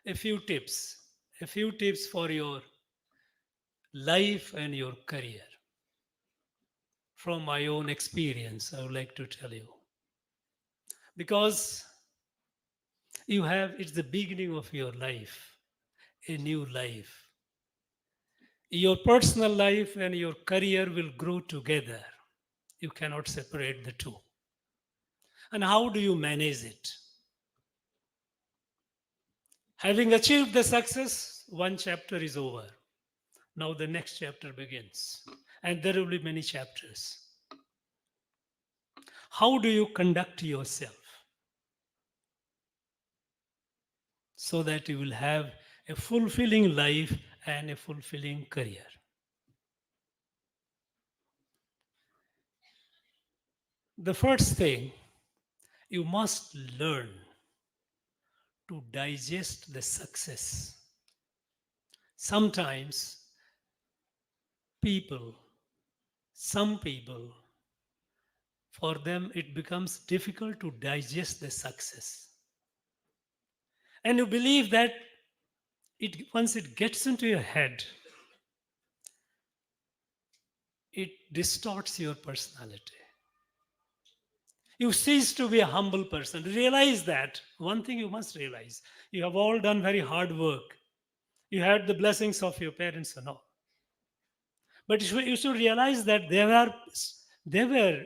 a few tips for your life and your career. From my own experience, I would like to tell you. Because it's the beginning of your life, a new life. Your personal life and your career will grow together. You cannot separate the two. And how do you manage it? Having achieved the success, one chapter is over. Now the next chapter begins. And there will be many chapters. How do you conduct yourself so that you will have a fulfilling life and a fulfilling career? The first thing, you must learn to digest the success. Sometimes some people, for them it becomes difficult to digest the success. And you believe that once it gets into your head, it distorts your personality. You cease to be a humble person. Realize that. One thing you must realize, you have all done very hard work. You had the blessings of your parents and all. But you should realize that there were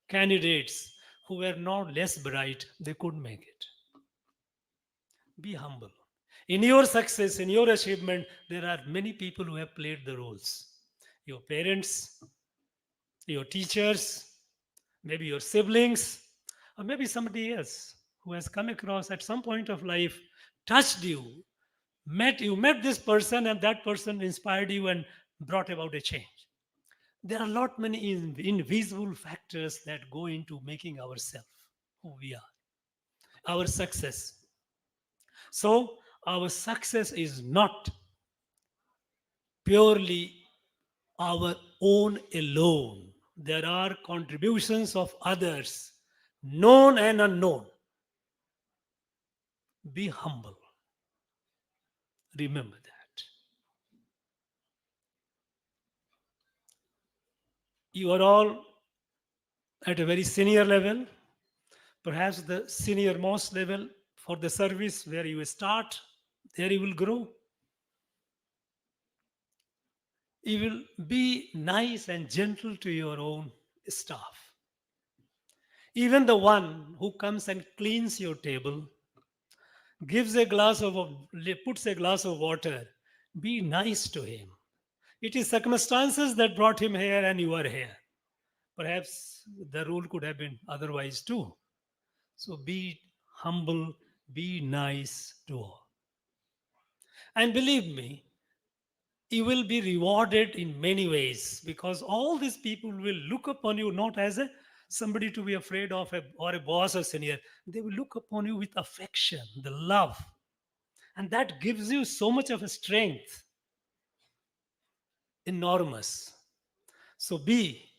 candidates who were not less bright, they could make it. Be humble. In your success, in your achievement, there are many people who have played the roles. Your parents, your teachers, maybe your siblings, or maybe somebody else who has come across at some point of life, touched you, you met this person, and that person inspired you and brought about a change. There are many invisible factors that go into making ourselves who we are, our success. So our success is not purely our own alone. There are contributions of others, known and unknown. Be humble. Remember that. You are all at a very senior level, perhaps the senior most level for the service where you start, there you will grow. You will be nice and gentle to your own staff. Even the one who comes and cleans your table, puts a glass of water, be nice to him. It is circumstances that brought him here and you are here. Perhaps the rule could have been otherwise too. So be humble, be nice to all. And believe me, you will be rewarded in many ways, because all these people will look upon you not as a somebody to be afraid of or a boss or senior. They will look upon you with affection, the love. And that gives you so much of a strength. Enormous. So be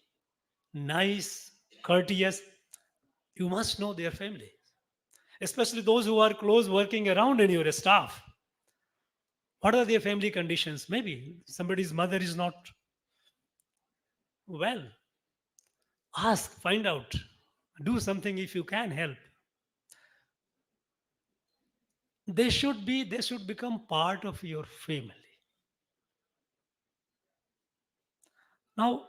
nice, courteous. You must know their family, especially those who are close working around in your staff. What are their family conditions? Maybe somebody's mother is not well. Ask, find out, do something if you can help. They should become part of your family. Now,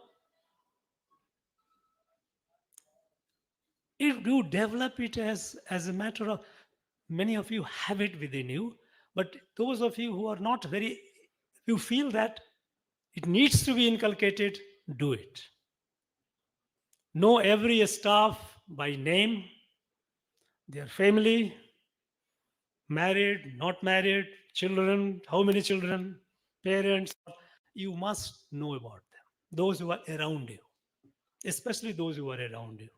if you develop it as a matter of, many of you have it within you, but those of you who are not very, you feel that it needs to be inculcated, do it. Know every staff by name, their family, married, not married, children, how many children, parents. You must know about them, those who are around you, especially those who are around you.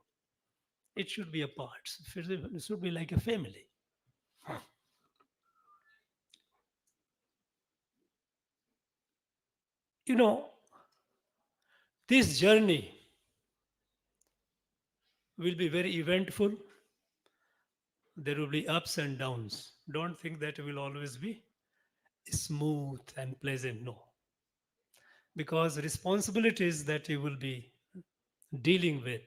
It should be a part. It should be like a family. You know, this journey will be very eventful. There will be ups and downs. Don't think that it will always be smooth and pleasant. No. Because responsibilities that you will be dealing with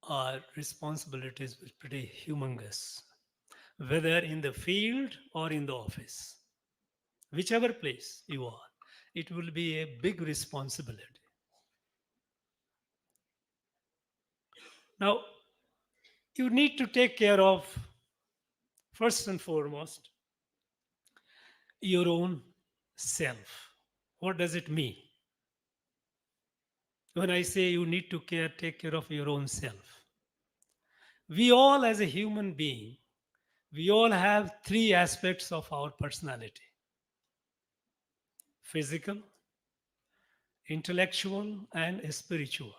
are responsibilities pretty humongous, whether in the field or in the office. Whichever place you are, it will be a big responsibility. Now, you need to take care of, first and foremost, your own self. What does it mean? When I say you need to take care of your own self, we all as a human being, we all have three aspects of our personality: physical, intellectual, and spiritual.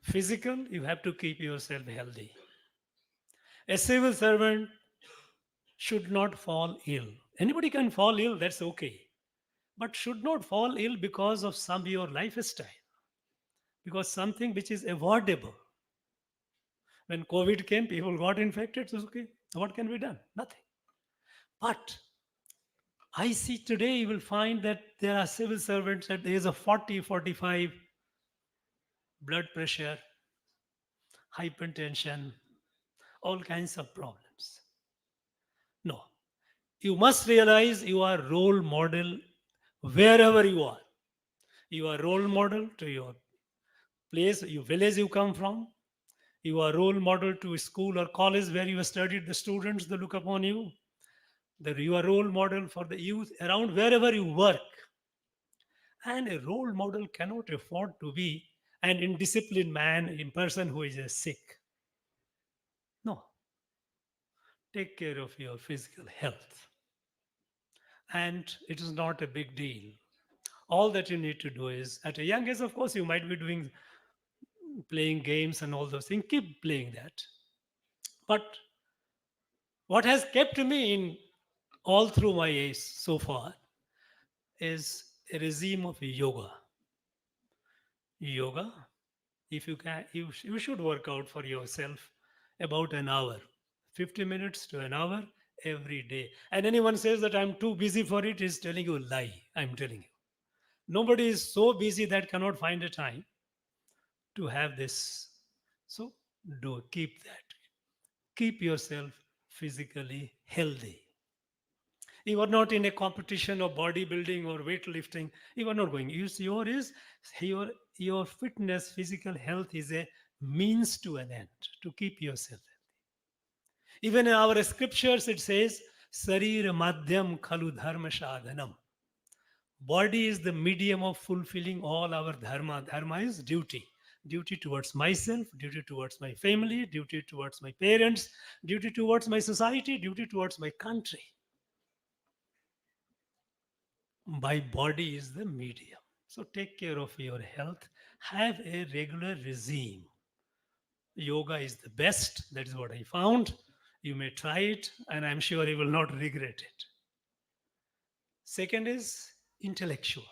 Physical, you have to keep yourself healthy. A civil servant should not fall ill. Anybody can fall ill, that's okay. But should not fall ill because of some your lifestyle, because something which is avoidable. When COVID came, people got infected. So okay, what can be done? Nothing. But I see today, you will find that there are civil servants at the age of 40, 45, blood pressure, hypertension, all kinds of problems. No, you must realize you are role model wherever you are. You are role model to your place, your village you come from. You are role model to a school or college where you studied. The students, they look upon you. You are role model for the youth around wherever you work. And a role model cannot afford to be an indisciplined man, in person who is sick. No. Take care of your physical health. And it is not a big deal. All that you need to do is, at a young age, of course, you might be playing games and all those things. Keep playing that. But what has kept me in all through my age so far is a regime of yoga. Yoga, if you can, you should work out for yourself about an hour, 50 minutes to an hour every day. And anyone says that I'm too busy for it is telling you a lie. I'm telling you. Nobody is so busy that cannot find a time to have this. So keep that. Keep yourself physically healthy. You are not in a competition of bodybuilding or weightlifting. You are not going. Your fitness, physical health is a means to an end to keep yourself healthy. Even in our scriptures, it says Sarir madhyam khalu dharma sadhanam. Body is the medium of fulfilling all our dharma. Dharma is duty. Duty towards myself, duty towards my family, duty towards my parents, duty towards my society, duty towards my country. My body is the medium. So take care of your health. Have a regular regime. Yoga is the best. That is what I found. You may try it, and I'm sure you will not regret it. Second is intellectual.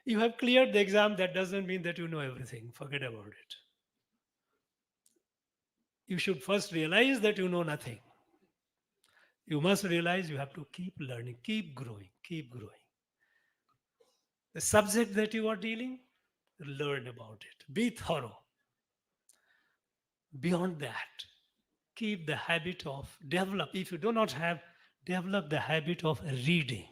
You have cleared the exam, that doesn't mean that you know everything. Forget about it. You should first realize that you know nothing. You must realize you have to keep learning, keep growing, keep growing. The subject that you are dealing, learn about it. Be thorough. Beyond that, keep the habit of develop. If you do not have, develop the habit of reading.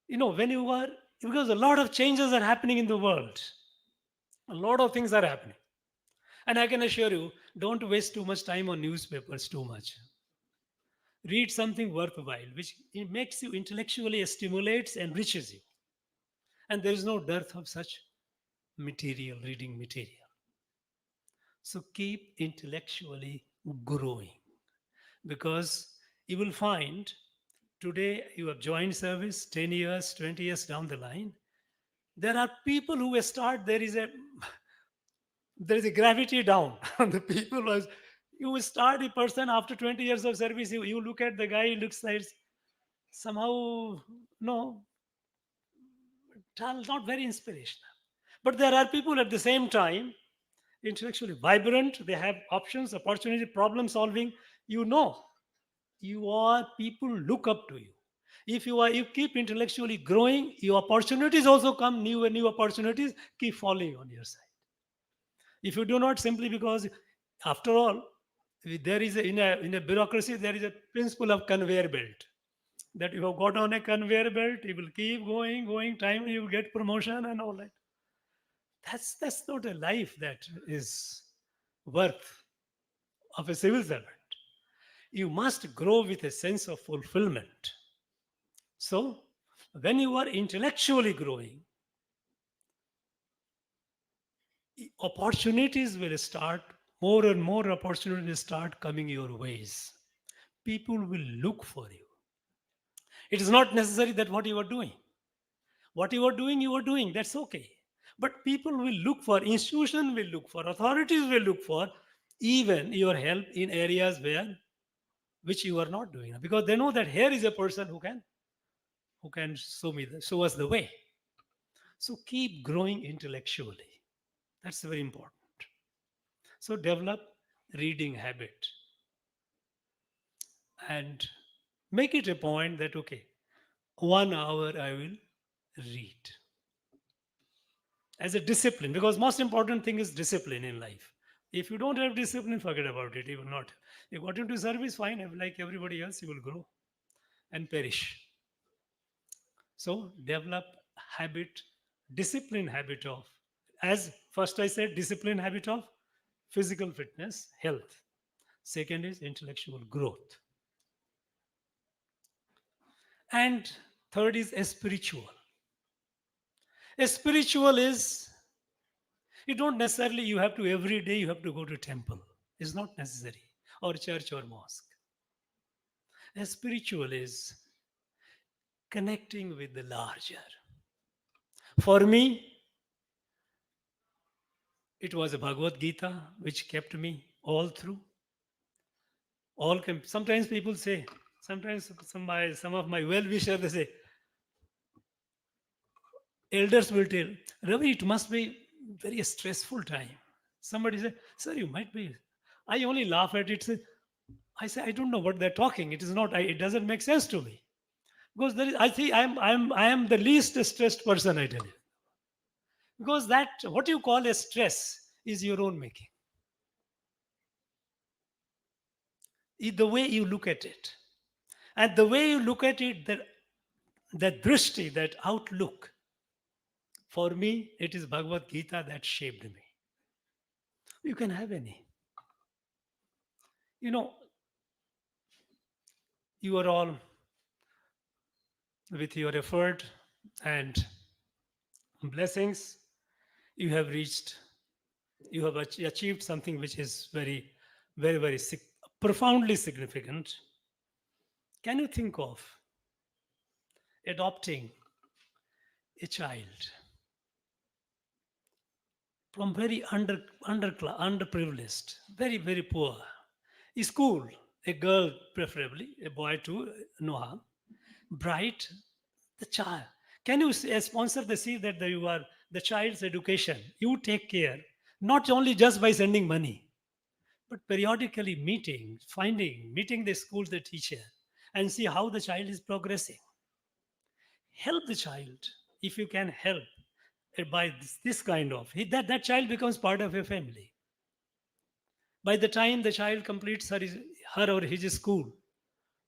You know, when you are, because a lot of changes are happening in the world. A lot of things are happening. And I can assure you, don't waste too much time on newspapers too much. Read something worthwhile, which it makes you intellectually, stimulates, enriches you. And there is no dearth of such material, reading material. So keep intellectually growing, because you will find today you have joined service 10 years, 20 years down the line. There are people who start, there is a gravity down on the people. You will start a person after 20 years of service, you look at the guy, he looks like somehow, no, not very inspirational. But there are people at the same time, intellectually vibrant, they have options, opportunity, problem solving. You know, you are, people look up to you. If you keep intellectually growing, your opportunities also come, new and new opportunities keep falling on your side. If you do not, simply because, after all, there is in a bureaucracy, there is a principle of conveyor belt. That you have got on a conveyor belt, you will keep going, time you will get promotion and all that. That's not a life that is worth of a civil servant. You must grow with a sense of fulfillment. So, when you are intellectually growing, opportunities will start, more and more opportunities start coming your ways. People will look for you. It is not necessary that what you are doing, you are doing, that's okay. But people will look for, institution will look for, authorities will look for even your help in areas which you are not doing, because they know that here is a person who can show us the way. So keep growing intellectually. That's very important. So develop reading habit and make it a point that, okay, 1 hour I will read as a discipline, because most important thing is discipline in life. If you don't have discipline, forget about it. You will not. You got into service, fine. Like everybody else, you will grow and perish. So develop habit, discipline habit of, as first I said, discipline habit of physical fitness, health. Second is intellectual growth. And third is a spiritual. A spiritual is, you don't necessarily, you have to every day, you have to go to temple. It's not necessary. Or church or mosque. A spiritual is connecting with the larger. For me, it was a Bhagavad Gita which kept me all through. Sometimes people say, sometimes some of my well-wishers, they say, elders will tell, Ravi, it must be very stressful time. Somebody say, sir, you might be. I only laugh at it. I say, I don't know what they're talking. It is not. It doesn't make sense to me, because there is. I think I am the least stressed person. I tell you, because that what you call a stress is your own making. The way you look at it, and the way you look at it, that drishti, that outlook. For me, it is Bhagavad Gita that shaped me. You can have any. You know, you are all, with your effort and blessings, you have achieved something which is very, very, very profoundly significant. Can you think of adopting a child from very underprivileged, very, very poor school, a girl preferably, a boy too, no harm, bright, the child. Can you sponsor the see that you are the child's education? You take care, not only just by sending money, but periodically meeting the school, the teacher, and see how the child is progressing. Help the child if you can help by this kind of that child becomes part of your family. By the time the child completes her or his school,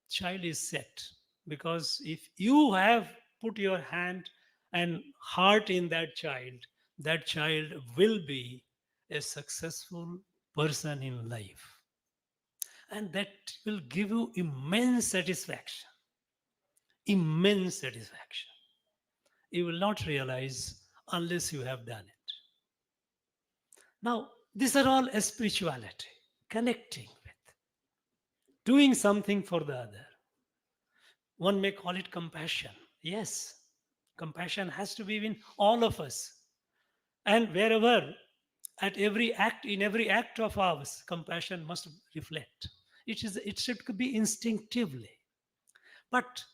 child is set, because if you have put your hand and heart in that child will be a successful person in life, and that will give you immense satisfaction. You will not realize unless you have done it. Now, these are all a spirituality, connecting with, doing something for the other. One may call it compassion. Yes, compassion has to be in all of us. And wherever, in every act of ours, compassion must reflect. It should be instinctively. But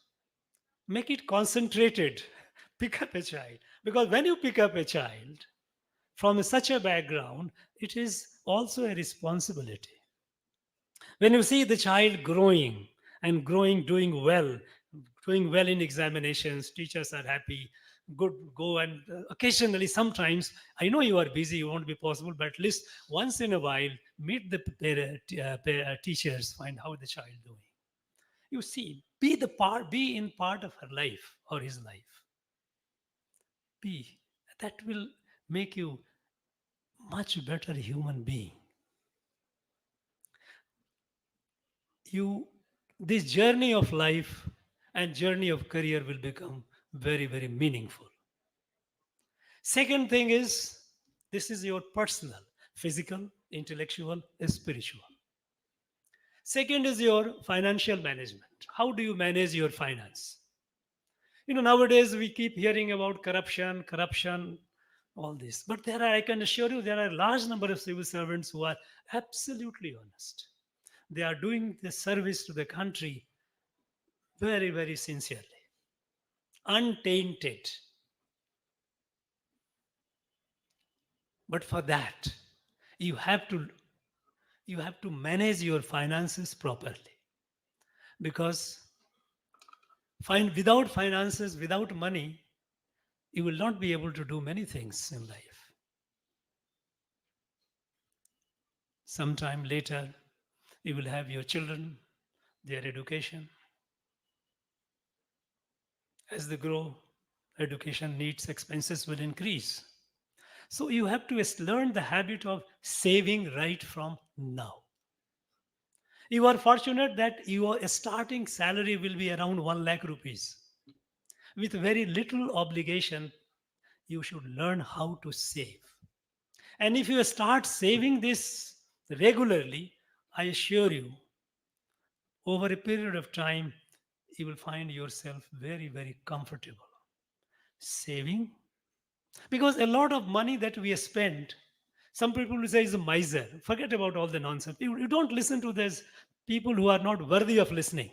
make it concentrated. Pick up a child. Because when you pick up a child from such a background, it is also a responsibility. When you see the child growing, doing well in examinations, teachers are happy, good, go and occasionally, sometimes, I know you are busy, it won't be possible, but at least once in a while, meet the teachers, find how the child doing. You see, be in part of her life or his life. That will make you much better human being. This journey of life and journey of career will become very, very meaningful. Second thing is, this is your personal, physical, intellectual, spiritual. Second is your financial management. How do you manage your finance? Nowadays we keep hearing about corruption, all this. But I can assure you, there are a large number of civil servants who are absolutely honest. They are doing the service to the country very, very sincerely, untainted. But for that, you have to manage your finances properly. Because without finances, without money, you will not be able to do many things in life. Sometime later, you will have your children, their education. As they grow, education needs, expenses will increase. So you have to learn the habit of saving right from now. You are fortunate that your starting salary will be around 1 lakh rupees. With very little obligation, you should learn how to save. And if you start saving this regularly, I assure you, over a period of time, you will find yourself very, very comfortable. Saving. Because a lot of money that we spend, some people will say is a miser. Forget about all the nonsense. You don't listen to these people who are not worthy of listening.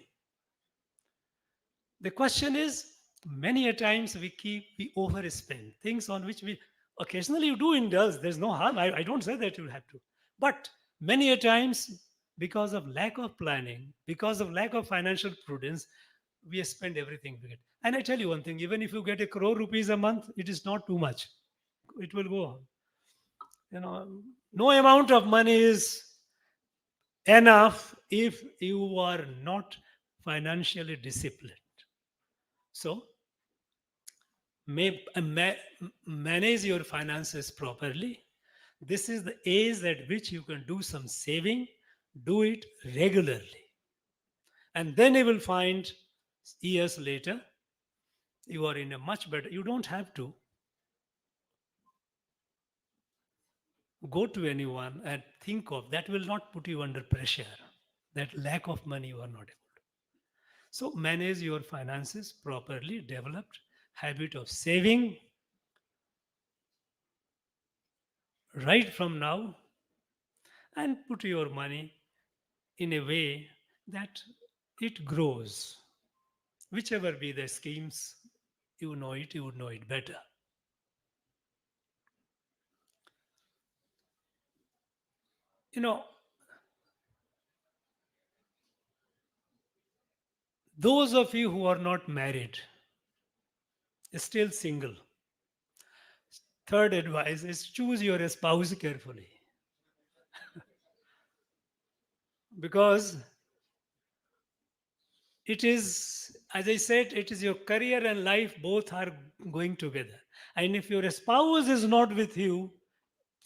The question is, many a times we overspend things on which we occasionally you do indulge. There's no harm. I don't say that you have to. But many a times, because of lack of planning, because of lack of financial prudence, we spend everything we get. And I tell you one thing, even if you get 1 crore rupees a month, it is not too much. It will go on. No amount of money is enough if you are not financially disciplined. So, manage your finances properly. This is the age at which you can do some saving. Do it regularly. And then you will find years later, you are in a much better, you don't have to go to anyone and think of, that will not put you under pressure. That lack of money you are not able to. So manage your finances properly, developed habit of saving right from now, and put your money in a way that it grows. Whichever be the schemes, you would know it better. You know, those of you who are not married, still single, third advice is choose your spouse carefully. Because it is, as I said, it is your career and life both are going together. And if your spouse is not with you,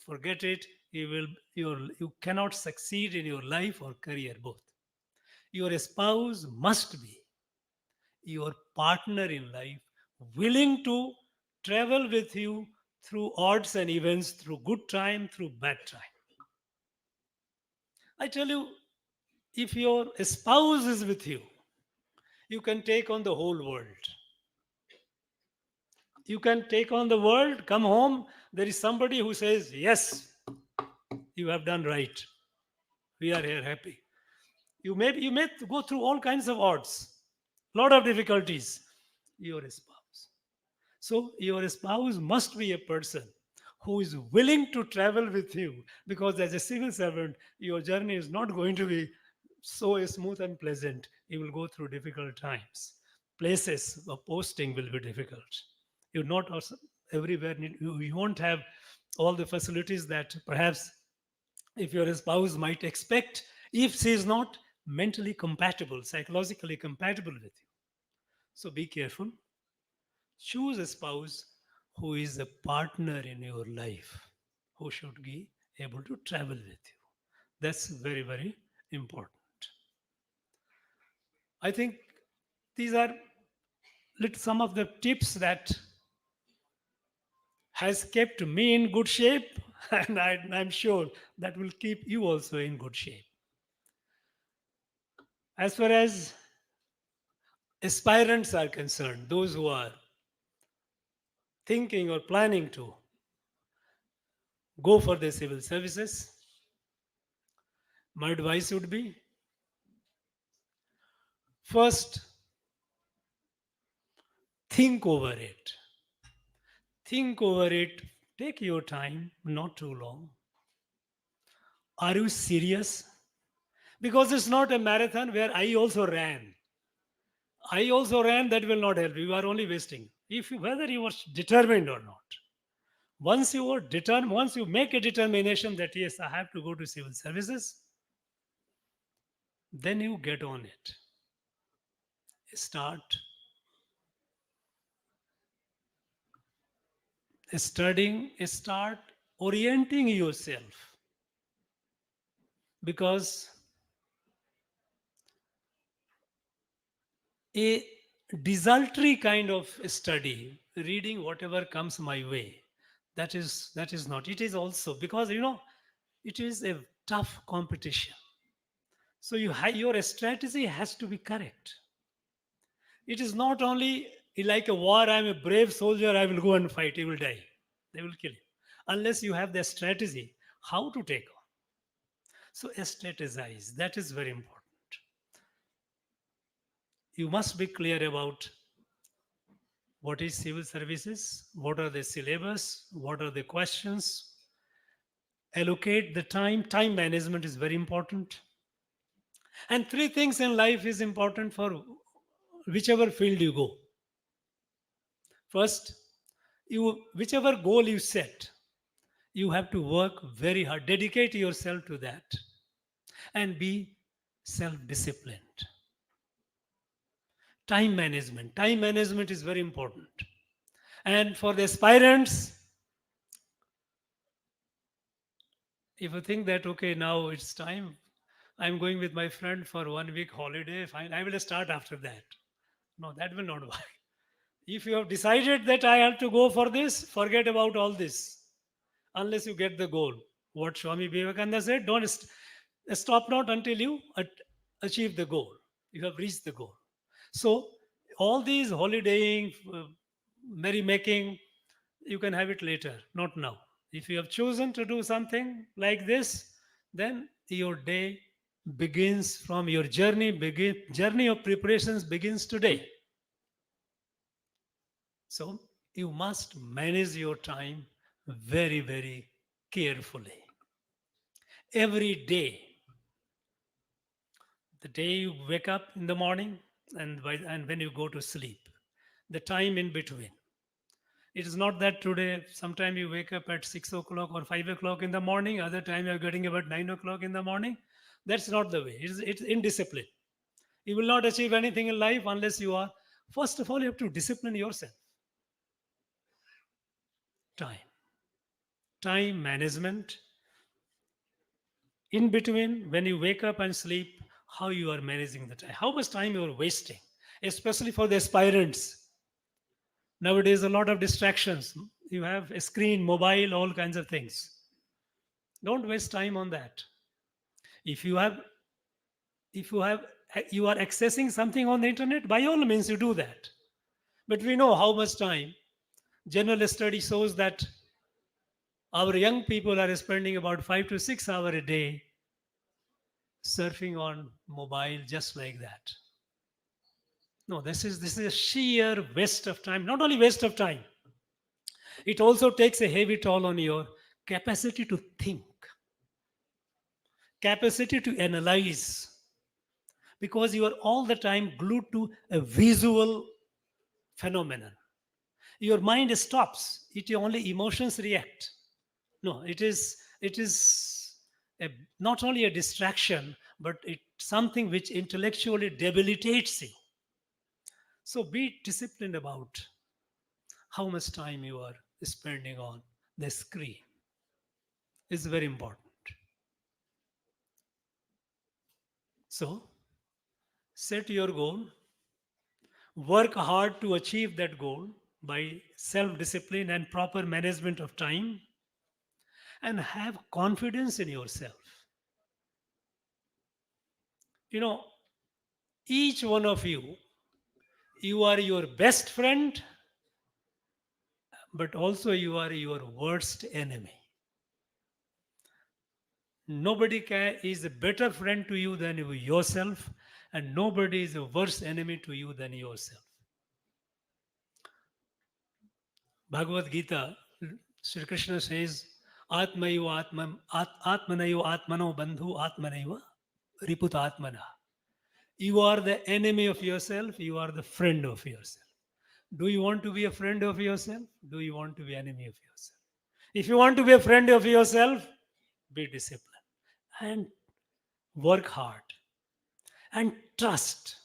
forget it. You cannot succeed in your life or career both. Your spouse must be your partner in life, willing to travel with you through odds and events, through good time, through bad time. I tell you, if your spouse is with you, you can take on the whole world. You can take on the world, come home, there is somebody who says, yes, you have done right. We are here happy. You may go through all kinds of odds, lot of difficulties. Your spouse. So your spouse must be a person who is willing to travel with you, because as a civil servant, your journey is not going to be so smooth and pleasant. You will go through difficult times. Places of posting will be difficult. You're not also everywhere. You won't have all the facilities that perhaps if your spouse might expect, if she is not mentally compatible, psychologically compatible with you. So be careful. Choose a spouse who is a partner in your life, who should be able to travel with you. That's very, very important. I think these are some of the tips that has kept me in good shape, and I'm sure that will keep you also in good shape. As far as aspirants are concerned, those who are thinking or planning to go for the civil services, my advice would be, first, think over it. Think over it. Take your time, not too long. Are you serious? Because it's not a marathon where I also ran. That will not help. You are only wasting. Whether you are determined or not. Once you are determined, once you make a determination that yes, I have to go to civil services, then you get on it. Start studying, start orienting yourself. Because a desultory kind of study, reading whatever comes my way, that is not. It is also because it is a tough competition. So your strategy has to be correct. It is not only like a war, I'm a brave soldier, I will go and fight, he will die, they will kill you. Unless you have the strategy how to take on. So strategize, that is very important. You must be clear about what is civil services, what are the syllabus, what are the questions. Allocate the time. Time management is very important. And three things in life is important for whichever field you go. First, whichever goal you set, you have to work very hard, dedicate yourself to that, and be self-disciplined. Time management is very important. And for the aspirants, if you think that, okay, now it's time, I'm going with my friend for 1 week holiday. Fine, I will start after that. No, that will not work. If you have decided that I have to go for this, forget about all this unless you get the goal. What Swami Vivekananda said, don't stop not until you achieve the goal. You have reached the goal. So, all these holidaying, merrymaking, you can have it later, not now. If you have chosen to do something like this, then your day begins from your journey of preparations begins today. So you must manage your time very, very carefully. Every day, the day you wake up in the morning and when you go to sleep, the time in between. It is not that today, sometime you wake up at 6 o'clock or 5 o'clock in the morning, other time you're getting about 9 o'clock in the morning. That's not the way. It's indiscipline. You will not achieve anything in life unless you are, first of all, you have to discipline yourself. Time management. In between, when you wake up and sleep, how you are managing the time, how much time you are wasting, especially for the aspirants. Nowadays, a lot of distractions. You have a screen, mobile, all kinds of things. Don't waste time on that. If you are accessing something on the internet, by all means you do that. But we know how much time. General study shows that our young people are spending about 5 to 6 hours a day surfing on mobile just like that. No, this is a sheer waste of time. Not only waste of time, it also takes a heavy toll on your capacity to think, capacity to analyze, because you are all the time glued to a visual phenomenon. Your mind stops. It only emotions react. No, it is not only a distraction, but it's something which intellectually debilitates you. So be disciplined about how much time you are spending on the screen. It's very important. So set your goal, work hard to achieve that goal by self-discipline and proper management of time, and have confidence in yourself. You know, each one of you are your best friend, but also you are your worst enemy. Nobody is a better friend to you than yourself, and nobody is a worse enemy to you than yourself. Bhagavad Gita, Sri Krishna says, Atmayo Atmanayo Atmano Bandhu Atmanaiva Riputa Atmana. You are the enemy of yourself, you are the friend of yourself. Do you want to be a friend of yourself? Do you want to be enemy of yourself? If you want to be a friend of yourself, be disciplined and work hard and trust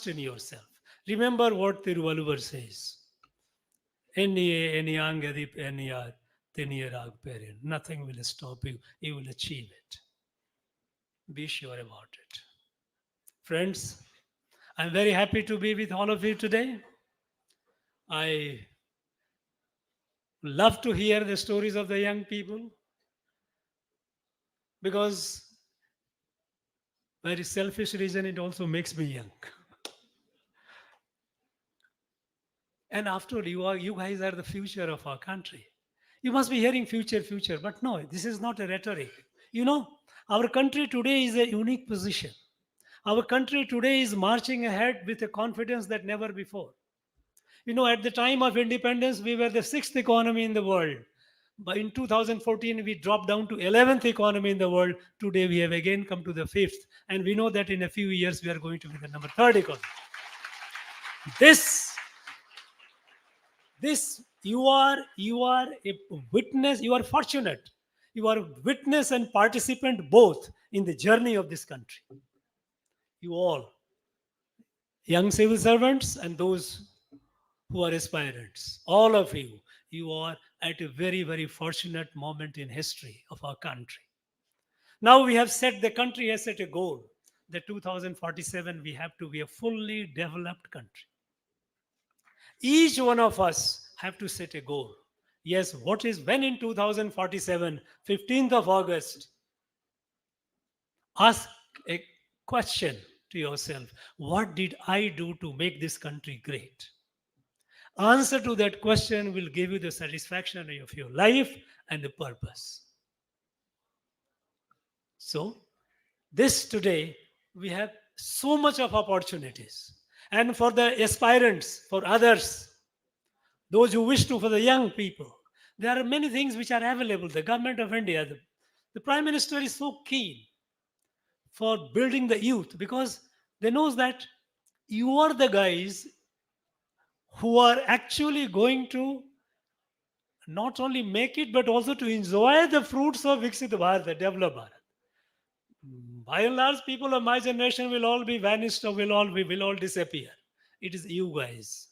in yourself. Remember what Tiruvalluvar says. Nothing will stop you. You will achieve it. Be sure about it. Friends, I'm very happy to be with all of you today. I love to hear the stories of the young people, because very selfish reason, it also makes me young. And after all, you guys are the future of our country. You must be hearing future, but no, this is not a rhetoric. You know, our country today is a unique position. Our country today is marching ahead with a confidence that never before. You know, at the time of independence, we were the 6th economy in the world. But in 2014, we dropped down to 11th economy in the world. Today, we have again come to the 5th. And we know that in a few years, we are going to be the number 3rd economy. You are a witness, you are fortunate. You are witness and participant both in the journey of this country. You all, young civil servants and those who are aspirants, all of you are at a very, very fortunate moment in history of our country. Now we have set, the country has set a goal that 2047 we have to be a fully developed country. Each one of us have to set a goal. Yes, what is when in 2047, 15th of August, ask a question to yourself. What did I do to make this country great? Answer to that question will give you the satisfaction of your life and the purpose. So, this today, we have so much of opportunities. And for the aspirants, for others, those who wish to, for the young people, there are many things which are available. The government of India, the Prime Minister is so keen for building the youth because they knows that you are the guys who are actually going to not only make it but also to enjoy the fruits of Viksit Bharat, the developed Bharat. By and large, people of my generation will all be vanished or will all disappear. It is you guys.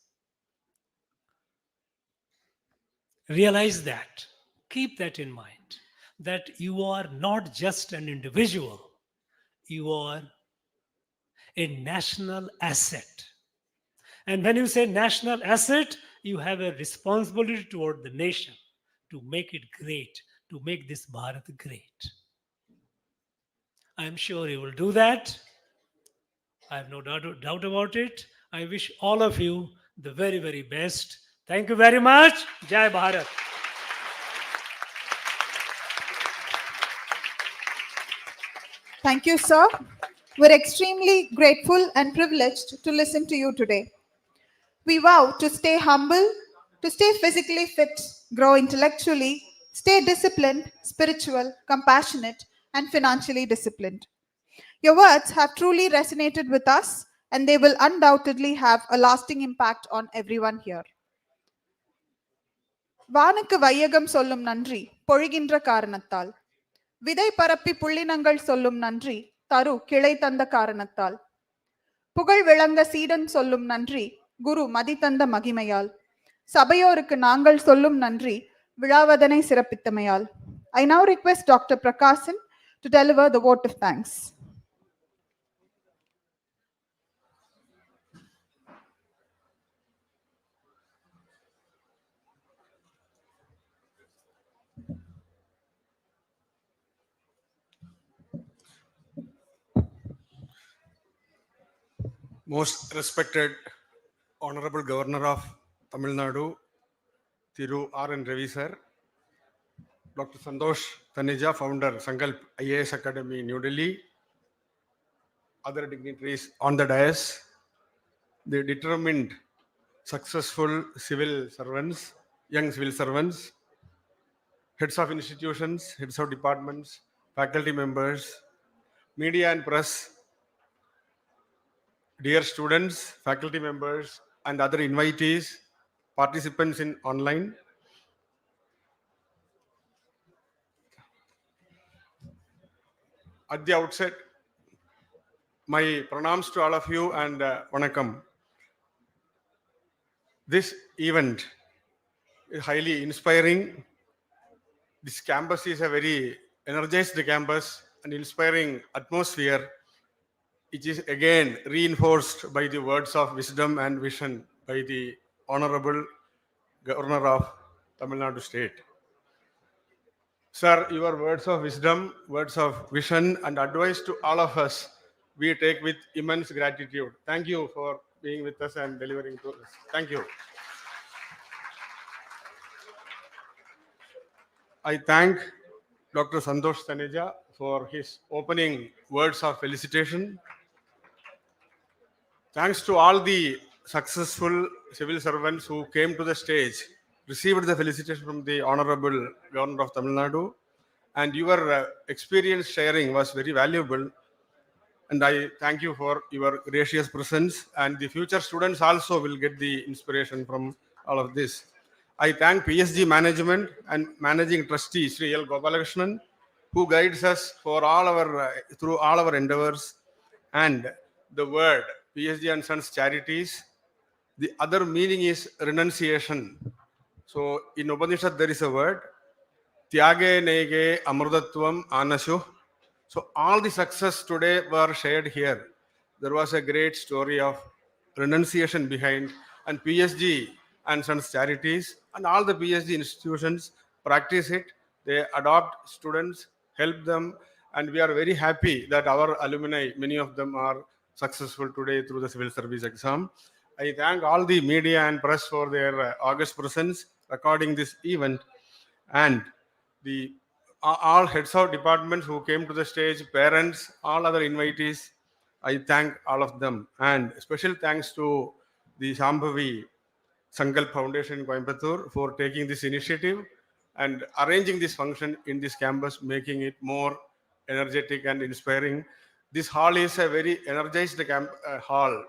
Realize that. Keep that in mind. That you are not just an individual. You are a national asset. And when you say national asset, you have a responsibility toward the nation to make it great, to make this Bharat great. I am sure you will do that. I have no doubt about it. I wish all of you the very, very best. Thank you very much. Jai Bharat. Thank you, sir. We're extremely grateful and privileged to listen to you today. We vow to stay humble, to stay physically fit, grow intellectually, stay disciplined, spiritual, compassionate, and financially disciplined. Your words have truly resonated with us, and they will undoubtedly have a lasting impact on everyone here. வானுக்கு வையகம் சொல்லும் நன்றி பொழிகின்ற காரணத்தால், விதை பரப்பி புள்ளினங்கள் சொல்லும் நன்றி தரு கிளை தந்த காரணத்தால், புகழ் விளங்க சீடன் சொல்லும் நன்றி குரு மதி தந்த மகிமையால், சபையோருக்கு நாங்கள் சொல்லும் நன்றி விழாவதனை சிறப்பித்தமையால். I now request Dr. Prakashan to deliver the vote of thanks. Most respected Honorable Governor of Tamil Nadu, Thiru R.N. Ravi sir, Dr. Santosh Taneja, founder Sankalp IAS Academy, New Delhi, other dignitaries on the dais, the determined, successful civil servants, young civil servants, heads of institutions, heads of departments, faculty members, media and press, dear students, faculty members, and other invitees, participants in online. At the outset, my pranams to all of you and Vanakkam. This event is highly inspiring. This campus is a very energized campus and inspiring atmosphere. It is again reinforced by the words of wisdom and vision by the Honorable Governor of Tamil Nadu State. Sir, your words of wisdom, words of vision and advice to all of us, we take with immense gratitude. Thank you for being with us and delivering to us. Thank you. I thank Dr. Santosh Taneja for his opening words of felicitation. Thanks to all the successful civil servants who came to the stage, received the felicitation from the Honorable Governor of Tamil Nadu, and your experience sharing was very valuable. And I thank you for your gracious presence, and the future students also will get the inspiration from all of this. I thank PSG management and managing trustee Sri L. Gopalakrishnan, who guides us for all our through all our endeavors, and the word PSG and Sons Charities. The other meaning is renunciation. So in Upanishad there is a word, Tyage Nege Amrudatvam Anashu So all the success today were shared here. There was a great story of renunciation behind, and PSG and Sons Charities and all the PSG institutions practice it. They adopt students, help them, and we are very happy that our alumni, many of them are successful today through the civil service exam. I thank all the media and press for their august presence recording this event, and the all heads of departments who came to the stage, parents, all other invitees. I thank all of them, and special thanks to the Shambhavi Sankalp Foundation in Coimbatore for taking this initiative and arranging this function in this campus, making it more energetic and inspiring. This hall is a very energized hall.